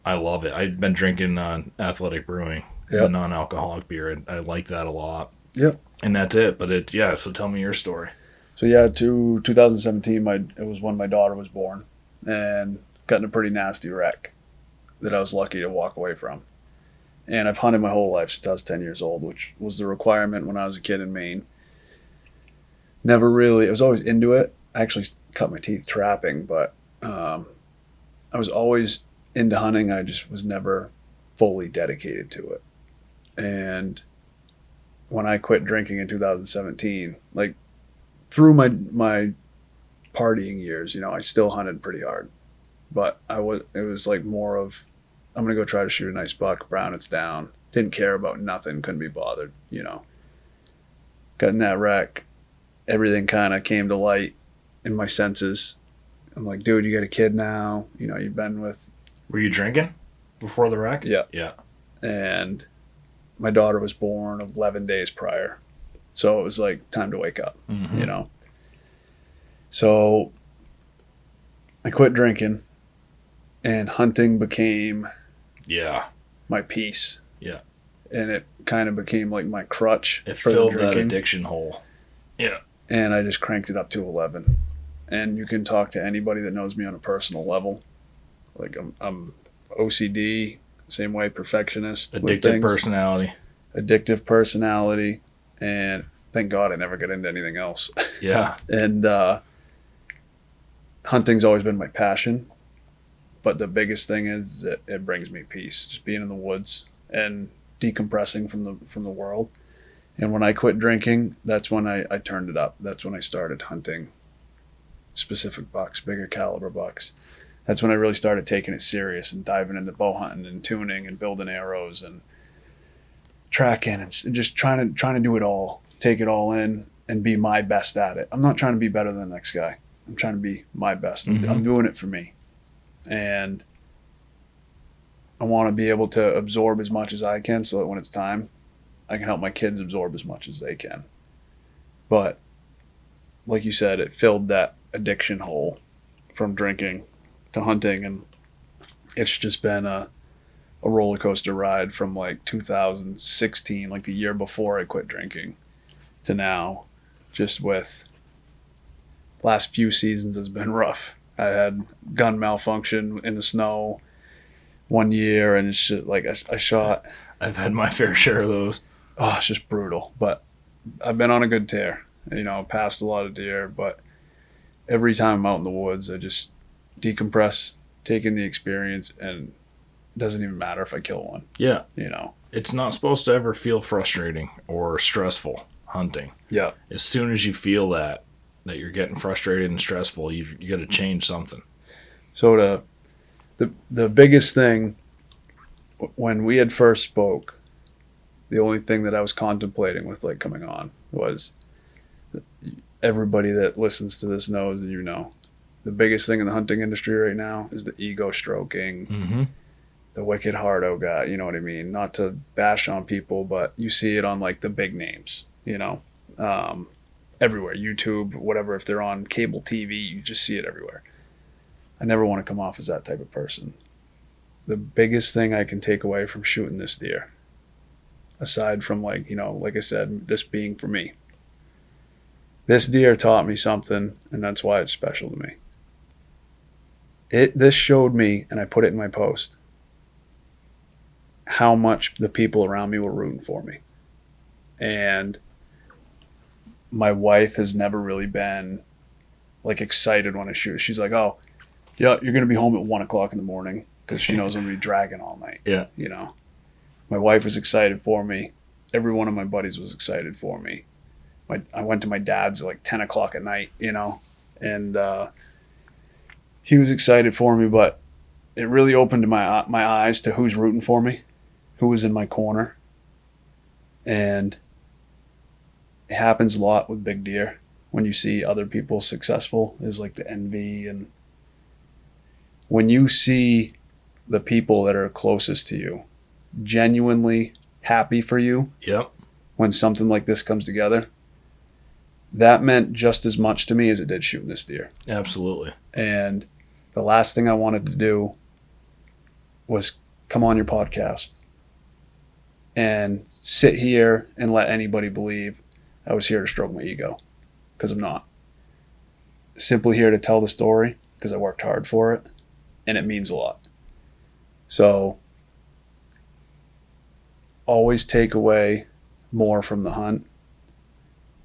I love it. I've been drinking Athletic Brewing, the non-alcoholic beer, and I like that a lot. Yep. And that's it. But so tell me your story. So yeah, 2017, it was when my daughter was born, and got in a pretty nasty wreck that I was lucky to walk away from. And I've hunted my whole life since I was 10 years old, which was the requirement when I was a kid in Maine. I was always into it. I actually cut my teeth trapping, but I was always into hunting. I just was never fully dedicated to it. And when I quit drinking in 2017, like through my partying years, you know, I still hunted pretty hard, but it was like more of, I'm going to go try to shoot a nice buck, brown it's down. Didn't care about nothing, couldn't be bothered, you know. Got in that wreck, everything kind of came to light in my senses. I'm like, dude, you got a kid now, you know, you've been with... Were you drinking before the wreck? Yeah. Yeah. And my daughter was born 11 days prior. So it was like time to wake up, you know. So I quit drinking, and hunting became my peace. Yeah. And it kind of became like my crutch. It filled that addiction hole. Yeah. And I just cranked it up to 11. And you can talk to anybody that knows me on a personal level. Like I'm OCD, same way, perfectionist. Addictive personality. And thank God I never got into anything else. Yeah. And hunting's always been my passion. But the biggest thing is that it brings me peace. Just being in the woods and decompressing from the world. And when I quit drinking, that's when I turned it up. That's when I started hunting specific bucks, bigger caliber bucks. That's when I really started taking it serious and diving into bow hunting and tuning and building arrows and tracking and just trying to do it all, take it all in and be my best at it. I'm not trying to be better than the next guy. I'm trying to be my best. I'm doing it for me. And I want to be able to absorb as much as I can so that when it's time, I can help my kids absorb as much as they can. But like you said, it filled that addiction hole from drinking to hunting, and it's just been a roller coaster ride from like 2016, like the year before I quit drinking, to now. Just with last few seasons has been rough. I had gun malfunction in the snow one year, and it's just like I shot. I've had my fair share of those. Oh, it's just brutal. But I've been on a good tear. You know, passed a lot of deer, but every time I'm out in the woods, I just decompress, take in the experience, and it doesn't even matter if I kill one. Yeah. You know. It's not supposed to ever feel frustrating or stressful hunting. Yeah. As soon as you feel that you're getting frustrated and stressful, you got to change something. So the biggest thing, when we had first spoke, the only thing that I was contemplating with like coming on was, everybody that listens to this knows, and you know, the biggest thing in the hunting industry right now is the ego stroking, the wicked hardo guy, you know what I mean? Not to bash on people, but you see it on like the big names, you know? everywhere, YouTube, whatever. If they're on cable TV, you just see it everywhere. I never want to come off as that type of person. The biggest thing I can take away from shooting this deer, aside from like I said, this being for me, this deer taught me something, and that's why it's special to me. This showed me, and I put it in my post, how much the people around me were rooting for me. And my wife has never really been like excited when I shoot. She's like, "Oh, yeah, you're gonna be home at 1:00 in the morning," because she knows I'm gonna be dragging all night. Yeah. My wife was excited for me. Every one of my buddies was excited for me. I went to my dad's at like 10:00 at night, and he was excited for me. But it really opened my eyes to who's rooting for me, who was in my corner, and it happens a lot with big deer when you see other people successful. Is like the envy, and when you see the people that are closest to you genuinely happy for you. Yep. When something like this comes together, that meant just as much to me as it did shooting this deer. Absolutely. And the last thing I wanted to do was come on your podcast and sit here and let anybody believe I was here to stroke my ego, because I'm not. Simply here to tell the story because I worked hard for it, and it means a lot. So always take away more from the hunt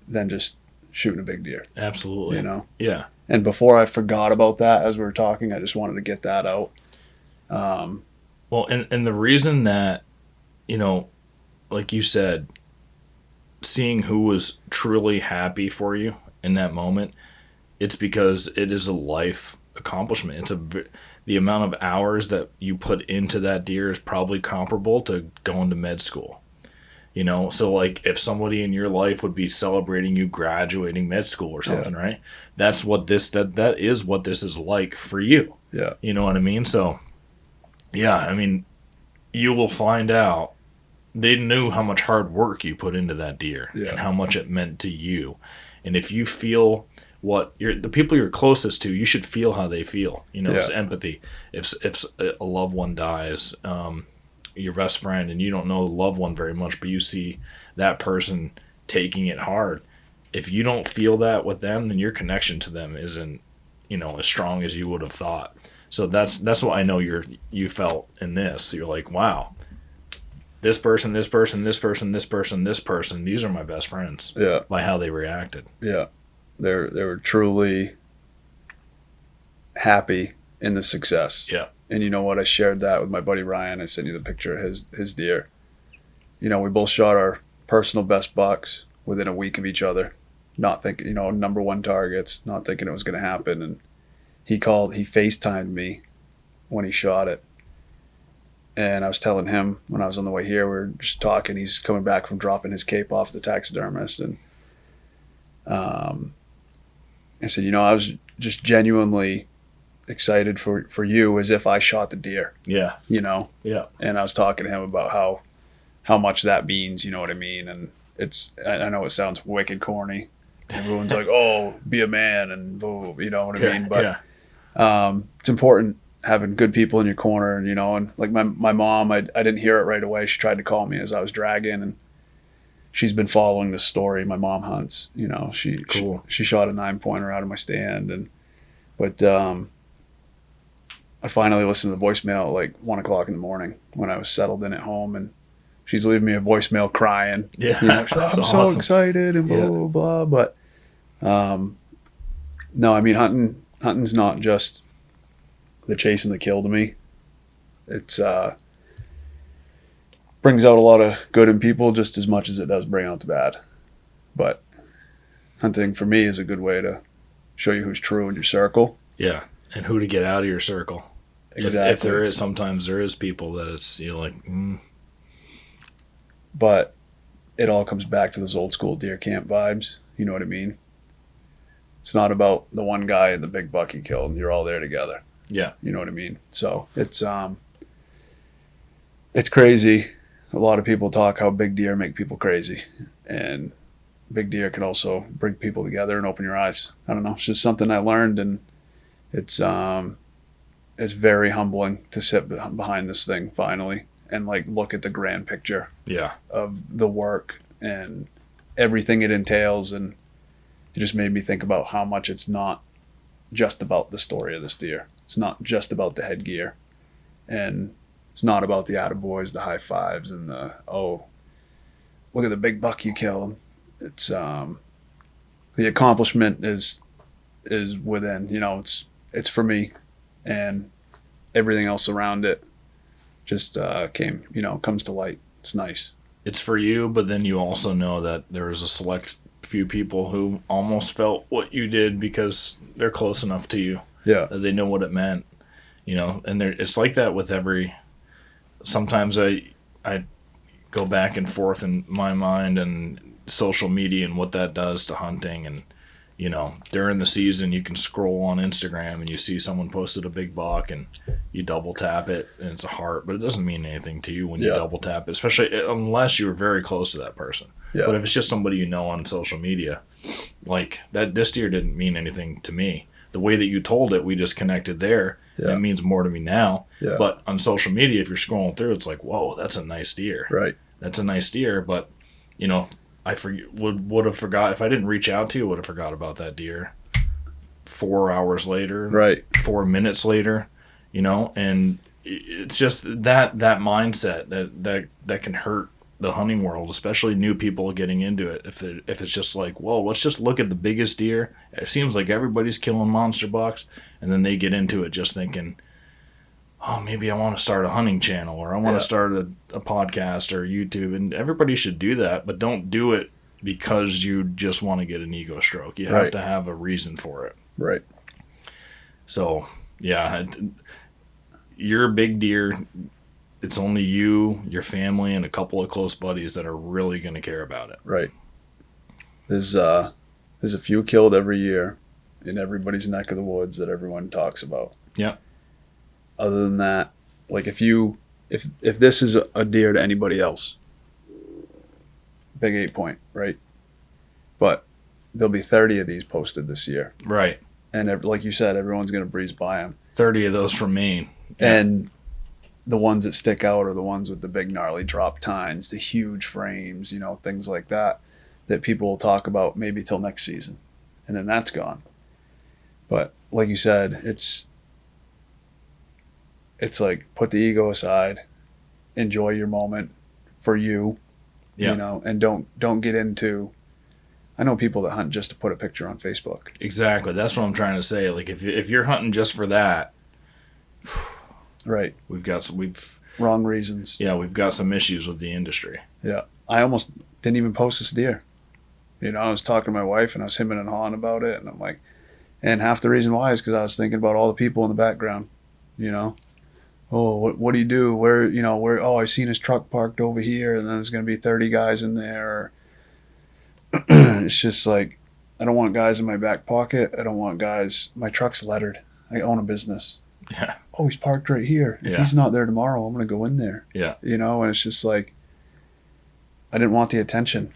than just shooting a big deer. Absolutely. Yeah. And before I forgot about that as we were talking, I just wanted to get that out. Well, and the reason that, like you said, seeing who was truly happy for you in that moment, it's because it is a life accomplishment. The amount of hours that you put into that deer is probably comparable to going to med school. So like if somebody in your life would be celebrating you graduating med school or something, right? That's what that is what this is like for you. Yeah. You know what I mean? So yeah, I mean, you will find out they knew how much hard work you put into that deer and how much it meant to you. And if you feel the people you're closest to, you should feel how they feel. It's empathy. If a loved one dies, your best friend, and you don't know the loved one very much, but you see that person taking it hard. If you don't feel that with them, then your connection to them isn't, as strong as you would have thought. So that's what I know you felt in this. You're like, wow, this person, this person, this person, this person, this person, these are my best friends. Yeah. By how they reacted. Yeah. They were truly happy in the success. Yeah. And you know what? I shared that with my buddy Ryan. I sent you the picture of his deer. We both shot our personal best bucks within a week of each other, not thinking, number one targets, not thinking it was going to happen. And he FaceTimed me when he shot it. And I was telling him when I was on the way here, we were just talking. He's coming back from dropping his cape off the taxidermist. And I said, I was just genuinely excited for you as if I shot the deer. Yeah. Yeah. And I was talking to him about how much that means, you know what I mean? And I know it sounds wicked corny. Everyone's like, oh, be a man and boo, you know what I mean? But it's important having good people in your corner, and like my mom, I didn't hear it right away. She tried to call me as I was dragging, and she's been following this story. My mom hunts, she shot a 9-pointer out of my stand, but I finally listened to the voicemail at like 1:00 in the morning when I was settled in at home, and she's leaving me a voicemail crying. Yeah. I'm so excited and blah, blah, blah. But no, I mean, hunting's not just the chase and the kill to me. It's brings out a lot of good in people just as much as it does bring out the bad. But hunting for me is a good way to show you who's true in your circle. Yeah. And who to get out of your circle. Exactly. If there is, sometimes there is people that it's, But it all comes back to those old school deer camp vibes. You know what I mean? It's not about the one guy and the big buck he killed. You're all there together. Yeah. You know what I mean? So it's crazy. A lot of people talk how big deer make people crazy. And big deer can also bring people together and open your eyes. I don't know. It's just something I learned, and it's very humbling to sit behind this thing finally and like look at the grand picture Yeah. of the work and everything it entails. And it just made me think about how much it's not just about the story of this deer. It's not just about the headgear, and it's not about the attaboys, the high fives, and the, oh, look at the big buck you killed. It's the accomplishment is within, it's for me, and everything else around it just comes to light. It's nice. It's for you, but then you also know that there is a select few people who almost felt what you did because they're close enough to you. Yeah. That they know what it meant, and it's like that with every. Sometimes I go back and forth in my mind and social media and what that does to hunting. And during the season you can scroll on Instagram and you see someone posted a big buck and you double tap it and it's a heart, but it doesn't mean anything to you when you double tap it, especially unless you were very close to that person. But if it's just somebody on social media, like that, this deer didn't mean anything to me. The way that you told it, we just connected there. And it means more to me now. Yeah. But on social media, if you're scrolling through, it's like, whoa, that's a nice deer. Right. That's a nice deer. But, I would have forgot. If I didn't reach out to you, would have forgot about that deer 4 hours later. Right. 4 minutes later, and it's just that mindset that can hurt the hunting world, especially new people getting into it. If it's just like, well, let's just look at the biggest deer. It seems like everybody's killing monster bucks, and then they get into it just thinking, oh, maybe I want to start a hunting channel, or I want to start a podcast or YouTube. And everybody should do that, but don't do it because you just want to get an ego stroke. You have to have a reason for it. Right. So, yeah, you're a big deer. It's only you, your family, and a couple of close buddies that are really going to care about it. Right. There's a few killed every year in everybody's neck of the woods that everyone talks about. Yeah. Other than that, like if this is a deer to anybody else, big 8-point, right? But there'll be 30 of these posted this year. Right. And like you said, everyone's going to breeze by them. 30 of those from Maine. Yeah. And the ones that stick out are the ones with the big gnarly drop tines, the huge frames, things like that people will talk about maybe till next season. And then that's gone. But like you said, it's like put the ego aside, enjoy your moment for you, and don't get into. I know people that hunt just to put a picture on Facebook. Exactly. That's what I'm trying to say. Like if you're hunting just for that, right. We've wrong reasons. Yeah, we've got some issues with the industry. Yeah. I almost didn't even post this deer. I was talking to my wife and I was hemming and hawing about it, and I'm like, and half the reason why is because I was thinking about all the people in the background, Oh, what do you do? Where, oh, I seen his truck parked over here, and then there's going to be 30 guys in there. It's just like, I don't want guys in my back pocket. I don't want guys, my truck's lettered. I own a business. Yeah. Oh, he's parked right here. If he's not there tomorrow, I'm going to go in there. Yeah. And it's just like, I didn't want the attention.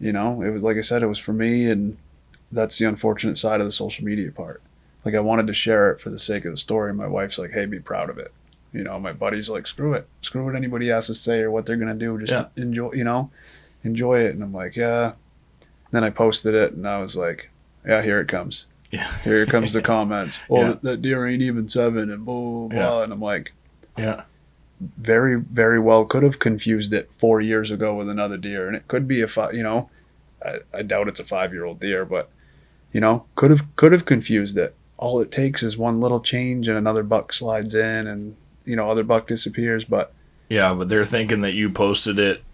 It was, like I said, it was for me, and that's the unfortunate side of the social media part. Like, I wanted to share it for the sake of the story. My wife's like, hey, be proud of it. My buddy's like, screw it. Screw what anybody has to say or what they're going to do. Just enjoy it. And I'm like, yeah. Then I posted it, and I was like, yeah, here it comes. Yeah. Here comes the comments. Oh, that deer ain't even 7 and blah, blah. Yeah. And I'm like, yeah. Very, very well could have confused it 4 years ago with another deer. And it could be I doubt it's a 5-year-old deer, but, could have confused it. All it takes is one little change and another buck slides in, and, other buck disappears. But yeah, but they're thinking that you posted it.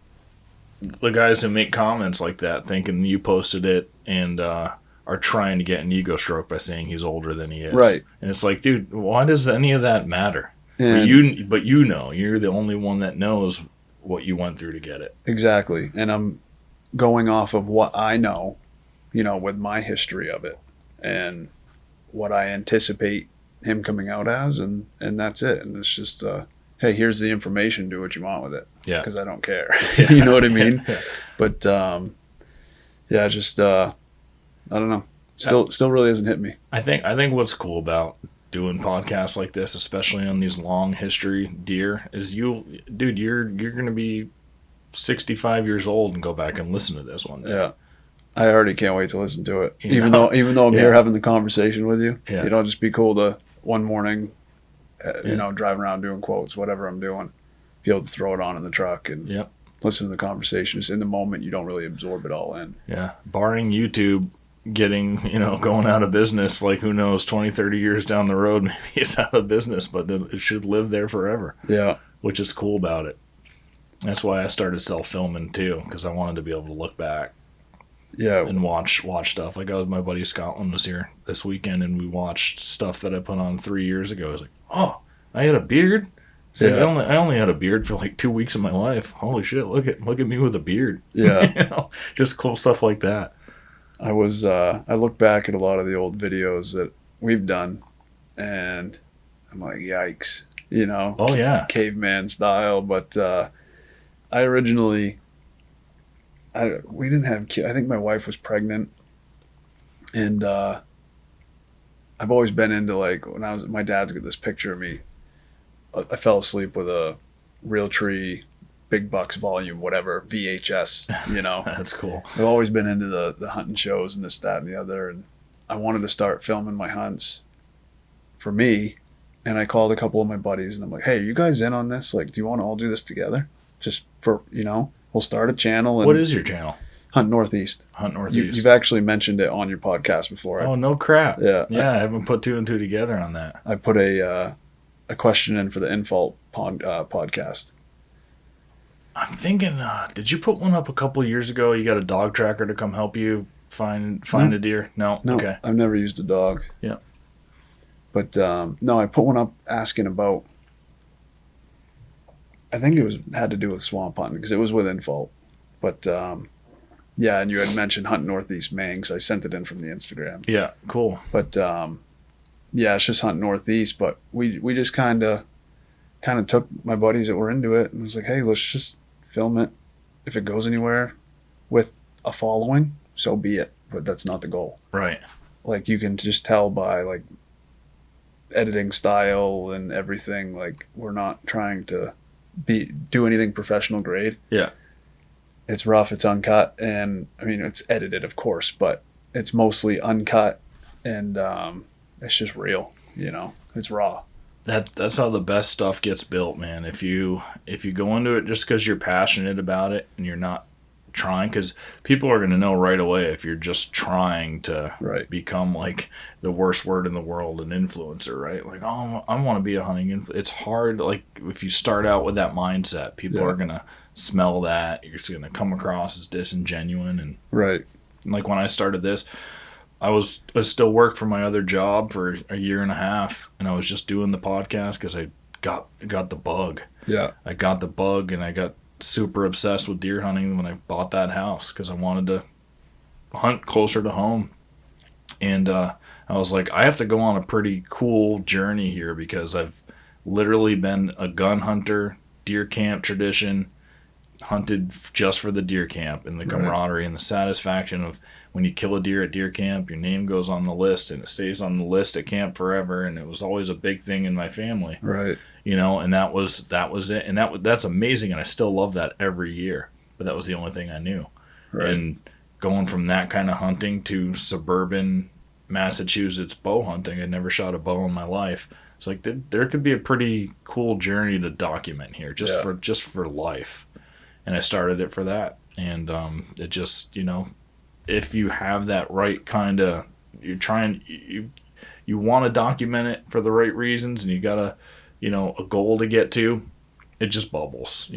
The guys who make comments like that thinking you posted it and are trying to get an ego stroke by saying he's older than he is. Right. And it's like, dude, why does any of that matter? But you're the only one that knows what you went through to get it. Exactly. And I'm going off of what I know, with my history of it and what I anticipate him coming out as, and that's it. And it's just, hey, here's the information, do what you want with it. Yeah. Because I don't care. You know what I mean? Yeah. But yeah, just I don't know. Still really hasn't hit me. I think what's cool about doing podcasts like this, especially on these long history deer, is you're gonna be 65 years old and go back and listen to this one day. Yeah. I already can't wait to listen to it. You Even know? though I'm Yeah. here having the conversation with you, Yeah. you know, it'd just be cool to one morning, Yeah. you know, driving around doing quotes, whatever I'm doing, be able to throw it on in the truck and Yep. listen to the conversation. Just in the moment, you don't really absorb it all in. Yeah. Barring YouTube getting, going out of business, like who knows, 20, 30 years down the road, maybe it's out of business, but it should live there forever, Yeah. which is cool about it. That's why I started self-filming too, because I wanted to be able to look back Yeah. and watch stuff. Like my buddy Scotland was here this weekend, and we watched stuff that I put on 3 years ago. I was like, oh, I had a beard. So Yeah. I only had a beard for like 2 weeks of my life. Holy shit! Look at me with a beard. Yeah. Just cool stuff like that. I look back at a lot of the old videos that we've done and I'm like, yikes, Oh yeah, caveman style. But I originally, we didn't have kids. I think my wife was pregnant, and I've always been into, like, when my dad's got this picture of me. I fell asleep with a Realtree Big Bucks volume, whatever, VHS, that's cool. I've always been into the hunting shows and this, that, and the other, and I wanted to start filming my hunts for me. And I called a couple of my buddies, and I'm like, "Hey, are you guys in on this? Like, do you want to all do this together? Just for, we'll start a channel." And What is your channel? Hunt Northeast. Hunt Northeast. You've actually mentioned it on your podcast before. Oh, no crap. Yeah. Yeah, I haven't put two and two together on that. I put a question in for the Infault podcast. I'm thinking, did you put one up a couple of years ago? You got a dog tracker to come help you find a deer? No? No, Okay. I've never used a dog. Yeah. But no, I put one up asking about. I think it had to do with swamp hunting because it was with Infault. But yeah, and you had mentioned Hunt Northeast Maine, because I sent it in from the Instagram. Yeah, cool. But yeah, it's just Hunt Northeast. But we just kind of took my buddies that were into it and was like, hey, let's just film it. If it goes anywhere with a following, so be it. But that's not the goal. Right. Like, you can just tell by, like, editing style and everything. Like, we're not trying to do anything professional grade. Yeah. It's rough, it's uncut, and I mean, it's edited, of course, but it's mostly uncut, and it's just real. It's raw. That's how the best stuff gets built, man. If you go into it just because you're passionate about it and you're not trying, because people are going to know right away if you're just trying to become, like, the worst word in the world, an influencer, right? Like, oh, I want to be a hunting influencer. It's hard. Like, if you start out with that mindset, people are going to smell that. You're just going to come across as disingenuous. And like, when I started this, I still worked for my other job for a year and a half, and I was just doing the podcast because I got the bug. Yeah. I got the bug, and I got super obsessed with deer hunting when I bought that house because I wanted to hunt closer to home. And I was like, I have to go on a pretty cool journey here because I've literally been a gun hunter, deer camp tradition, hunted just for the deer camp and the camaraderie and the satisfaction of when you kill a deer at deer camp, your name goes on the list and it stays on the list at camp forever. And it was always a big thing in my family. Right. And that was it. And that's amazing. And I still love that every year. But that was the only thing I knew. Right. And going from that kind of hunting to suburban Massachusetts bow hunting, I'd never shot a bow in my life. It's like there could be a pretty cool journey to document here just for life. And I started it for that. And it just, if you have that right kind of, you want to document it for the right reasons, and you got a goal to get to, it just bubbles,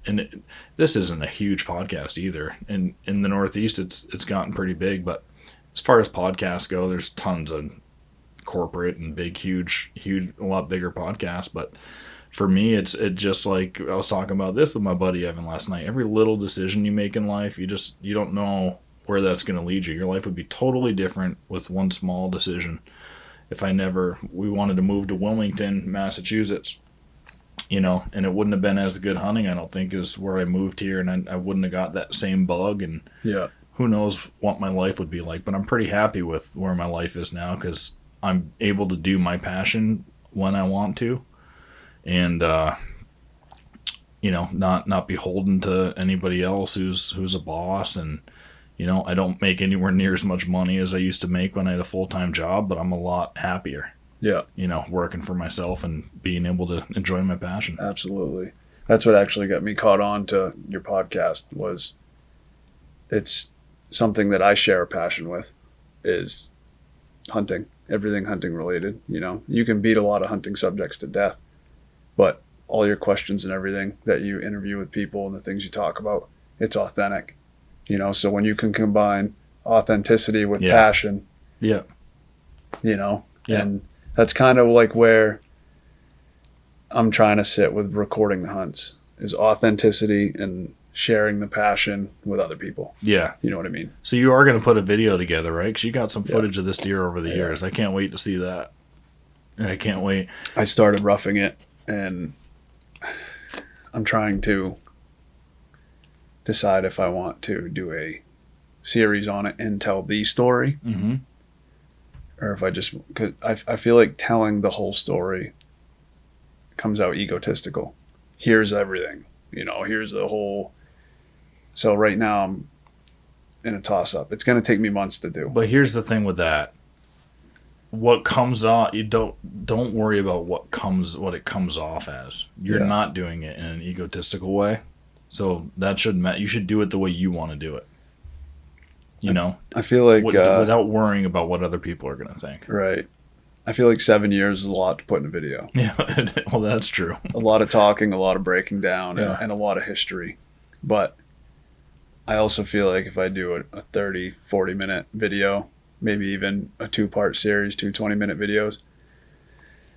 And this isn't a huge podcast either. And in the Northeast, it's gotten pretty big. But as far as podcasts go, there's tons of corporate and big, huge, a lot bigger podcasts. But for me, it's just like I was talking about this with my buddy Evan last night. Every little decision you make in life, you don't know where that's going to lead you. Your life would be totally different with one small decision. If we wanted to move to Wilmington, Massachusetts, and it wouldn't have been as good hunting, I don't think, as where I moved here, and I wouldn't have got that same bug. And who knows what my life would be like, but I'm pretty happy with where my life is now because I'm able to do my passion when I want to, and not beholden to anybody else who's a boss. And I don't make anywhere near as much money as I used to make when I had a full-time job, but I'm a lot happier. Yeah. Working for myself and being able to enjoy my passion. Absolutely. That's what actually got me caught on to your podcast. Was it's something that I share a passion with, is hunting, everything hunting related. You can beat a lot of hunting subjects to death, but all your questions and everything that you interview with people and the things you talk about, it's authentic. So when you can combine authenticity with passion, and that's kind of like where I'm trying to sit with recording the hunts, is authenticity and sharing the passion with other people. Yeah. You know what I mean? So you are going to put a video together, right? Because you got some footage of this deer over the years. I can't wait to see that. I can't wait. I started roughing it, and I'm trying to decide if I want to do a series on it and tell the story, or if I just, because I feel like telling the whole story comes out egotistical. Here's everything, here's the whole. So right now I'm in a toss-up. It's going to take me months to do. But here's the thing with that. What comes off, you don't worry about what it comes off as. You're not doing it in an egotistical way. So that shouldn't. You should do it the way you want to do it. I feel like without worrying about what other people are going to think. Right. I feel like 7 years is a lot to put in a video. Yeah, well, that's true. A lot of talking, a lot of breaking down, and a lot of history. But I also feel like if I do a 30, 40-minute video, maybe even a 2-part series, 2 20-minute videos,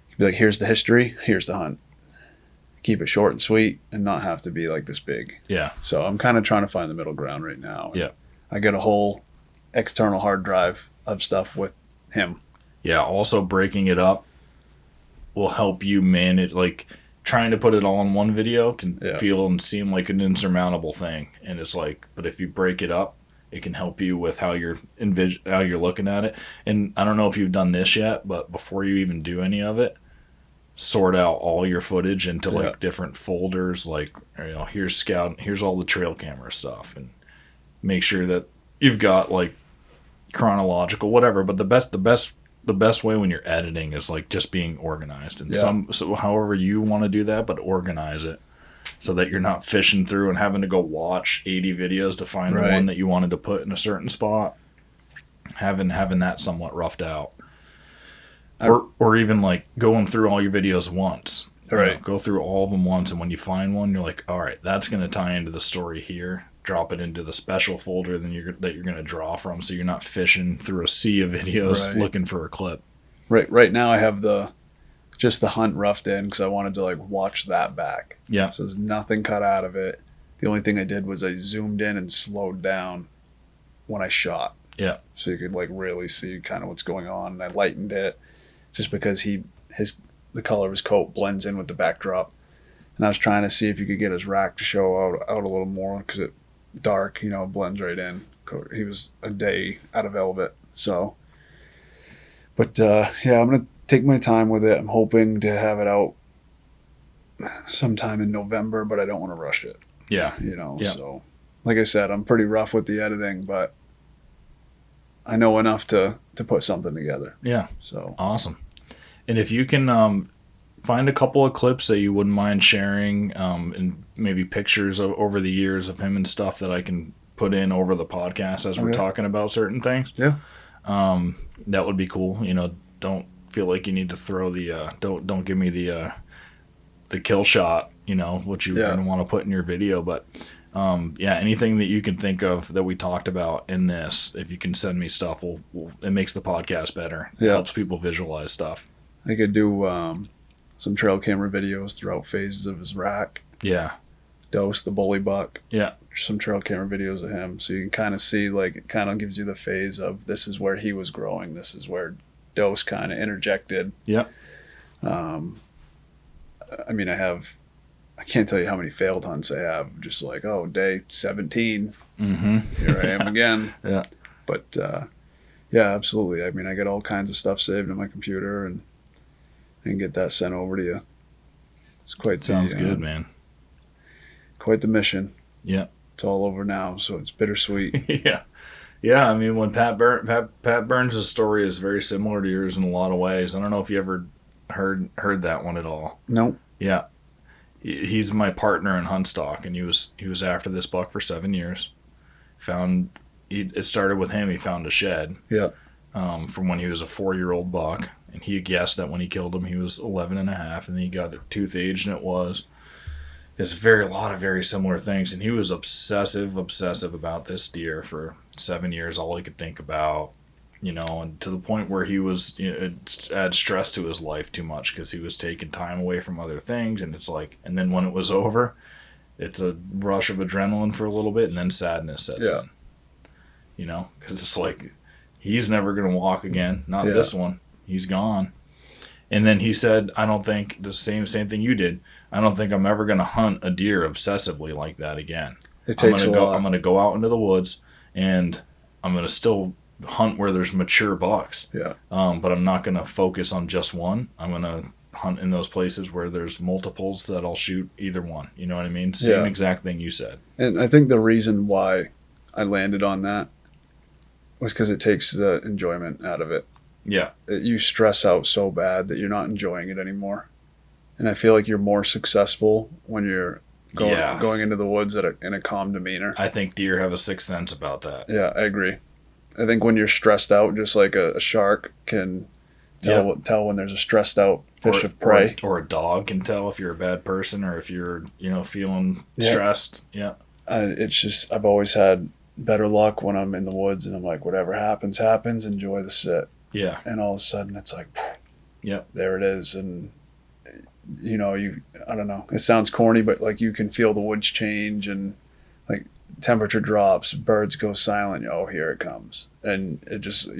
you'd be like, here's the history, here's the hunt. Keep it short and sweet and not have to be like this big. Yeah. So I'm kind of trying to find the middle ground right now. Yeah. I got a whole external hard drive of stuff with him. Yeah. Also, breaking it up will help you manage. Like, trying to put it all in one video can feel and seem like an insurmountable thing. And it's like, but if you break it up, it can help you with how you're looking at it. And I don't know if you've done this yet, but before you even do any of it, sort out all your footage into like different folders. Like, here's scout, here's all the trail camera stuff, and make sure that you've got like chronological, whatever. But the best way when you're editing is like just being organized, and so however you want to do that, but organize it so that you're not fishing through and having to go watch 80 videos to find the one that you wanted to put in a certain spot. Having that somewhat roughed out. Or even like going through all your videos once. Right. Go through all of them once, and when you find one, you're like, all right, that's going to tie into the story here. Drop it into the special folder that you're going to draw from, so you're not fishing through a sea of videos looking for a clip. Right now I have just the hunt roughed in because I wanted to like watch that back. Yeah. So there's nothing cut out of it. The only thing I did was I zoomed in and slowed down when I shot. Yeah. So you could like really see kind of what's going on. And I lightened it just because the color of his coat blends in with the backdrop. And I was trying to see if you could get his rack to show out a little more because it dark, blends right in. He was a day out of velvet. So, but I'm going to take my time with it. I'm hoping to have it out sometime in November, but I don't want to rush it. Yeah. So like I said, I'm pretty rough with the editing, but I know enough to put something together. Yeah. So awesome. And if you can find a couple of clips that you wouldn't mind sharing, and maybe pictures over the years of him and stuff that I can put in over the podcast as we're talking about certain things. Yeah. That would be cool. Don't feel like you need to throw the don't give me the kill shot, what you're going to want to put in your video, but anything that you can think of that we talked about in this, if you can send me stuff, it makes the podcast better. It helps people visualize stuff. I could do some trail camera videos throughout phases of his rack. Yeah. Dose, the bully buck. Yeah. Some trail camera videos of him. So you can kind of see, like, it kind of gives you the phase of this is where he was growing. This is where Dose kind of interjected. Yeah. I mean, I have I can't tell you how many failed hunts I have. Just like, oh, day 17, Mm-hmm. here I am again. Yeah. But yeah, absolutely. I mean, I got all kinds of stuff saved on my computer and get that sent over to you. It's quite Sounds good, man. Quite the mission. Yeah. It's all over now, so it's bittersweet. Yeah. Yeah, I mean, when Pat Burns' story is very similar to yours in a lot of ways. I don't know if you ever heard that one at all. Nope. Yeah. He's my partner in hunt stock, and he was after this buck for 7 years. It started with him. He found a shed. Yeah. From when he was a 4-year-old buck, and he guessed that when he killed him, he was 11 and a half, and then he got the tooth age, and it's a lot of very similar things. And he was obsessive about this deer for 7 years, all he could think about, and to the point where he was, it add stress to his life too much because he was taking time away from other things. And it's like, and then when it was over, it's a rush of adrenaline for a little bit, and then sadness sets in, because it's like, he's never going to walk again. Not this one. He's gone. And then he said, I don't think, the same thing you did, I don't think I'm ever going to hunt a deer obsessively like that again. It takes a lot. I'm going to go out into the woods, and I'm going to still hunt where there's mature bucks. Yeah. But I'm not going to focus on just one. I'm going to hunt in those places where there's multiples that I'll shoot either one. You know what I mean? Same exact thing you said. And I think the reason why I landed on that was because it takes the enjoyment out of it. Yeah. You stress out so bad that you're not enjoying it anymore. And I feel like you're more successful when you're going into the woods in a calm demeanor. I think deer have a sixth sense about that. Yeah, I agree. I think when you're stressed out, just like a shark can tell when there's a stressed out fish of prey. Or a dog can tell if you're a bad person or if you're, feeling stressed. Yeah. It's just, I've always had better luck when I'm in the woods and I'm like, whatever happens, happens, enjoy the sit. Yeah. And all of a sudden it's like, there it is. And, I don't know, it sounds corny, but like you can feel the woods change and like temperature drops, birds go silent. Oh, here it comes. And it just,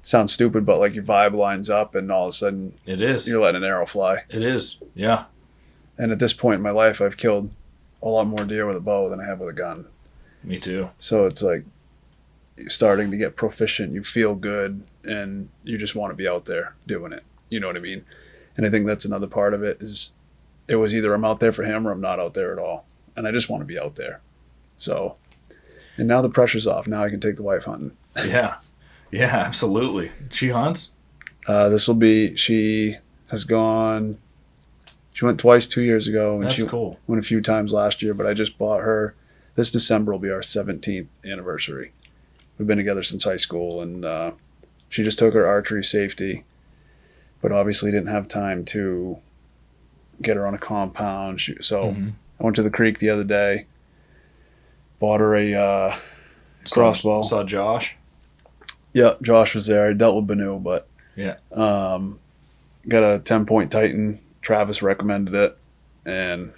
sounds stupid, but like your vibe lines up and all of a sudden it is. You're letting an arrow fly. It is. Yeah. And at this point in my life, I've killed a lot more deer with a bow than I have with a gun. Me too. So it's like you're starting to get proficient. You feel good and you just want to be out there doing it. You know what I mean? And I think that's another part of it is it was either I'm out there for him or I'm not out there at all. And I just want to be out there. So, and now the pressure's off. Now I can take the wife hunting. Yeah. Yeah, absolutely. She hunts? She has gone, she went twice 2 years ago. And That's cool. Went a few times last year, but I just bought her. This December will be our 17th anniversary. We've been together since high school, and she just took her archery safety, but obviously didn't have time to get her on a compound. So I went to the creek the other day, bought her a crossbow. Saw Josh? Yeah, Josh was there. I dealt with Banu, but yeah, got a 10-point Titan. Travis recommended it, and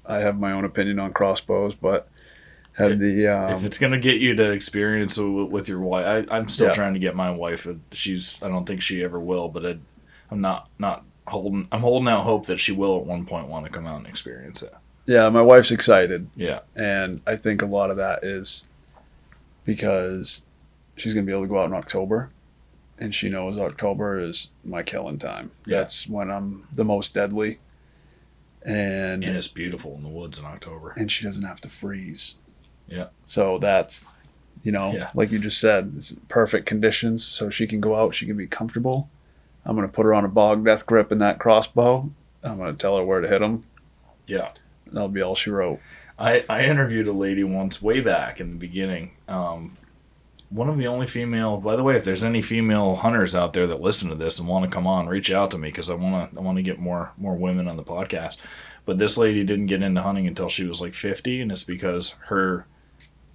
I have my own opinion on crossbows, but had the if it's gonna get you to experience with your wife, I'm still trying to get my wife. I don't think she ever will, but I'm not holding. I'm holding out hope that she will at one point want to come out and experience it. Yeah, my wife's excited. Yeah, and I think a lot of that is because she's gonna be able to go out in October, and she knows October is my killing time. Yeah. That's when I'm the most deadly. And it's beautiful in the woods in October. And she doesn't have to freeze. Yeah. So that's, like you just said, it's perfect conditions so she can go out, she can be comfortable. I'm going to put her on a bog death grip in that crossbow. I'm going to tell her where to hit them. Yeah. That'll be all she wrote. I interviewed a lady once way back in the beginning. One of the only female, by the way, if there's any female hunters out there that listen to this and want to come on, reach out to me because I want to get more women on the podcast. But this lady didn't get into hunting until she was like 50, and it's because her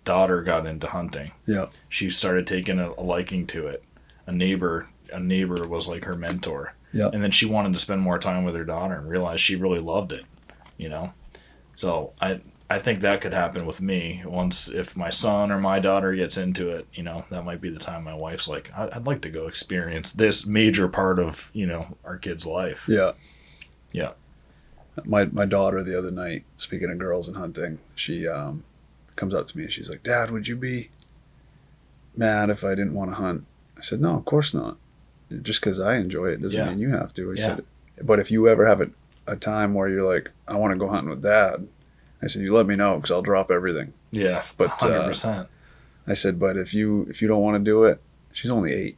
daughter got into hunting. Yeah. She started taking a liking to it. A neighbor was like her mentor. Yeah. And then she wanted to spend more time with her daughter and realized she really loved it, So I think that could happen with me once if my son or my daughter gets into it, that might be the time my wife's like, I'd like to go experience this major part of, our kid's life. Yeah. Yeah. My daughter the other night, speaking of girls and hunting, she comes up to me and she's like, "Dad, would you be mad if I didn't want to hunt?" I said, "No, of course not. Just because I enjoy it doesn't mean you have to." I said, "But if you ever have a time where you're like, I want to go hunting with Dad," I said, "you let me know because I'll drop everything." Yeah, But 100%. I said, "But if you don't want to do it," she's only 8,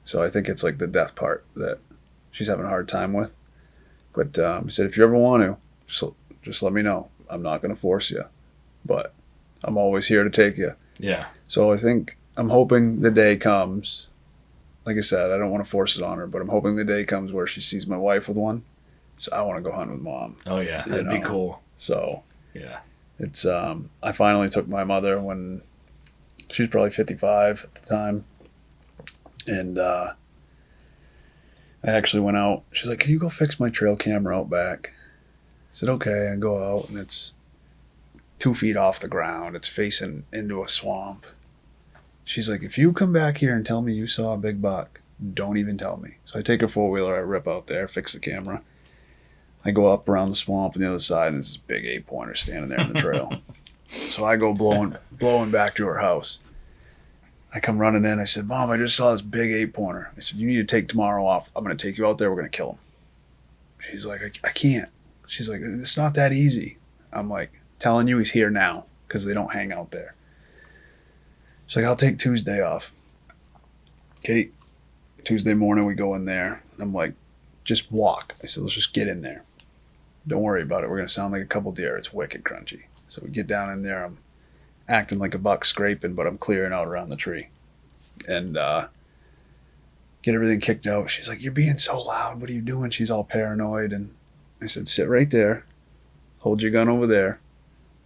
so I think it's like the death part that she's having a hard time with. But I said, "If you ever want to, just let me know. I'm not going to force you, but I'm always here to take you." Yeah. So I think I'm hoping the day comes. Like I said, I don't want to force it on her, but I'm hoping the day comes where she sees my wife with one. So I want to go hunt with Mom. Oh yeah, that'd be cool. So yeah, it's I finally took my mother when she was probably 55 at the time, and I actually went out. She's like, "Can you go fix my trail camera out back?" I said, "Okay." I go out, and it's 2 feet off the ground. It's facing into a swamp. She's like, "If you come back here and tell me you saw a big buck, don't even tell me." So I take her 4-wheeler, I rip out there, fix the camera. I go up around the swamp on the other side, and there's this big 8-pointer standing there in the trail. So I go blowing back to her house. I come running in. I said, "Mom, I just saw this big 8-pointer." I said, "You need to take tomorrow off. I'm going to take you out there. We're going to kill him." She's like, I can't." She's like, "It's not that easy." I'm like, "Telling you he's here now," because they don't hang out there. She's like, "I'll take Tuesday off." Okay, Tuesday morning we go in there. I'm like, "Just walk." I said, "Let's just get in there. Don't worry about it. We're going to sound like a couple deer. It's wicked crunchy." So we get down in there. I'm acting like a buck scraping, but I'm clearing out around the tree. And get everything kicked out. She's like, "You're being so loud. What are you doing?" She's all paranoid. And I said, "Sit right there. Hold your gun over there.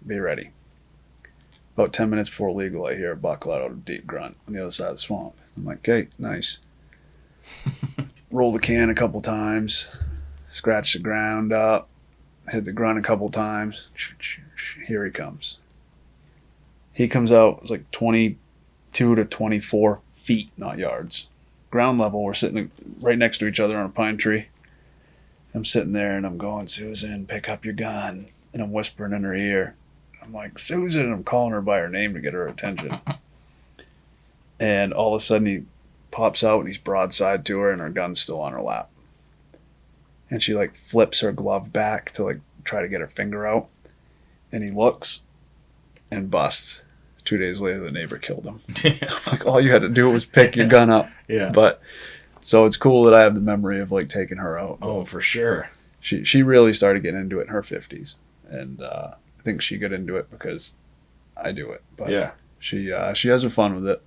Be ready." About 10 minutes before legal, I hear a buck let out a deep grunt on the other side of the swamp. I'm like, "Okay, nice." Roll the can a couple times, scratch the ground up, hit the grunt a couple times. Here he comes. He comes out, it's like 22 to 24 feet, not yards. Ground level, we're sitting right next to each other on a pine tree. I'm sitting there and I'm going, "Susan, pick up your gun." And I'm whispering in her ear. I'm like, "Susan," and I'm calling her by her name to get her attention. And all of a sudden he pops out and he's broadside to her and her gun's still on her lap. And she like flips her glove back to like try to get her finger out. And he looks and busts. 2 days later, the neighbor killed him. I'm like, all you had to do was pick your gun up. Yeah. But so it's cool that I have the memory of like taking her out. Oh, for sure. She really started getting into it in her 50s. And I think she got into it because I do it. But yeah. She has her fun with it.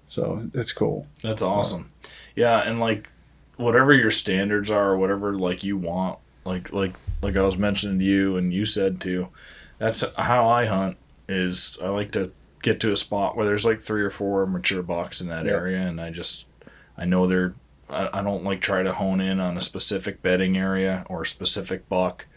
So it's cool. That's awesome. Yeah, and like whatever your standards are or whatever like you want, like I was mentioning to you and you said too, that's how I hunt is I like to get to a spot where there's like 3 or 4 mature bucks in that area, and I know I don't like try to hone in on a specific bedding area or a specific buck,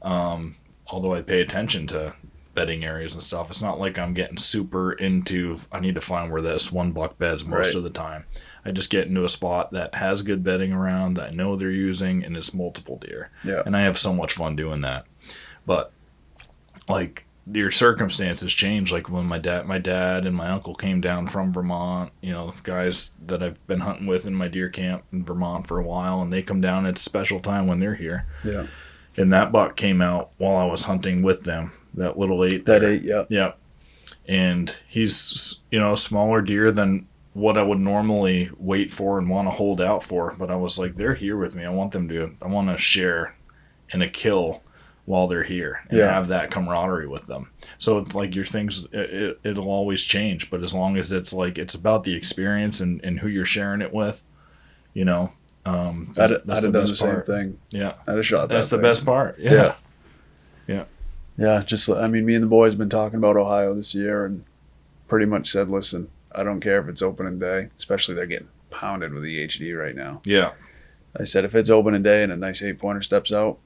although I pay attention to bedding areas and stuff. It's not like I'm getting super into I need to find where this one buck beds most of the time. I just get into a spot that has good bedding around that I know they're using and it's multiple deer. Yeah. And I have so much fun doing that. But like your circumstances change. Like when my dad and my uncle came down from Vermont, you know, guys that I've been hunting with in my deer camp in Vermont for a while, and they come down. It's a special time when they're here. Yeah. And that buck came out while I was hunting with them. That little 8. That 8, yeah. Yeah. And he's, you know, a smaller deer than what I would normally wait for and want to hold out for. But I was like, they're here with me. I want to share in a kill while they're here and have that camaraderie with them. So it's like your things, it'll always change. But as long as it's like, it's about the experience and who you're sharing it with, you know. I'd have done the same thing. Yeah. I'd have shot that. That's the thing. best part. Yeah. Yeah, just, I mean, me and the boys have been talking about Ohio this year and pretty much said, listen, I don't care if it's opening day, especially they're getting pounded with the HD right now. Yeah. I said, if it's opening day and a nice 8-pointer steps out,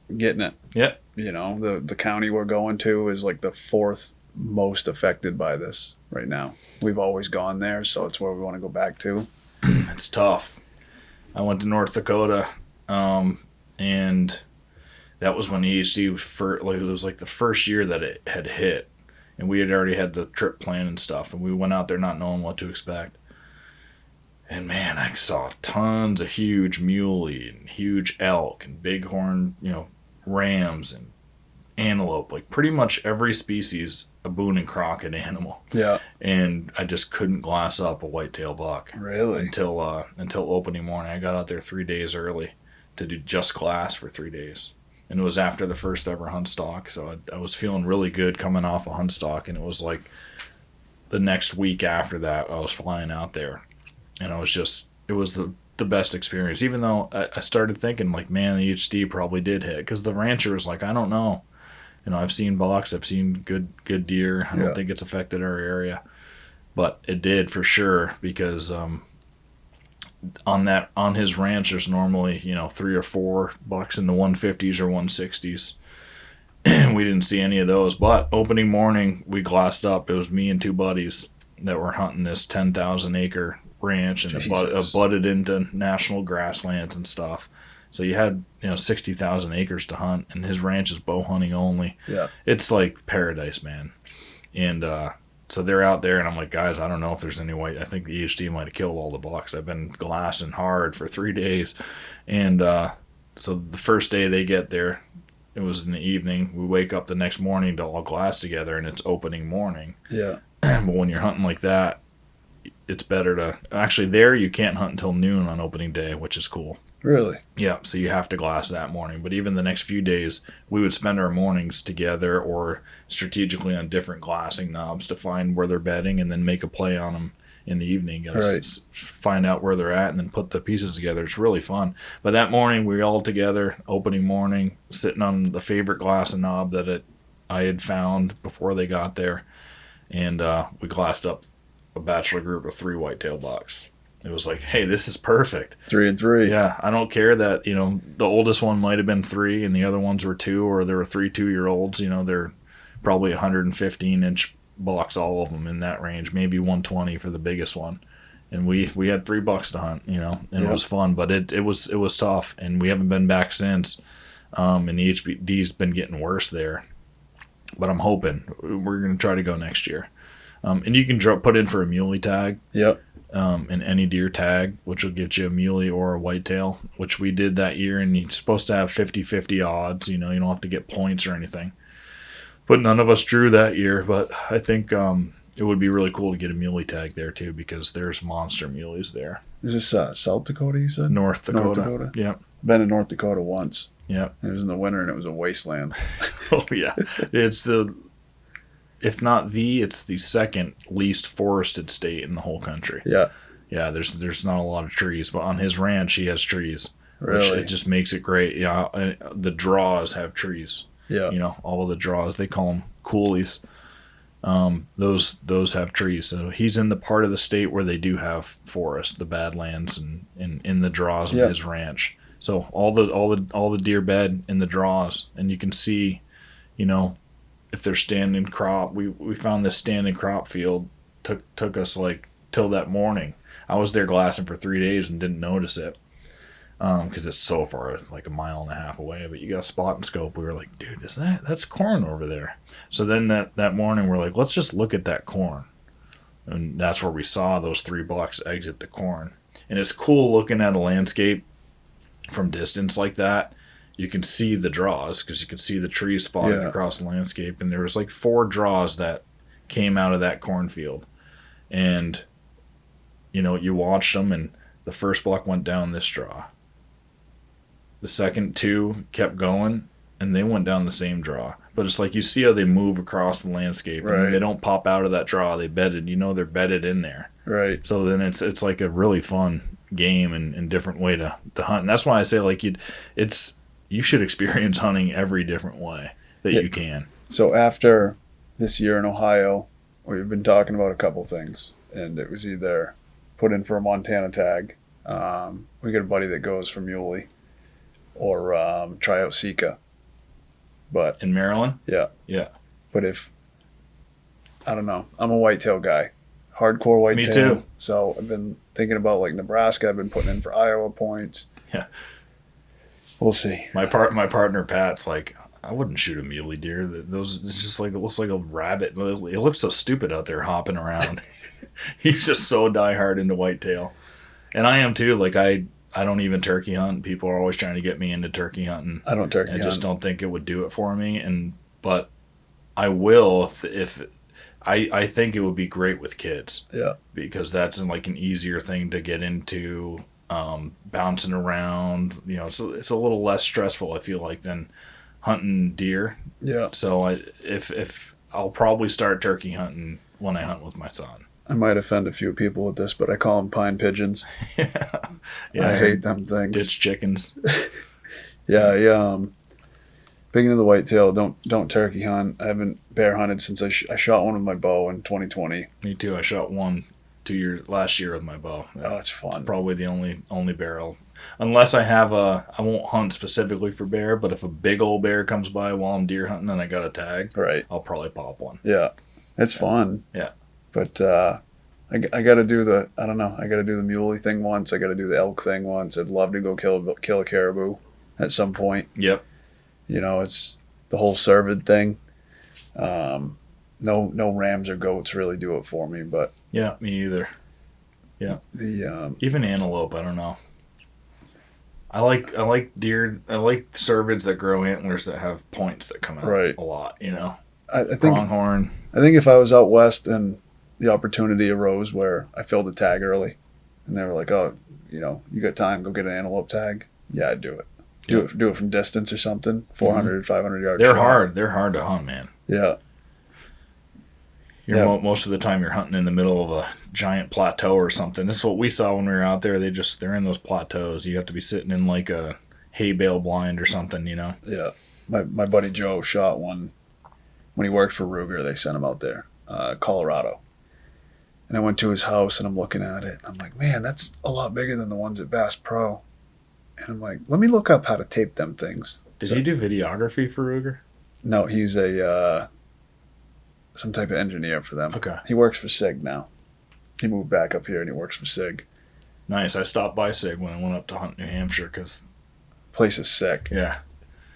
I'm getting it. Yeah. You know, the county we're going to is like the 4th most affected by this right now. We've always gone there, so it's where we want to go back to. It's tough. I went to North Dakota, and that was when EHD it was like the first year that it had hit, and we had already had the trip planned and stuff, and we went out there not knowing what to expect. And man, I saw tons of huge muley and huge elk and bighorn, rams and antelope, like pretty much every species of Boone and Crockett animal. Yeah. And I just couldn't glass up a whitetail buck. Really? Until opening morning. I got out there 3 days early to do just glass for 3 days. And it was after the first ever hunt stock, so I was feeling really good coming off a hunt stock, and it was like the next week after that I was flying out there. And it was the best experience, even though I started thinking, like, man, the HD probably did hit. Because the rancher was like, I don't know. I've seen bucks, I've seen good deer. I don't think it's affected our area. But it did for sure, because on his ranch, there's normally, 3 or 4 bucks in the 150s or 160s. And we didn't see any of those. But opening morning, we glassed up. It was me and 2 buddies that were hunting this 10,000 acre ranch, and it butted into national grasslands and stuff. So you had 60,000 acres to hunt, and his ranch is bow hunting only. Yeah, it's like paradise, man. And so they're out there, and I'm like, guys, I don't know if there's any way. I think the EHD might have killed all the bucks. I've been glassing hard for 3 days, and so the first day they get there, it was in the evening. We wake up the next morning to all glass together, and it's opening morning. Yeah. But when you're hunting like that, it's better to actually there you can't hunt until noon on opening day, which is cool. Really? Yeah, so you have to glass that morning. But even the next few days, we would spend our mornings together or strategically on different glassing knobs to find where they're bedding and then make a play on them in the evening. Find out where they're at and then put the pieces together. It's really fun. But that morning, we were all together, opening morning, sitting on the favorite glassing knob that I had found before they got there. And we glassed up a bachelor group of 3 whitetail bucks. It was like, hey, this is perfect. 3 and 3. Yeah, I don't care that, the oldest one might have been 3 and the other ones were 2, or there were 3 2-year-olds. They're probably 115-inch bucks, all of them in that range, maybe 120 for the biggest one. And we had 3 bucks to hunt, and it was fun, but it was tough, and we haven't been back since. And the HBD's been getting worse there. But I'm hoping we're going to try to go next year. And you can put in for a muley tag. Yep. And any deer tag, which will get you a muley or a whitetail, which we did that year. And you're supposed to have 50-50 odds. You don't have to get points or anything. But none of us drew that year. But I think it would be really cool to get a muley tag there, too, because there's monster muleys there. Is this South Dakota, you said? North Dakota. Yep. Been in North Dakota once. Yep. It was in the winter, and it was a wasteland. Oh, yeah. It's it's the second least forested state in the whole country. Yeah. Yeah, there's not a lot of trees, but on his ranch he has trees. Really? Which it just makes it great. Yeah, and the draws have trees. Yeah. All of the draws, they call them coulees. Those have trees. So he's in the part of the state where they do have forest, the Badlands, and in the draws of his ranch. So all the deer bed in the draws, and you can see, if they're standing crop. We found this standing crop field. Took us like till that morning. I was there glassing for 3 days and didn't notice it because it's so far, like 1.5 miles away. But you got a spot and scope. We were like, dude, that's corn over there? So then that morning we're like, let's just look at that corn, and that's where we saw those 3 bucks exit the corn. And it's cool looking at a landscape from distance like that. You can see the draws because you can see the trees spotted across the landscape. And there was like 4 draws that came out of that cornfield. And, you watched them, and the first buck went down this draw. The second 2 kept going, and they went down the same draw. But it's like you see how they move across the landscape. Right. And they don't pop out of that draw. They bedded. They're bedded in there. Right. So then it's like a really fun game and different way to hunt. And that's why I say, like, you should experience hunting every different way that you can. So after this year in Ohio, we've been talking about a couple things, and it was either put in for a Montana tag. We got a buddy that goes for muley, or try out Sika. But in Maryland? Yeah. Yeah. But I don't know. I'm a whitetail guy. Hardcore whitetail. Me too. So I've been thinking about like Nebraska. I've been putting in for Iowa points. Yeah. We'll see. My partner Pat's like, I wouldn't shoot a muley deer. Those it's just like it looks like a rabbit. It looks so stupid out there hopping around. He's just so diehard into whitetail, and I am too. Like I don't even turkey hunt. People are always trying to get me into turkey hunting. I don't turkey hunt. I just don't think it would do it for me. But I will if I think it would be great with kids. Yeah, because that's like an easier thing to get into. Bouncing around, it's a little less stressful, I feel like, than hunting deer. Yeah. So if I'll probably start turkey hunting when I hunt with my son. I might offend a few people with this, but I call them pine pigeons. Yeah, I hate them things. Ditch chickens. Yeah. Big into the whitetail. Don't turkey hunt. I haven't bear hunted since I shot one with my bow in 2020. Me too. I shot one last year with my bow. Oh, it's fun. It's probably the only bear unless I have I won't hunt specifically for bear, but if a big old bear comes by while I'm deer hunting and I got a tag, right, I'll probably pop one. Yeah, it's fun. Yeah, but I got to do the I got to do the muley thing once. I got to do the elk thing once. I'd love to go kill a caribou at some point. Yep. It's the whole cervid thing. No rams or goats really do it for me, but yeah, me either. Yeah, even antelope, I don't know. I like deer. I like cervids that grow antlers that have points that come out a lot. I think pronghorn. I think if I was out west and the opportunity arose where I filled a tag early, and they were like, "Oh, you got time? Go get an antelope tag." Yeah, I'd do it. Do it from distance or something. 400, 500 yards. They're hard. They're hard to hunt, man. Yeah. Most of the time you're hunting in the middle of a giant plateau or something. This is what we saw when we were out there. They're in those plateaus. You have to be sitting in like a hay bale blind or something, Yeah. My buddy Joe shot one when he worked for Ruger. They sent him out there, Colorado. And I went to his house and I'm looking at it. I'm like, man, that's a lot bigger than the ones at Bass Pro. And I'm like, let me look up how to tape them things. Did he do videography for Ruger? No, he's a some type of engineer for them. Okay. He works for SIG now. He moved back up here and he works for SIG. Nice. I stopped by SIG when I went up to hunt New Hampshire because place is sick. Yeah,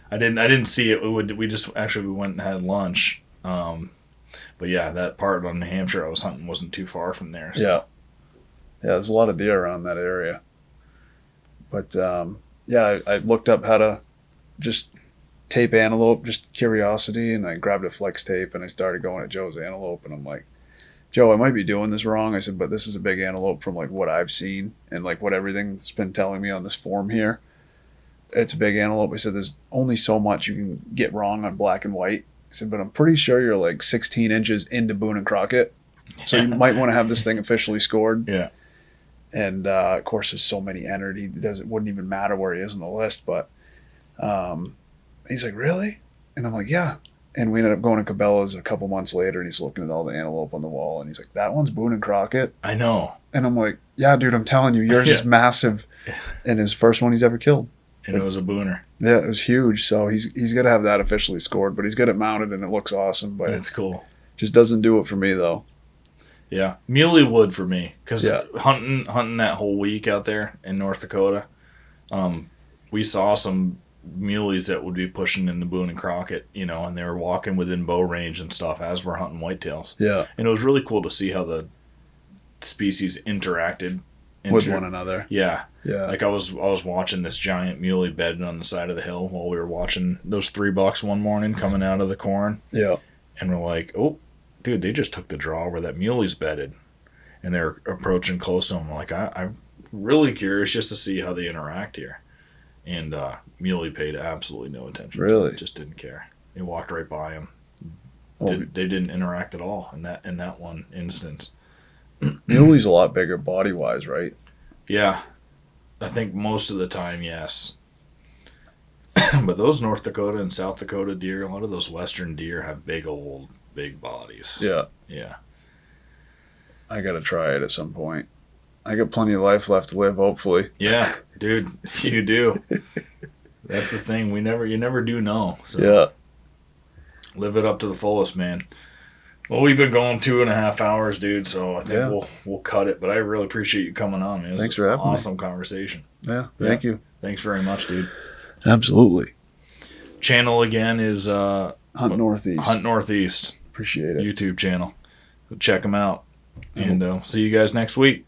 I didn't see it. We went and had lunch. But yeah, that part on New Hampshire I was hunting wasn't too far from there. So. Yeah. There's a lot of deer around that area. But I looked up how to just tape antelope, just curiosity, and I grabbed a flex tape and I started going at Joe's antelope, and I'm like, Joe, I might be doing this wrong. I said, but this is a big antelope from like what I've seen and like what everything's been telling me on this form here. It's a big antelope. I said, there's only so much you can get wrong on black and white. I said, but I'm pretty sure you're like 16 inches into Boone and Crockett. So you might want to have this thing officially scored. Yeah. And of course, there's so many entered. It wouldn't even matter where he is on the list. But he's like, really? And I'm like, yeah. And we ended up going to Cabela's a couple months later, and he's looking at all the antelope on the wall, and he's like, that one's Boone and Crockett. I know. And I'm like, yeah, dude, I'm telling you, yours is massive. And his first one he's ever killed. And it was a booner. Yeah, it was huge. So he's got to have that officially scored, but he's got it mounted, and it looks awesome. But it's cool. Just doesn't do it for me, though. Yeah, muley would for me because hunting that whole week out there in North Dakota, we saw some muleys that would be pushing in the Boone and Crockett, and they were walking within bow range and stuff as we're hunting whitetails. Yeah, and it was really cool to see how the species interacted with one another. Yeah. Like I was watching this giant muley bedding on the side of the hill while we were watching those 3 bucks one morning coming out of the corn. Yeah, and we're like, oh. Dude, they just took the draw where that muley's bedded, and they're approaching close to him. Like, I'm really curious just to see how they interact here. And muley paid absolutely no attention. Really, just didn't care. They walked right by him. They didn't interact at all in that one instance. Muley's a lot bigger body wise, right? Yeah, I think most of the time, yes. But those North Dakota and South Dakota deer, a lot of those western deer have big bodies. Yeah. I gotta try it at some point. I got plenty of life left to live, hopefully. Yeah, dude, you do. That's the thing. You never do know. So yeah. Live it up to the fullest, man. Well, we've been going 2.5 hours, dude, so I think we'll cut it. But I really appreciate you coming on, man. Thanks for having me. Awesome conversation. Yeah, thank you. Thanks very much, dude. Absolutely. Channel again is Hunt Northeast. Hunt Northeast. Appreciate it. YouTube channel. So check them out. And see you guys next week.